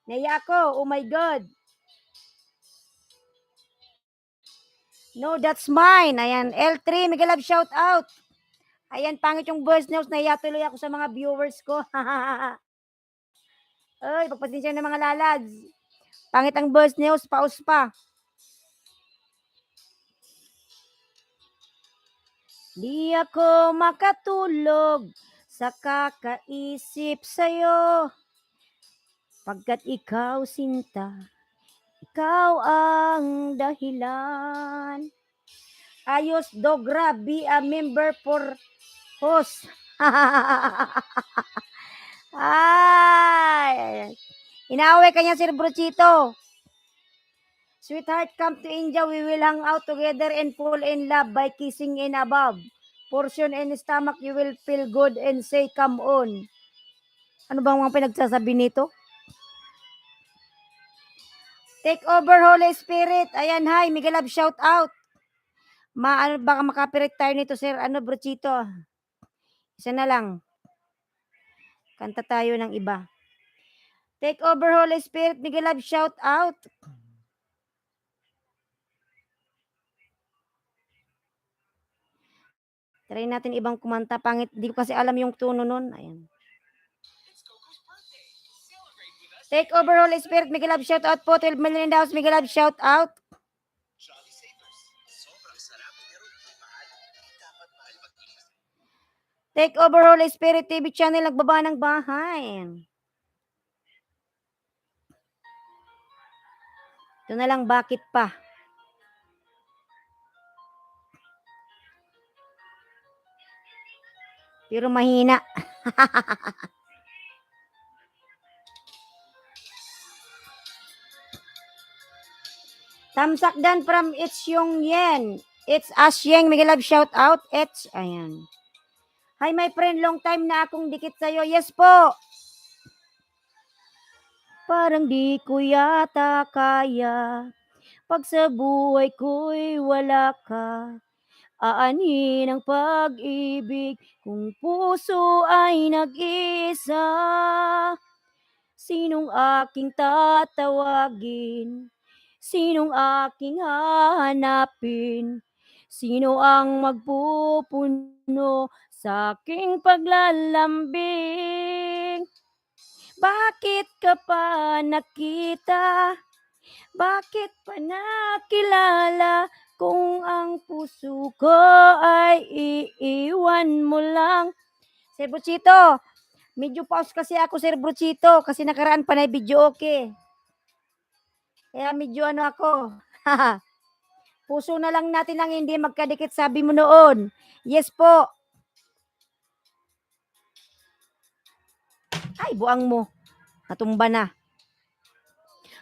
Naiya ako. Oh my God. No, that's mine. Ayan. L3, Miguel Love, shout out. Ayan, pangit yung voice notes. Naiya tuloy ako sa mga viewers ko. Ay, pagpasensyahan ng mga lalads. Pangit ang voice notes. Paus pa. Di ako makatulog sa kakaisip sa'yo. Pagkat ikaw sinta, ikaw ang dahilan. Ayos Dogra, be a member for host. Ay, inaaway kanya Sir Brochito. Sweetheart, come to India. We will hang out together and fall in love by kissing in above. Portion in stomach, you will feel good and say, come on. Ano bang mga pinagsasabi nito? Take over, Holy Spirit. Ayan, hi. Miguel Love, shout out. Ano, baka makapirit tayo nito, Sir. Ano, Brochito? Isa na lang. Kanta tayo ng iba. Take over, Holy Spirit. Miguel Love, shout out. Try natin ibang kumanta. Pangit. Di ko kasi alam yung tono nun. Ayan. Take over, Holy Spirit. Miguel Love, shout out po. 12 million in the house. Miguel Love, shout out. Take over, Holy Spirit TV channel. Nagbaba ng bahay. Ito na lang, bakit pa? Pero mahina. Tamsak dan from It's Yung Yen. It's Asyeng. Miguel Love, shout out. It's, ayan. Hi, my friend. Long time na akong dikit sa'yo. Yes po. Parang di ko yata kaya. Pag sa buhay ko'y wala ka. Aanhin ang pag-ibig kung puso ay nag-isa. Sinong aking tatawagin? Sinong aking hahanapin? Sino ang magpupuno sa aking paglalambing? Bakit ka pa nakita? Bakit pa nakilala? Kung ang puso ko ay iiwan mo lang. Sir Buchito, medyo pause kasi ako, Sir Buchito, kasi nakaraan pa na video okay. Kaya medyo ano ako. Puso na lang natin ang hindi magkadikit, sabi mo noon. Yes po. Ay, buang mo. Natumba na.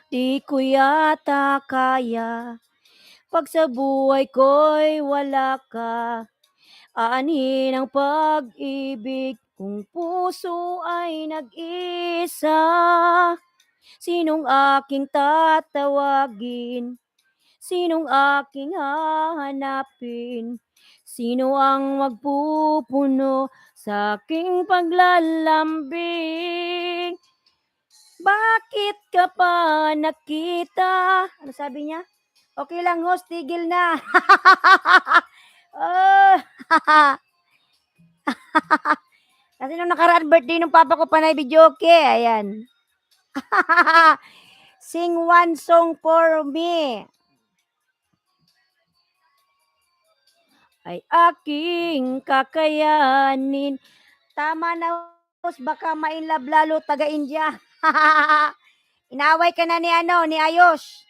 Di ko yata kaya. Pag sa buhay ko'y wala ka, aanhin ang pag-ibig kung puso ay nag-isa. Sinong aking tatawagin? Sinong aking hahanapin? Sino ang magpupuno sa aking paglalambing? Bakit ka pa nakita? Ano sabi niya? Okay lang, host, tigil na. Oh. Kasi nung nakaraan birthday ng papa ko, panay video okay. Ayan. Sing one song for me. Ay aking kakayanin. Tama na, host, baka mainlove lalo taga-India. Inaway ka na ni Ayos.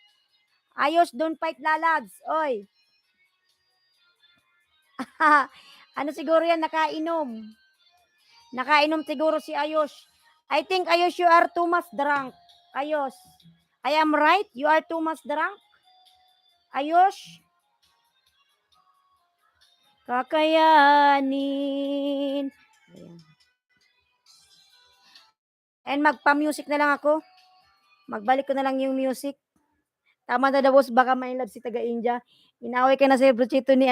Ayos, don't fight lalads. Oy. Ano siguro yan, nakainom. Nakainom siguro si Ayos. I think, Ayos, you are too much drunk. Ayos. I am right? You are too much drunk? Ayos? Kakayanin. Ayan. And magpa-music na lang ako. Magbalik ko na lang yung music. Tama na daw, boss, baka may love si taga-India. Inaway ka na sa Brochito ni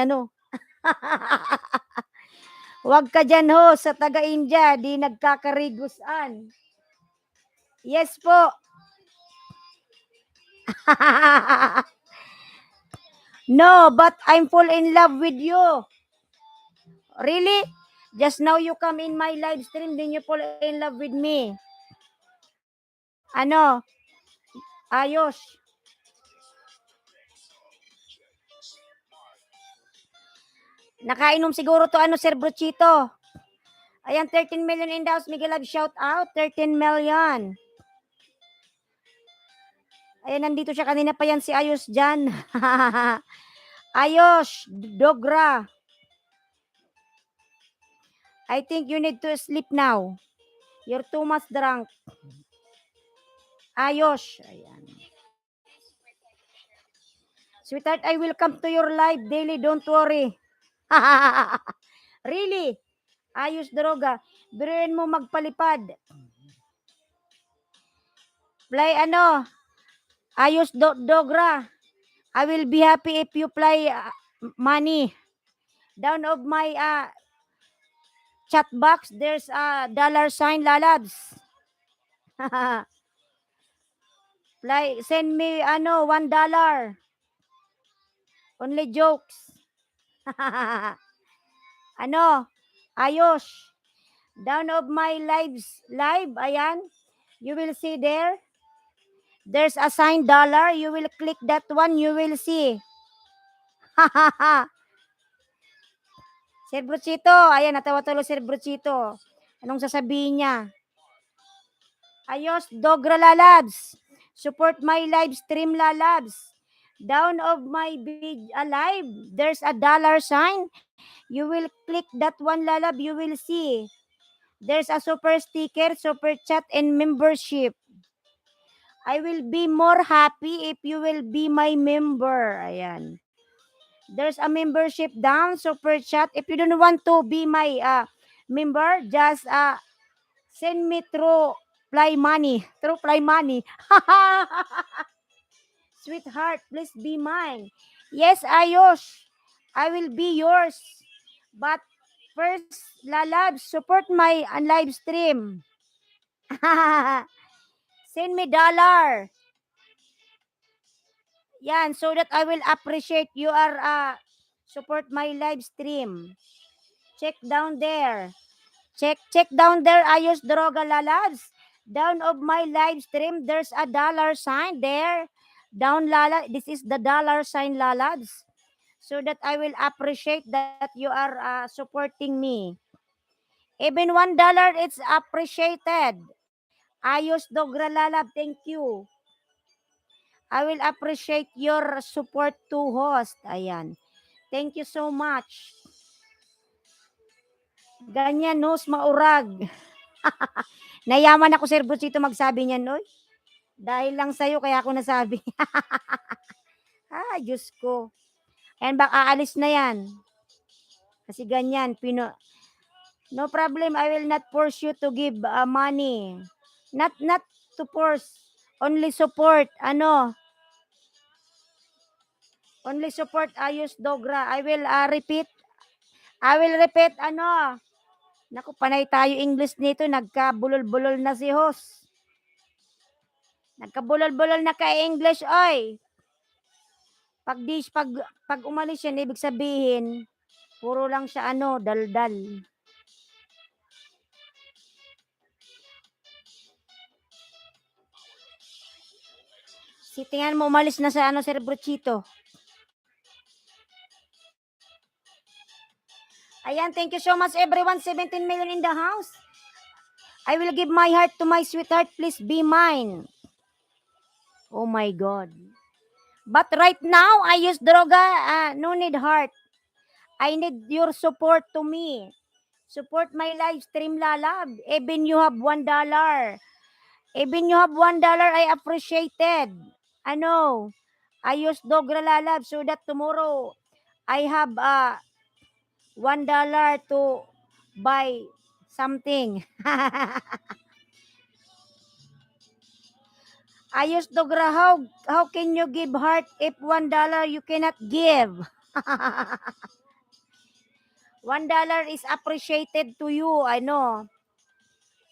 Huwag ka dyan, ho, sa taga-India, di nagkakarigusan. Yes po. No, but I'm full in love with you. Really? Just now you come in my live stream, then you fall in love with me. Ano? Ayos. Nakainom siguro to Sir Brochito. Ayan, 13 million in the house. Miguel Love, shout out. 13 million. Ayan, nandito siya kanina pa yan si Ayos dyan. Ayos, Dogra. I think you need to sleep now. You're too much drunk. Ayos. Ayan. Sweetheart, I will come to your live daily. Don't worry. Really? Ayos, Droga. Biruin mo magpalipad. Play ano? Ayos, Dogra. I will be happy if you play money. Down of my chat box, there's a $sign, lalabs. Play, send me $1. Only jokes. Ano? Ayos. Down of my live, ayan. You will see there. There's a sign $. You will click that one, you will see. Sir Bruchito, ayan, natawa tuloy Sir Bruchito. Anong sasabihin niya? Ayos, Dogra Lalabs. Support my live stream, Lalabs. Down of my live, there's a $sign. You will click that one, Lalab, you will see. There's a super sticker, super chat, and membership. I will be more happy if you will be my member. Ayan. There's a membership down, super chat. If you don't want to be my member, just send me through Fly Money. Through Fly Money. Sweetheart, please be mine. Yes, Ayos. I will be yours. But first, Lalab, support my live stream. Send me $. Yan, so that I will appreciate you are support my live stream. Check down there. Check down there, Ayos Droga Lalabs. Down of my live stream, there's a $sign there. Down Lala, this is the $sign Lalabs. So that I will appreciate that you are supporting me. Even $1, it's appreciated. Ayos Dogra Lalab, thank you. I will appreciate your support to host. Ayan. Thank you so much. Ganyan, nos, maurag. Nayaman ako, Sir Bruchito, magsabi niyan, oy. Dahil lang sa'yo, kaya ako nasabi. Diyos ko. Ayan, baka aalis na yan. Kasi ganyan, no problem, I will not force you to give money. Not to force, only support. Only support, Ayos Dogra. I will repeat, Naku, panay tayo English nito, nagkabulol-bulol na si host. Nagkabulol-bulol na ka English, oy. Pag umalis yan, ibig sabihin, puro lang siya daldal. Tingnan mo, umalis na sa Sir Bruchito. Ayan, thank you so much everyone. 17 million in the house. I will give my heart to my sweetheart. Please be mine. Oh my God. But right now, I use Droga. No need heart. I need your support to me. Support my live stream, Lalab. Even you have $1. Even you have $1, I appreciated. I use Dogra Lalab so that tomorrow I have $1 to buy something. I use Dogra, how can you give heart if $1 you cannot give? $1 is appreciated to you, I know.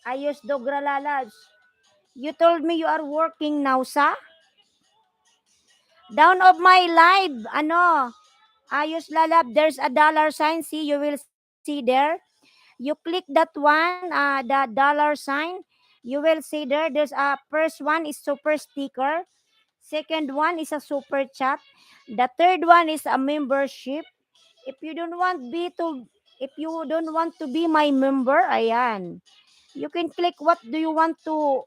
I use Dogra Lalabs. You told me you are working now, sa? Down of my live, Ayos Lalab, there's a $sign. See, you will see there. You click that one, the $sign. You will see there. There's a first one is super sticker. Second one is a super chat. The third one is a membership. If you don't want to be my member, ayan. You can click what do you want to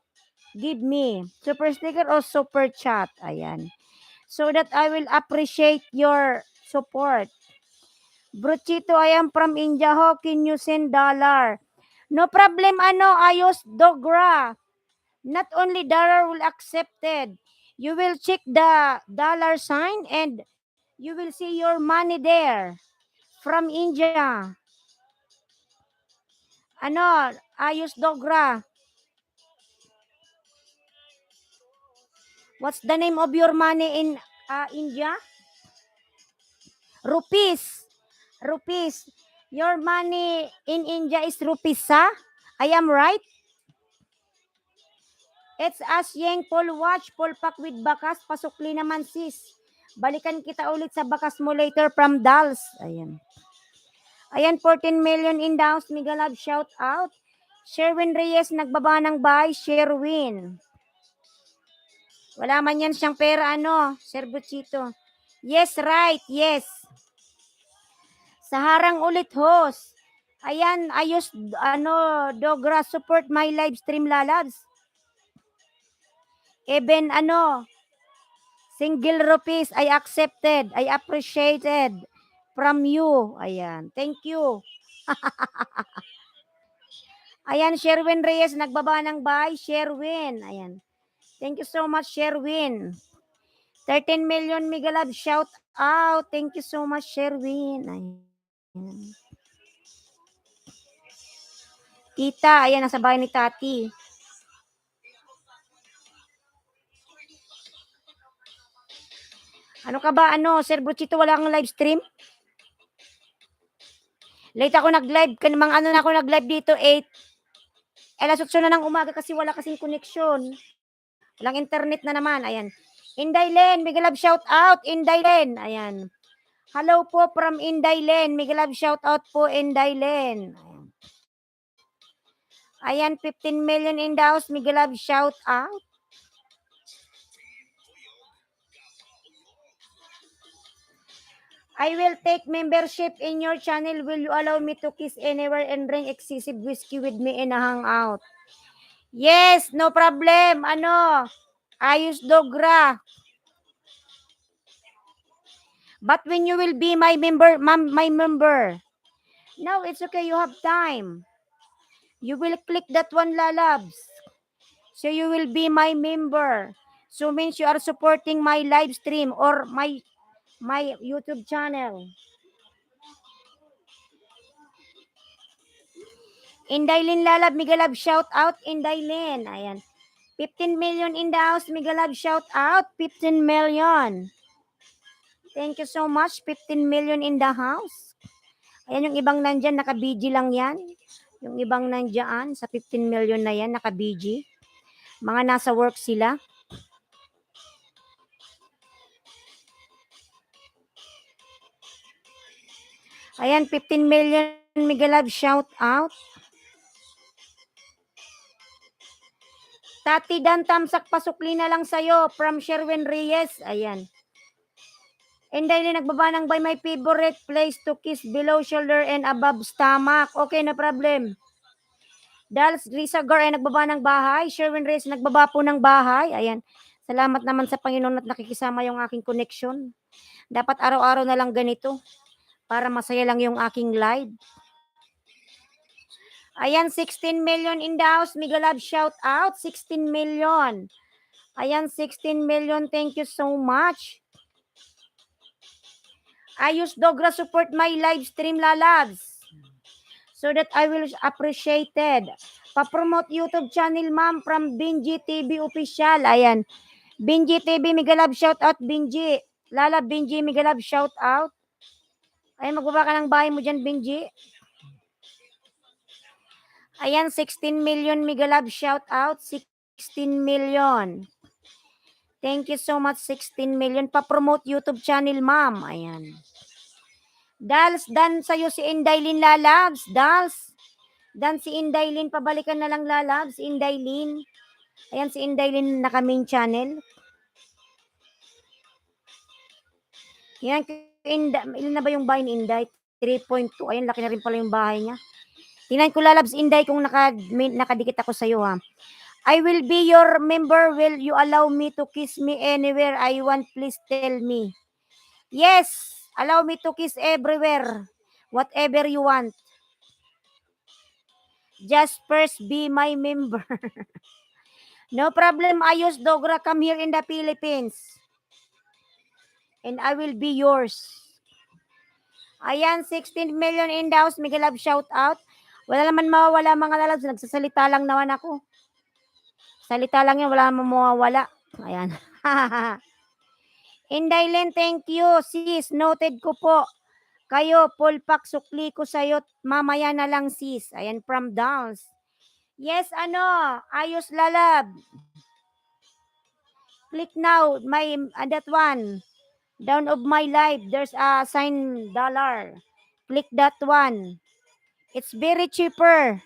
give me super sticker or super chat. Ayan. So that I will appreciate your support. Bruchito, I am from India. How can you send dollar? No problem, ayos, Dogra. Not only dollar will accepted. You will check the dollar sign and you will see your money there from India. Ayos, Dogra. What's the name of your money in India? Rupees. Rupees. Your money in India is rupees, ha? I am right? It's Asyeng Paul Watch, Paul Pack with Bakas, pasukli naman sis. Balikan kita ulit sa bakas mo later from Dals. Ayan. Ayan, 14 million in the house. Mega love, shout out. Sherwin Reyes, nagbaba ng bahay. Sherwin. Wala man yan siyang pera, Sir Buchito. Yes, right, yes. Sa harang ulit, host. Ayan, ayos, Dogra, support my live stream, lalabs. Even, single rupees, I accepted, I appreciated from you. Ayan, thank you. Ayan, Sherwin Reyes, nagbaba ng bahay. Sherwin, ayan. Thank you so much, Sherwin. 13 million mega love, shout out. Thank you so much, Sherwin. Ayan. Tita, ayan, nasa bahay ni Tati. Ano ka ba, Sir Bruchito, wala kang live stream? Late ako nag-live, mga na ako nag-live dito, 8. Alas 8 na ng umaga kasi wala kasing connection. Walang internet na naman, ayan. Inday Len, mega love shout out, Inday Len, ayan. Hello po from Inday Len, mega love shout out po, Inday Len. Ayan, 15 million in the house, mega love shout out. I will take membership in your channel. Will you allow me to kiss anywhere and drink excessive whiskey with me in a hangout? Yes, no problem. Ayos Dogra. But when you will be my member, my member. No, it's okay. You have time. You will click that one, lalabs. So you will be my member. So means you are supporting my live stream or my YouTube channel. Indaylin lalab, migalab, shout out, Indaylin. Ayan. 15 million in the house, migalab, shout out, 15 million. Thank you so much, 15 million in the house. Ayan, yung ibang nandyan, naka-BG lang yan. Yung ibang nandyan, sa 15 million na yan, naka-BG. Mga nasa work sila. Ayan, 15 million, migalab, shout out. Tati Dan Tamsak, pasukli na lang sa'yo from Sherwin Reyes. Ayan. And then, nagbaba ng by my favorite place to kiss below shoulder and above stomach. Okay, no problem. Dals Risagar ay nagbaba ng bahay. Sherwin Reyes nagbaba po ng bahay. Ayan. Salamat naman sa Panginoon at nakikisama yung aking connection. Dapat araw-araw na lang ganito para masaya lang yung aking live. Ayan, 16 million in the house. Mega love shout out. 16 million. Ayan, 16 million. Thank you so much. Ayos Dogra, support my live stream, lalabs. So that I will appreciated. Pa-promote YouTube channel, ma'am, from Binji TV Official. Ayan. Binji TV, mega love shout out, Binji. Lala, Binji, mega love shout out. Ayan, magbaba ka ng bahay mo dyan, Binji. Ayan, 16 million, mega love shout out. 16 million. Thank you so much, 16 million. Pa-promote YouTube channel, ma'am. Ayan. Dals, dan sa'yo si Indaylin, lalabs. Dals. Dan si Indaylin, pabalikan na lang, lalabs. Indaylin. Ayan si Indaylin, naka-main channel. Yan, ilan na ba yung bahay ni Inday? 3.2. Ayan, laki na rin pala yung bahay niya. Tingnan ko, lalabs, Inday, kung nakadikit ako sa'yo, ha. I will be your member. Will you allow me to kiss me anywhere I want? Please tell me. Yes, allow me to kiss everywhere. Whatever you want. Just first be my member. No problem, Ayos Dogra. Come here in the Philippines. And I will be yours. Ayan, 16 million in the house. Miguel Love, shout out. Wala naman mawawala mga lalabs. Nagsasalita lang naman ako. Salita lang yan. Wala naman mawawala. Ayan. Indailen, thank you. Sis, noted ko po. Kayo, Pulpak, sukli ko sa'yo. Mamaya na lang, sis. Ayan, from Downs. Yes, Ayos Lalab. Click now, that one. Down of my life, there's a sign dollar. Click that one. It's very cheaper.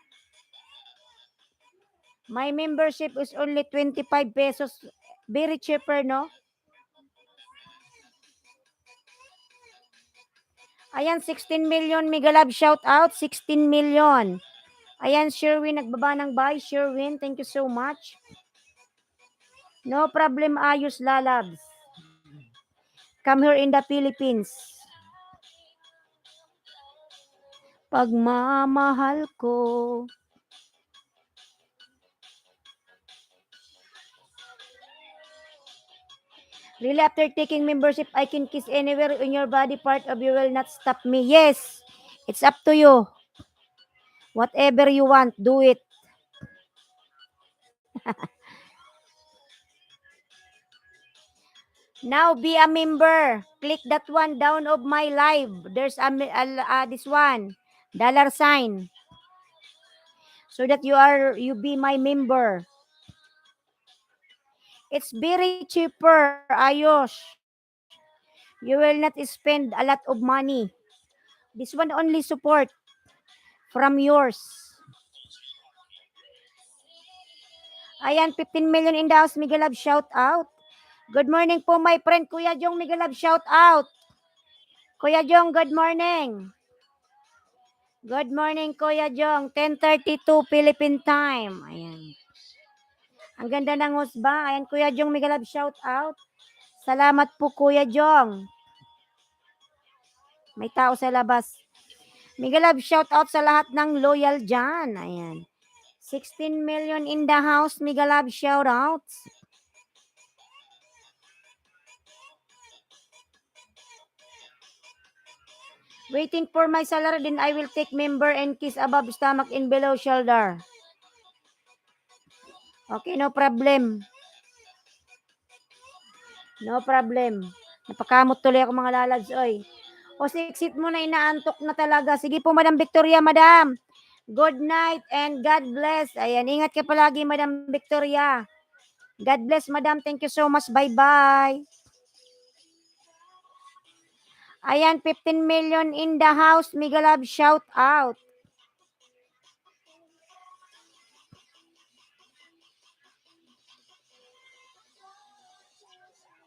My membership is only 25 pesos. Very cheaper, no? Ayan, 16 million. Migalab, shout out. 16 million. Ayan, Sherwin, nagbaba ng buy. Sherwin, thank you so much. No problem, Ayos Lalabs. Come here in the Philippines. Pagmamahal ko. Really, after taking membership, I can kiss anywhere in your body part of you will not stop me. Yes, it's up to you. Whatever you want, do it. Now be a member. Click that one down of my live. There's this one dollar sign so that you be my member. It's very cheaper, Ayos. You will not spend a lot of money. This one only support from yours. Ayan, 15 million in the house. Miguel Love, shout out. Good morning po, my friend. Kuya Jong, Miguel Love, shout out. Kuya Jong, good morning. Good morning, Kuya Jong. 10:32 Philippine time. Ayan. Ang ganda ng husba. Ayan, Kuya Jong, Miguel Love, shout out. Salamat po, Kuya Jong. May tao sa labas. Miguel Love, shout out sa lahat ng loyal dyan. Ayan. 16 million in the house. Miguel Love, shout out. Waiting for my salary, then I will take member and kiss above stomach and below shoulder. Okay, no problem. No problem. Napakamot tuloy ako mga lalads, oy. O, exit mo na, inaantok na talaga. Sige po, Madam Victoria, Madam. Good night and God bless. Ayan, ingat ka palagi, Madam Victoria. God bless, Madam. Thank you so much. Bye-bye. Ayan, 15 million in the house. Miguel Love, shout out.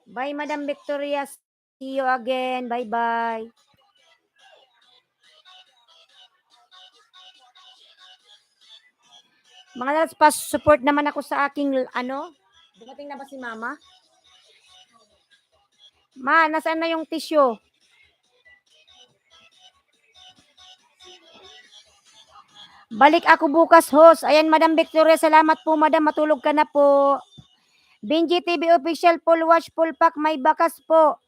Bye, Madam Victoria. See you again. Bye-bye. Mga lads, pa-support naman ako sa aking, dumating na ba si Mama? Ma, nasaan na yung tissue? Balik ako bukas, host. Ayan, Madam Victoria, salamat po, Madam. Matulog ka na po. Benji TV official, full watch, full pack, may bakas po.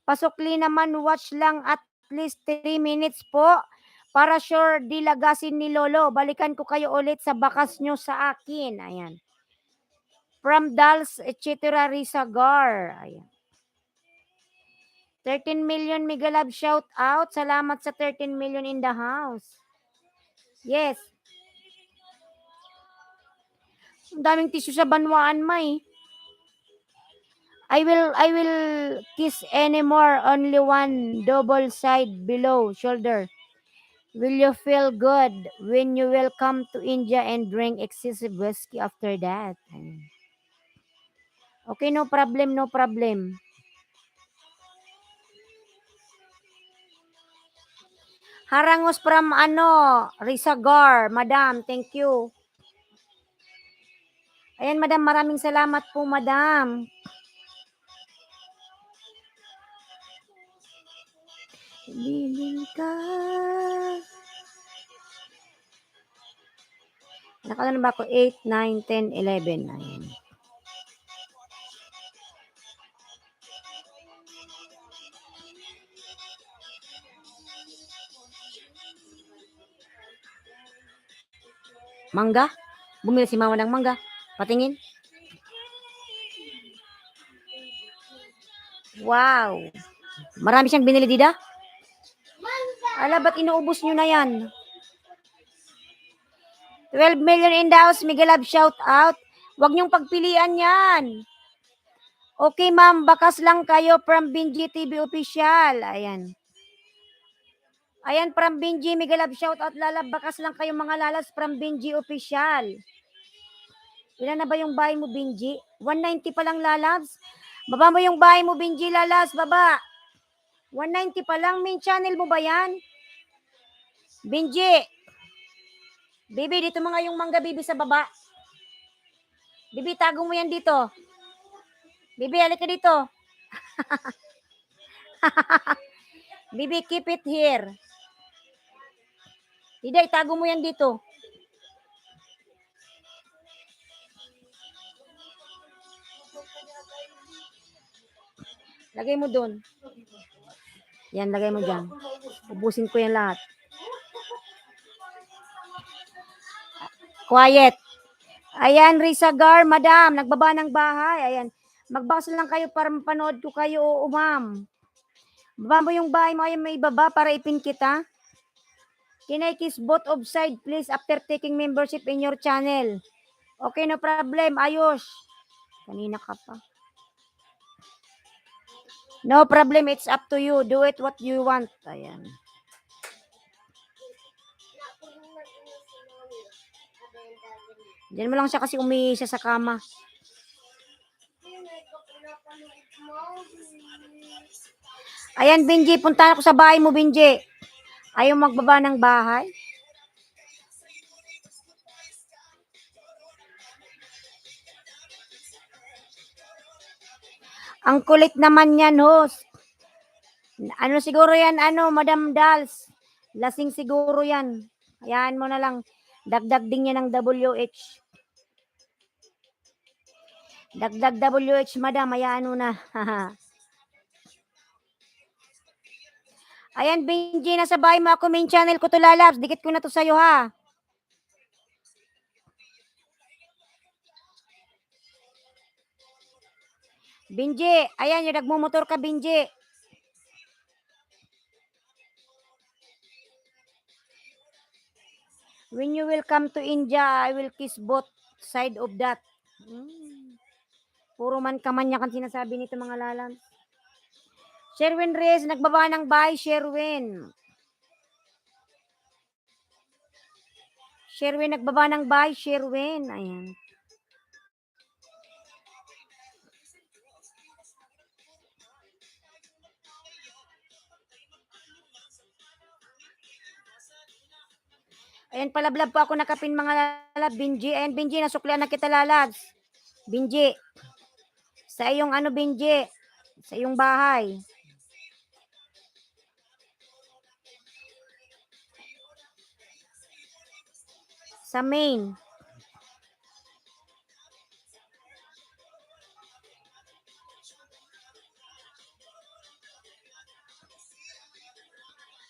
Pasukli naman, watch lang at least 3 minutes po. Para sure dilagasin ni Lolo. Balikan ko kayo ulit sa bakas nyo sa akin. Ayan. From Dals, etc. Risagar. Ayan. 13 million Miguel Love, shout out. Salamat sa 13 million in the house. Yes. Ang daming tissue sa banwaan, May. I will kiss anymore, only one double side below shoulder. Will you feel good when you will come to India and drink excessive whiskey after that? Okay, no problem, no problem. Harangos from Risagar, Madam, thank you. Ayan, madam, maraming salamat po, madam. Bilin ka. Nakala ba ako? 8, 9, 10, 11. Ayan. Mangga? Bumili si mama ng mangga. Patingin. Wow. Marami siyang binili, Dida? Ala, ba't inuubos nyo na yan? 12 million in the house, Miguel Love, shout out. Huwag niyong pagpilian yan. Okay, ma'am, bakas lang kayo from Binji TV Official. Ayan. Ayan, from Binji, Miguel Love, shout out, lalab. Bakas lang kayo mga lalas from Binji Official. Ilan na ba yung bahay mo, Binji? 190 pa lang, lalabs. Baba mo yung bahay mo, Binji, lalas. Baba. 190 pa lang. Main channel mo ba yan? Binji. Bibi, dito mga yung mangga, Bibi, sa baba. Bibi, tago mo yan dito. Bibi, halika dito. Bibi, keep it here. Dida, itago mo yan dito. Lagay mo doon. Yan, lagay mo dyan. Ubusin ko yan lahat. Quiet. Ayan, Rizagar, madam, nagbaba ng bahay. Ayan, magbakas lang kayo para mapanood ko kayo, oo, ma'am. Baba mo yung bahay mo, ayan, may baba para ipin kita. Can I kiss both of side, please, after taking membership in your channel? Okay, no problem, ayos. Kanina ka pa. No problem, it's up to you. Do it what you want. Ayan. Diyan mo lang siya kasi umihi siya sa kama. Ayan, Benji, punta ako sa bahay mo, Benji. Ayaw magbaba ng bahay? Ang kulit naman yan, host. Ano siguro yan, Madam Dals. Lasing siguro yan. Hayaan mo na lang. Dagdag din yan ng WH. Dagdag WH, madam. Hayaan mo na. Ayan, Benji, nasa bahay mo ako. Main channel ko to, lalabs. Dikit ko na to sa'yo, ha. Benji, ayan, yung nagmumotor ka, Benji. When you will come to India, I will kiss both side of that. Puro man kamanya kan sinasabi nito, mga lalam. Sherwin Reyes, nagbaba ng bahay, Sherwin. Sherwin, nagbaba ng bahay, Sherwin. Ayan. Ayan, palablab po ako nakapin, mga lalab. Binji, ayan, Binji, nasuklian na kita, lalabs. Binji. Sa iyong Binji. Sa iyong bahay. Sa main.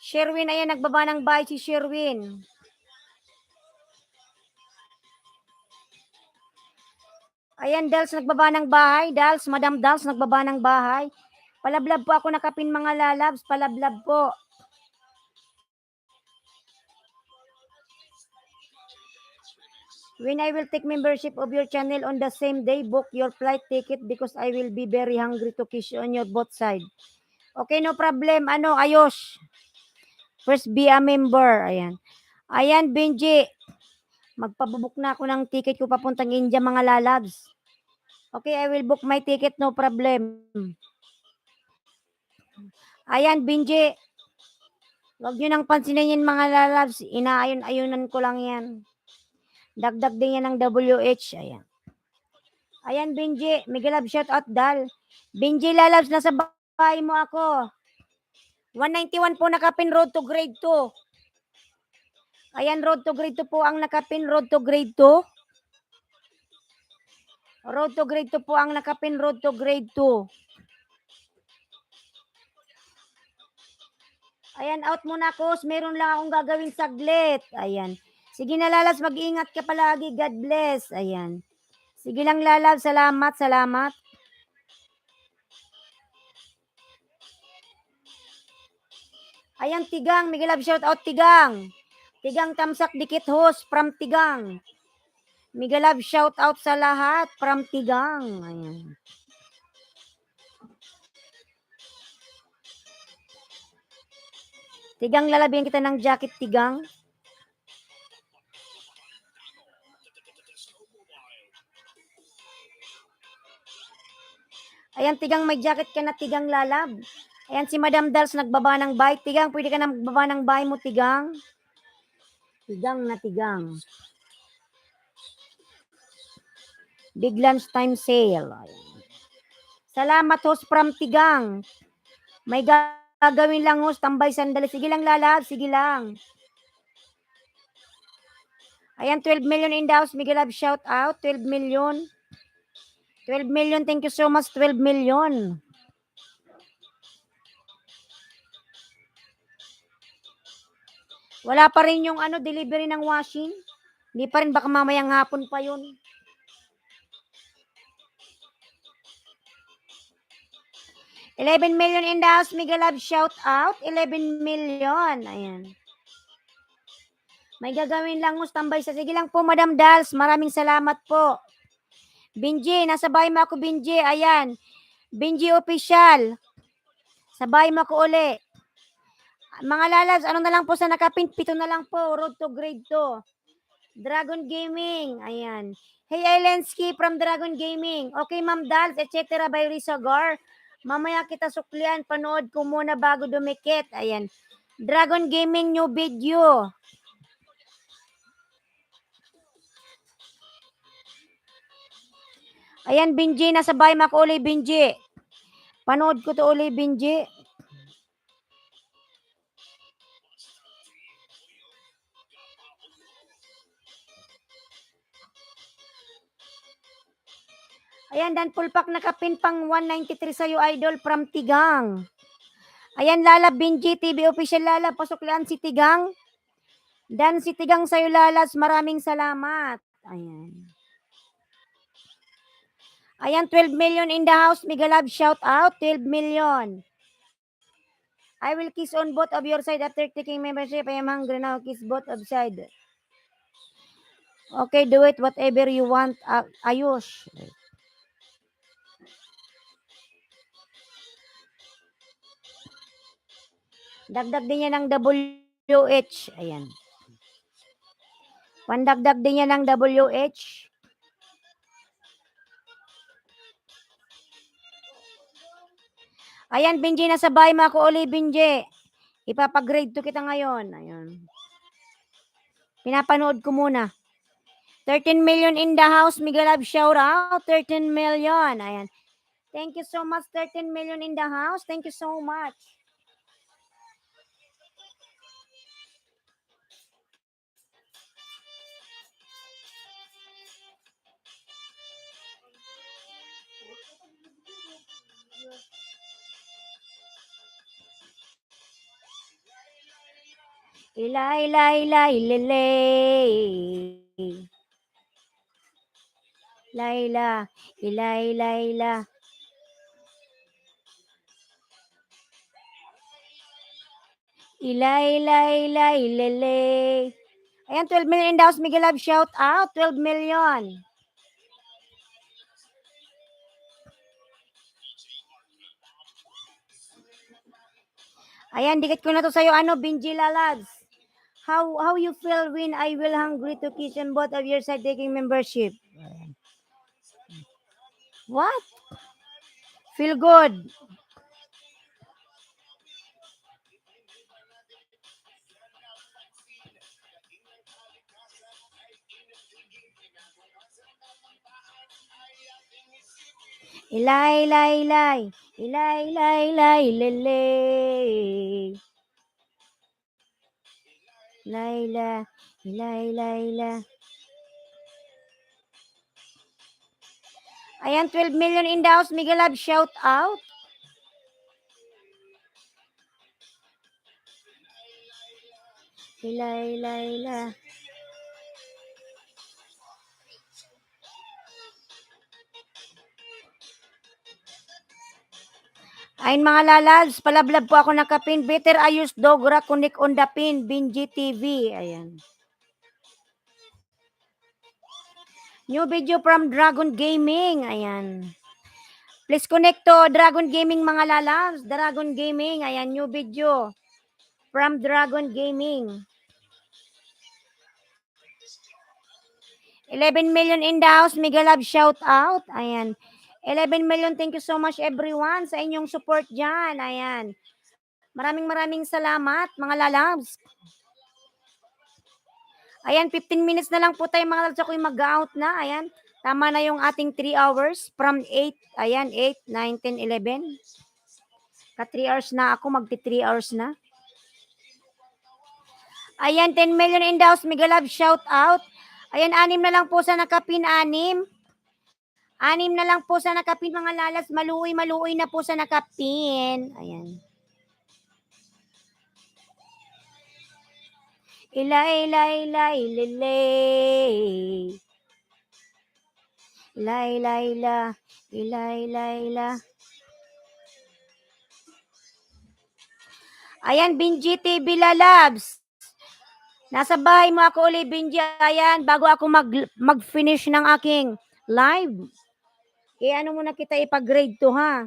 Sherwin, ayan, nagbaba ng bahay si Sherwin. Ayan, Dals, nagbaba ng bahay. Dals, Madam Dals, nagbaba ng bahay. Palablab po ako nakapin, mga lalabs. Palablab po. When I will take membership of your channel on the same day, book your flight ticket because I will be very hungry to kiss you on your both side. Okay, no problem. Ayos. First, be a member. Ayan. Ayan, Benji. Magpabubuk na ako ng ticket ko papuntang India, mga lalabs. Okay, I will book my ticket, no problem. Ayan, Benji. Huwag nyo nang pansinin yan, mga lalabs. Inaayon-ayunan ko lang yan. Dagdag din yan ng WH. Ayan. Ayan, Benji. Miguel Love, shout out, Dal. Benji Lalabs, nasa bahay mo ako. 191 po nakapin, road to grade 2. Ayan, road to grade 2 po ang nakapin, road to grade 2. Road to grade 2 po ang nakapin, road to grade 2. Ayan, out muna ako. Meron lang akong gagawin saglit. Ayan. Sige na, Lalabs, mag-iingat ka palagi. God bless. Ayan. Sige lang, Lalabs. Salamat, salamat. Ayan, Tigang. Miguel Love, shout out, Tigang. Tigang Tamsak Dikit Host from Tigang. Miguel Love, shout out sa lahat from Tigang. Ayan. Tigang, lalabyan kita ng jacket, Tigang. Ayan, Tigang, may jacket ka na, Tigang, lalab. Ayan, si Madam Dals nagbaba ng bahay. Tigang, pwede ka na magbaba ng bahay mo, Tigang. Tigang na Tigang. Big lunchtime sale. Ayan. Salamat, host from Tigang. May gagawin lang, host. Tambay sandali. Sige lang, lalab. Sige lang. Ayan, 12 million in the house. Miguel Love, shout out. 12 million. 12 million. Thank you so much. 12 million. Wala pa rin yung delivery ng washing. Hindi pa rin, baka mamayang hapon pa yun. $11 million in the house. Miguel Love, shout out. 11 million. Ayan. May gagawin lang, tambay sa. Sige lang po, Madam Dals. Maraming salamat po. Binji, nasa bahay mo ako, Binji. Ayan. Binji official. Sa bahay mo ako uli. Mga lalabs, ano na lang po sa nakapin? 7 na lang po. Road to grade 2. Dragon Gaming. Ayan. Hey, Elensky from Dragon Gaming. Okay, Ma'am Dals, etc. by Rizagar. Mamaya kita suklian. Panood ko muna bago dumikit. Ayan. Dragon Gaming new video. Ayan, Binji. Nasa bahay mo ako uli, Binji. Panood ko to uli, Binji. Ayan, Dan Pulpak nakapin pang 193 sa'yo, idol, from Tigang. Ayan, Lala, Binji, TV official, Lala, pasuklian si Tigang. Dan si Tigang sa'yo, Lalas, maraming salamat. Ayan. Ayan, 12 million in the house. Miguel Love, shout out. 12 million. I will kiss on both of your side after taking membership. I am hungry now. Kiss both of side. Okay, do it whatever you want. Ayush. Dagdag din niya ng WH. Ayan. Pandagdag din niya ng WH. Ayan, Benji, nasa bahay mo ako uli, Benji. Ipapag-grade 2 kita ngayon. Ayan. Pinapanood ko muna. 13 million in the house. Miguel Love, shout out. 13 million. Ayan. Thank you so much. 13 million in the house. Thank you so much. Ila, ila, ila, ilele. Ila, ila, ila, ila, ila. Ila, ila, ila, ilele. Ayan, 12 million in the house. Miguel Love, shout out. 12 million. Ayan, dikit ko na to sa'yo. Binji Lalabs. How you feel when I will hungry to kitchen both of your side taking membership? What? Feel good. Ilay, lay, lay. Ilay, lay, lay, lele. Layla, ilay, layla. Ayan, 12 million in the house. Miguel Lab, shout out. Ilay, layla. Ayun mga lalabs, palablab po ako nakapin. Better ayos dogra kunik on the pin. Binji TV. Ayan. New video from Dragon Gaming. Ayan. Please connect to Dragon Gaming mga lalabs. Dragon Gaming. Ayan, new video from Dragon Gaming. 11 million in the house. Miguel Lab, shout out. Ayan. 11 million. Thank you so much everyone sa inyong support dyan. Ayan. Maraming salamat mga lalabs. Ayan, 15 minutes na lang po tayo mga lalabs. Ako'y mag-out na. Ayan. Tama na yung ating 3 hours from 8. Ayan, 8, 9, 10, 11. Ka 3 hours na ako. Magti 3 hours na. Ayan, 10 million in the house. Miguel Lab, shout out. Ayan, 6 na lang po sa nakapin. 6. 6 na lang po sa nakapin mga lalas. Maluoy na po sa nakapin. Ayan. Ilay, lay, lay, lele. Ilay, lay, la. Ilay, lay, la. Ayan, Binji TV lalabs. Nasa bahay mo ako uli, Binji. Ayan, bago ako mag-finish ng aking live. Ano muna kita ipag-grade to, ha?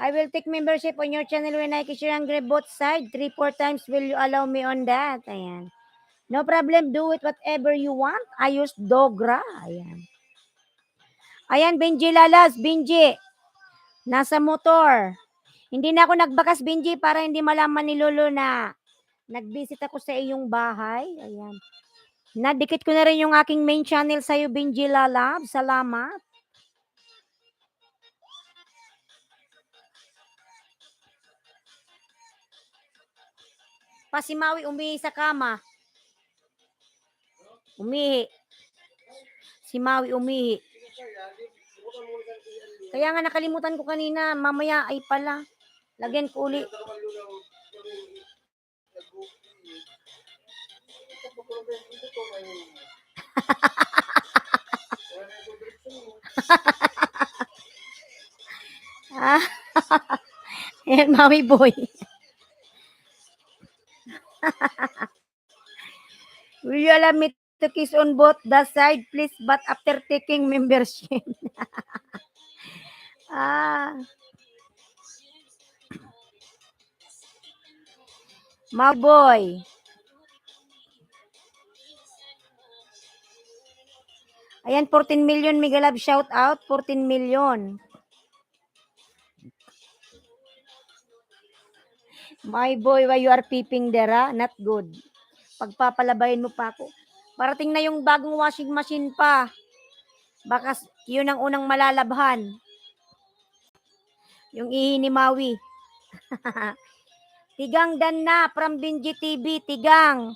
I will take membership on your channel when I share and grade both side. 3-4 times will you allow me on that? Ayan. No problem, do it whatever you want. I use Dogra. Ayan. Ayan, Benji Lalas, Benji. Nasa motor. Hindi na ako nagbakas, Benji, para hindi malaman ni Lolo na nag-visit ako sa iyong bahay. Ayan. Nadikit ko na rin yung aking main channel sa'yo, Benji Lalab. Salamat. Pa si Maui umihi sa kama. Umihi. Si Maui umihi. Kaya nga nakalimutan ko kanina. Mamaya ay pala. Lagyan ko uli. Ayan, Maui boy. Will you allow me to kiss on both the side, please? But after taking membership. Maui boy. Ayan, 14 million, Miguel Lab, shout out. 14 million. My boy, why you are peeping there, ha? Not good. Pagpapalabayin mo pa ako. Parating na yung bagong washing machine pa. Baka yun ang unang malalabhan. Yung ihi ni Maui. Tigang dan na from Binji TV. Tigang.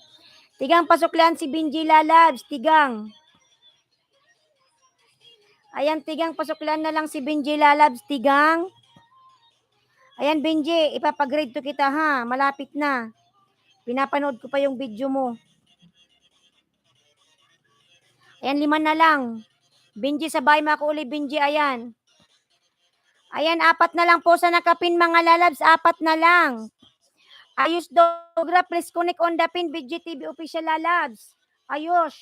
Tigang pasuklan si Binji Lalabs. Tigang. Ayan, Tigang pasuklan na lang si Binji Lalabs. Tigang. Ayan, Binji, ipapag-grade to kita, ha. Malapit na. Pinapanood ko pa yung video mo. Ayan, 5 na lang. Binji, sabay mo ako uli, Binji. Ayan. Ayan, 4 na lang po sa nakapin, mga lalabs. 4 na lang. Ayos Dogra, please connect on the pin. Binji TV official lalabs. Ayos.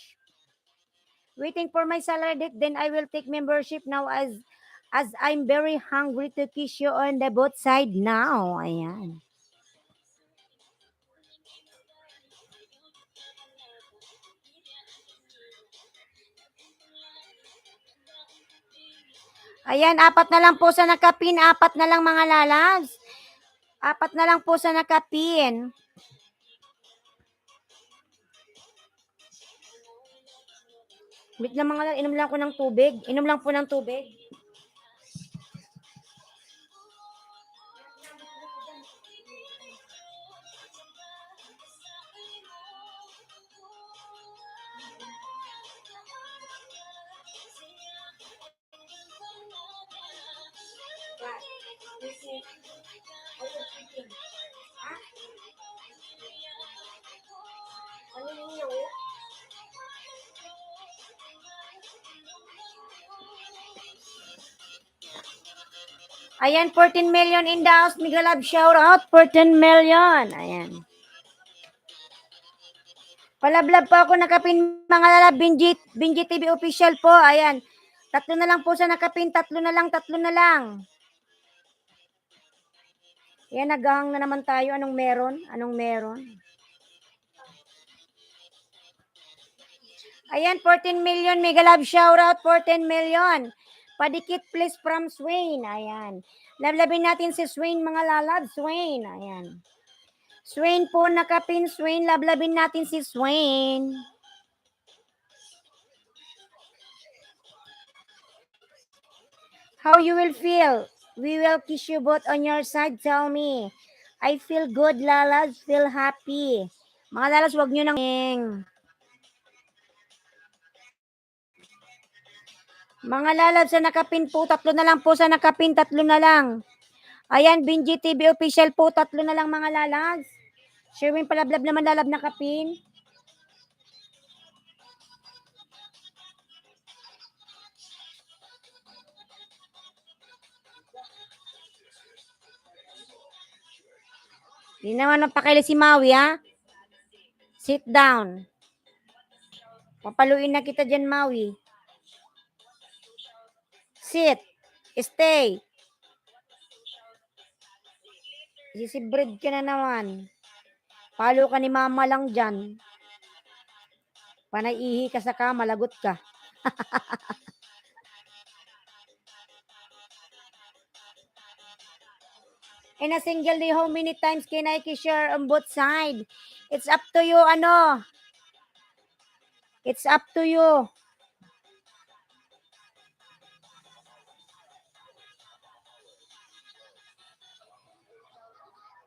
Waiting for my salary date, then I will take membership now as I'm very hungry to kiss you on the both side now. Ayan. Ayan, 4 na lang po sa nakapin. 4 na lang mga lalabs. 4 na lang po sa nakapin. Wait na mga lalabs, inom lang po ng tubig. Ayan, 14 million in the house. Mega love shout out. 14 million. Ayan. Palablab po ako nakapin mga lalab. Binji TV official po. Ayan. Tatlo na lang po sa nakapin. Tatlo na lang. Ayan, naghahang na naman tayo. Anong meron? Ayan, 14 million. Mega love shout out. 14 million. Padikit please from Swain. Ayan. Lablabin natin si Swain mga lalab. Swain. Ayan. Swain po nakapin. Swain. Lablabin natin si Swain. How you will feel? We will kiss you both on your side. Tell me. I feel good, lalas. Feel happy. Mga lalas, wag nyo nang... Mga lalab sa nakapin po, tatlo na lang po sa nakapin, tatlo na lang. Ayan, Binji TV official po, tatlo na lang mga lalas. Sherwin palablab naman lalab nakapin. Hindi naman napakaili si Maui, ha? Sit down. Papaluin na kita dyan, Maui. Sit. Stay. Sisibrid ka na naman. Palo ka ni mama lang dyan. Panay ihi ka sa kama, lagot ka. In a single day, how many times can I share on both sides? It's up to you, ano? It's up to you.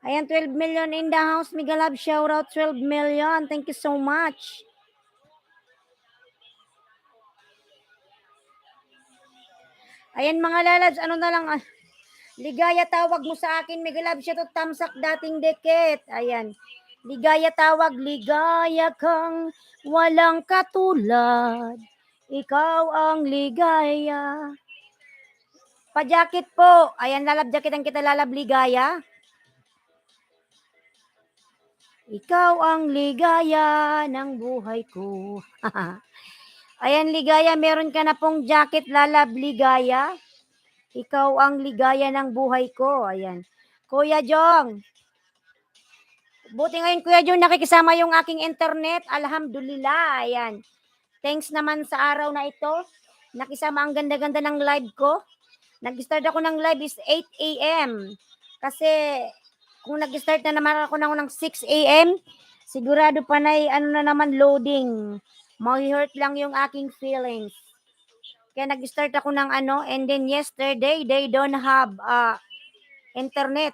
Ayan, 12 million in the house. Mega love shout out, 12 million. Thank you so much. Ayan mga lalabs, ano na lang, ligaya tawag mo sa akin, Mega love shout out, tamsak dating deket. Ayan, ligaya tawag, ligaya kang walang katulad. Ikaw ang ligaya. Pa-jacket po. Ayan, lalab jacket ang kita lalab ligaya. Ikaw ang ligaya ng buhay ko. Ayan, ligaya, meron ka na pong jacket, lalab ligaya. Ikaw ang ligaya ng buhay ko. Ayan. Kuya Jong. Buti ngayon, Kuya Jong, nakikisama yung aking internet. Alhamdulillah. Ayan. Thanks naman sa araw na ito. Nakisama ang ganda-ganda ng live ko. Nag-start ako ng live is 8 a.m. Kasi kung nag-start na naman ako ng 6 a.m., sigurado pa na ano na naman loading. May-hurt lang yung aking feelings. Kaya nag-start ako ng and then yesterday, they don't have internet.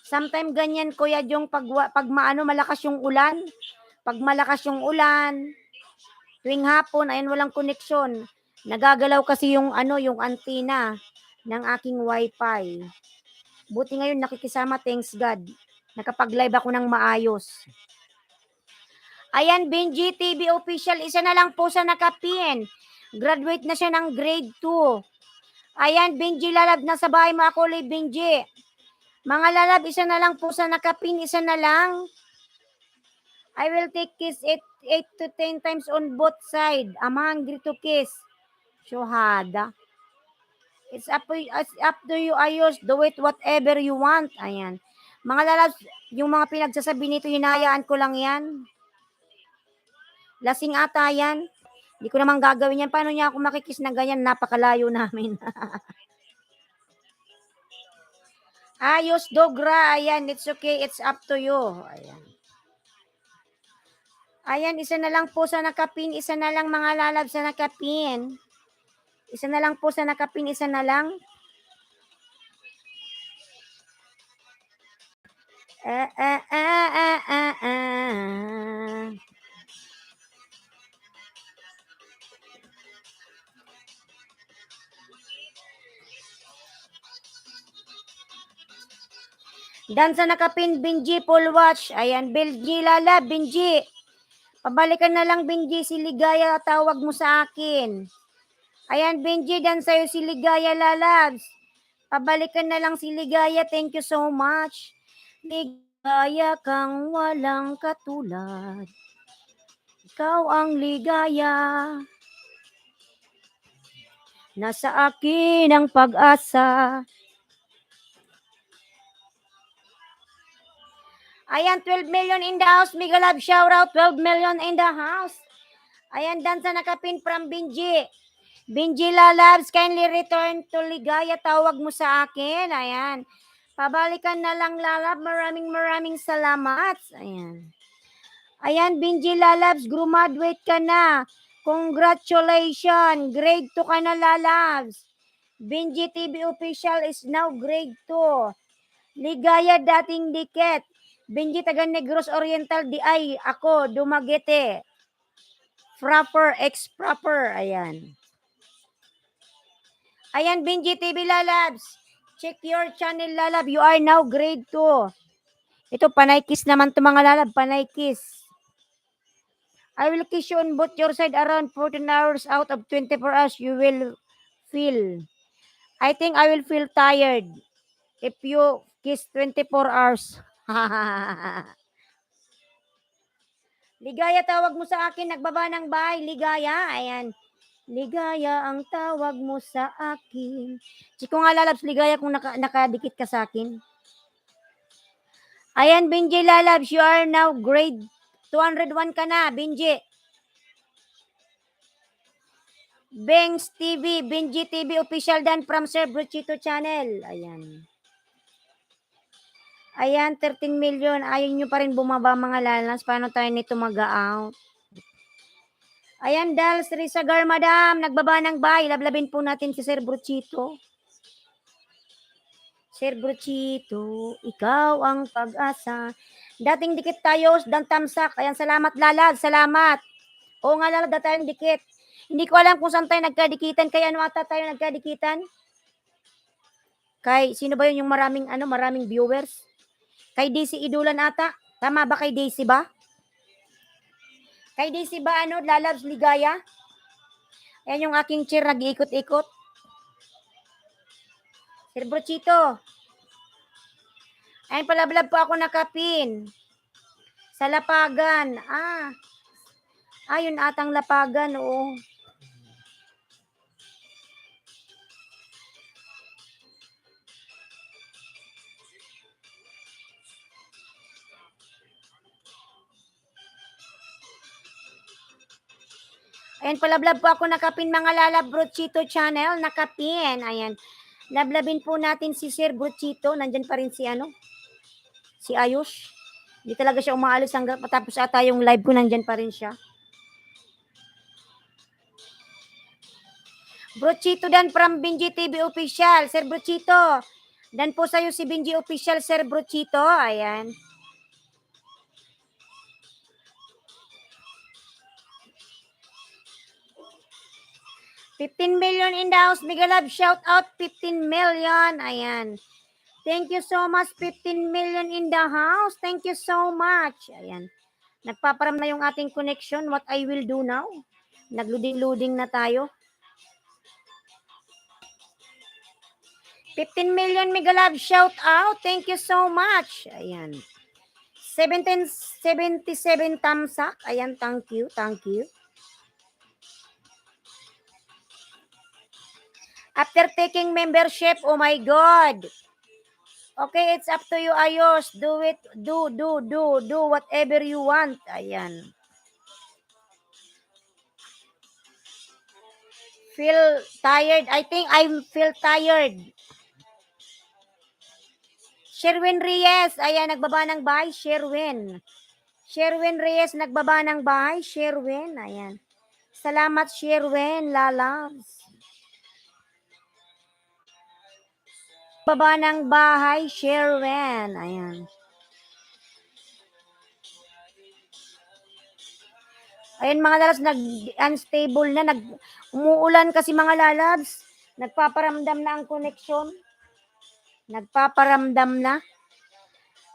Sometime ganyan, Kuya Jong, pag malakas yung ulan, pag malakas yung ulan, tuwing hapon, ayun, walang koneksyon. Nagagalaw kasi yung yung antenna ng aking wifi. Buti ngayon nakikisama, thanks God. Nakapag-live ako ng maayos. Ayan, Binji TV official, isa na lang po sa nakapin. Graduate na siya ng grade 2. Ayan, Binji lalab, nasa bahay mo ako, Binji. Mga lalab, isa na lang po sa nakapin, isa na lang. I will take kiss 8 to 10 times on both sides. I'm hungry to kiss. Shuhada. It's up to you, Ayos. Do it whatever you want. Ayan. Mga lalabs, yung mga pinagsasabi nito, hinayaan ko lang yan. Lasing ata yan. Hindi ko naman gagawin yan. Paano niya ako makikis na ganyan? Napakalayo namin. Ayos, Dogra. Ayan, it's okay. It's up to you. Ayan. Ayan, isa na lang po sa nakapin. Isa na lang mga lalabs sa nakapin. Isa na lang po sa nakapin. Isa na lang. Dan sa nakapin, Binji, full watch. Ayan, Binji, lala, Binji. Pabalikan na lang, Binji, si Ligaya, tawag mo sa akin. Ayan, Binji, dan sa'yo si Ligaya, lalabs. Pabalikan na lang si Ligaya. Thank you so much. Ligaya kang walang katulad. Ikaw ang ligaya. Nasa akin ang pag-asa. Ayan, 12 million in the house. Mega love shout out. 12 million in the house. Ayan, dansa nakapin from Binji. Binji Lalabs, kindly return to Ligaya. Tawag mo sa akin. Ayan. Pabalikan na lang, Lalab. Maraming salamat. Ayan. Ayan, Binji Lalabs, graduate ka na. Congratulations. Grade 2 ka na, Lalabs. Binji TV official is now grade 2. Ligaya dating dikit. Benji taga Negros Oriental di ay ako Dumaguete. Proper ex proper. Ayan. Ayan Benji TV Lalabs. Check your channel Lalab. You are now grade 2. Ito panay kiss naman to mga Lalab. Panay kiss. I will kiss you on both your side around 14 hours out of 24 hours. You will feel. I think I will feel tired if you kiss 24 hours. Ligaya, tawag mo sa akin, nagbaba ng bahay. Ligaya, ayan. Ligaya ang tawag mo sa akin. Chiko nga Lalabs, Ligaya kung nakadikit ka sa akin. Ayan, Benji Lalabs, you are now grade 201 ka na, Benji. Bengs TV, Benji TV official dan from Sir Bruchito channel. Ayan. Ayan, 13 million. Ayun nyo pa rin bumaba mga Lalabs. Paano tayo nito mag-out? Ayan, Dal Srisagar, madam. Nagbaba ng bahay. Lablabin po natin si Sir Bruchito. Sir Bruchito, ikaw ang pag-asa. Dating dikit tayo, dan tamsak. Ayan, salamat Lalad, salamat. Oo nga Lalad, dati tayong dikit. Hindi ko alam kung saan tayo nagkadikitan. Kaya ano ata tayo nagkadikitan? Kay, sino ba yun yung maraming viewers? Kay Daisy Idulan ata. Tama ba kay Daisy ba? Kay Daisy ba Lalabs Ligaya? Ayan yung aking chair nag-iikot-ikot. Sir Bruchito. Ayan, palablab po ako nakapin. Sa Lapagan. Yun atang Lapagan, oo. Ayan, palablab po ako nakapin mga Lalab Bruchito channel. Nakapin. Ayan. Lablabin po natin si Sir Bruchito. Nandyan pa rin si si Ayush. Hindi talaga siya umaalis hanggang matapos ata yung live ko. Nandyan pa rin siya. Bruchito dan from Binji TV official. Sir Bruchito. Dan po sa'yo si Binji official, Sir Bruchito. Ayan. $15 million in the house. Mega love shout out 15 million. Ayan. Thank you so much. 15 million in the house. Thank you so much. Ayan. Nagpaparam na yung ating connection. What I will do now? Nagloading na tayo. 15 million mega love shout out. Thank you so much. Ayan. 1777 tamsak. Ayan, thank you. Thank you. After taking membership, oh my God. Okay, it's up to you, Ayos. Do it. Do whatever you want. Ayan. Feel tired. I think I feel tired. Sherwin Reyes. Ayan, nagbaba ng bahay. Sherwin Reyes, nagbaba ng bahay. Sherwin. Ayan. Salamat, Sherwin. Lalabs. Baba ng bahay, Sherwin. Ayan. Ayan mga lalabs, unstable na. Umuulan kasi mga lalabs. Nagpaparamdam na ang connection. Nagpaparamdam na.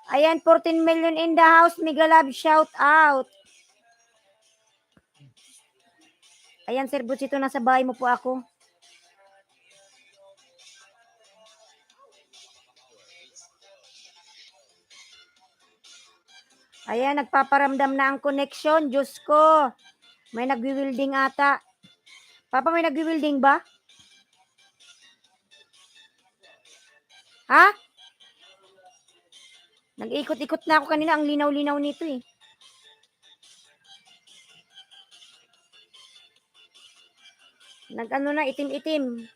Ayan, 14 million in the house. Mega love shout out. Ayan, Sir Buchito, nasa bahay mo po ako. Ayan, nagpaparamdam na ang connection. Diyos ko. May nagwi-welding ata. Papa, may nagwi-welding ba? Ha? Nag-ikot-ikot na ako kanina. Ang linaw-linaw nito eh. Nag-ano na, itim-itim.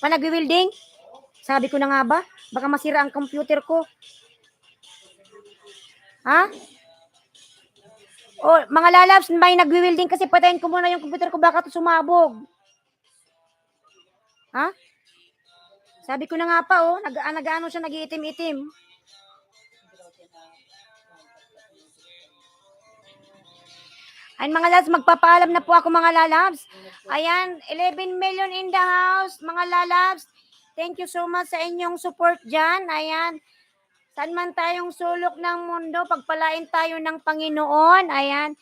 Pa, nagwi-welding? Sabi ko na nga ba? Baka masira ang computer ko. Ha? Oh, mga lalabs, may nagwi-welding kasi patayin ko muna yung computer ko baka to sumabog. Ha? Sabi ko na nga pa, oh, nag-ano siya, nag-iitim-itim. Ayan mga lalabs, magpapaalam na po ako mga lalabs. Ayan, 11 million in the house, mga lalabs. Thank you so much sa inyong support dyan. Ayan, saan man tayong sulok ng mundo, pagpalain tayo ng Panginoon. Ayan.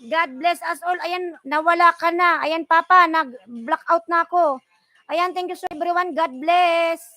God bless us all. Ayan, nawala ka na. Ayan, Papa, nag-blackout na ako. Ayan, thank you so everyone. God bless.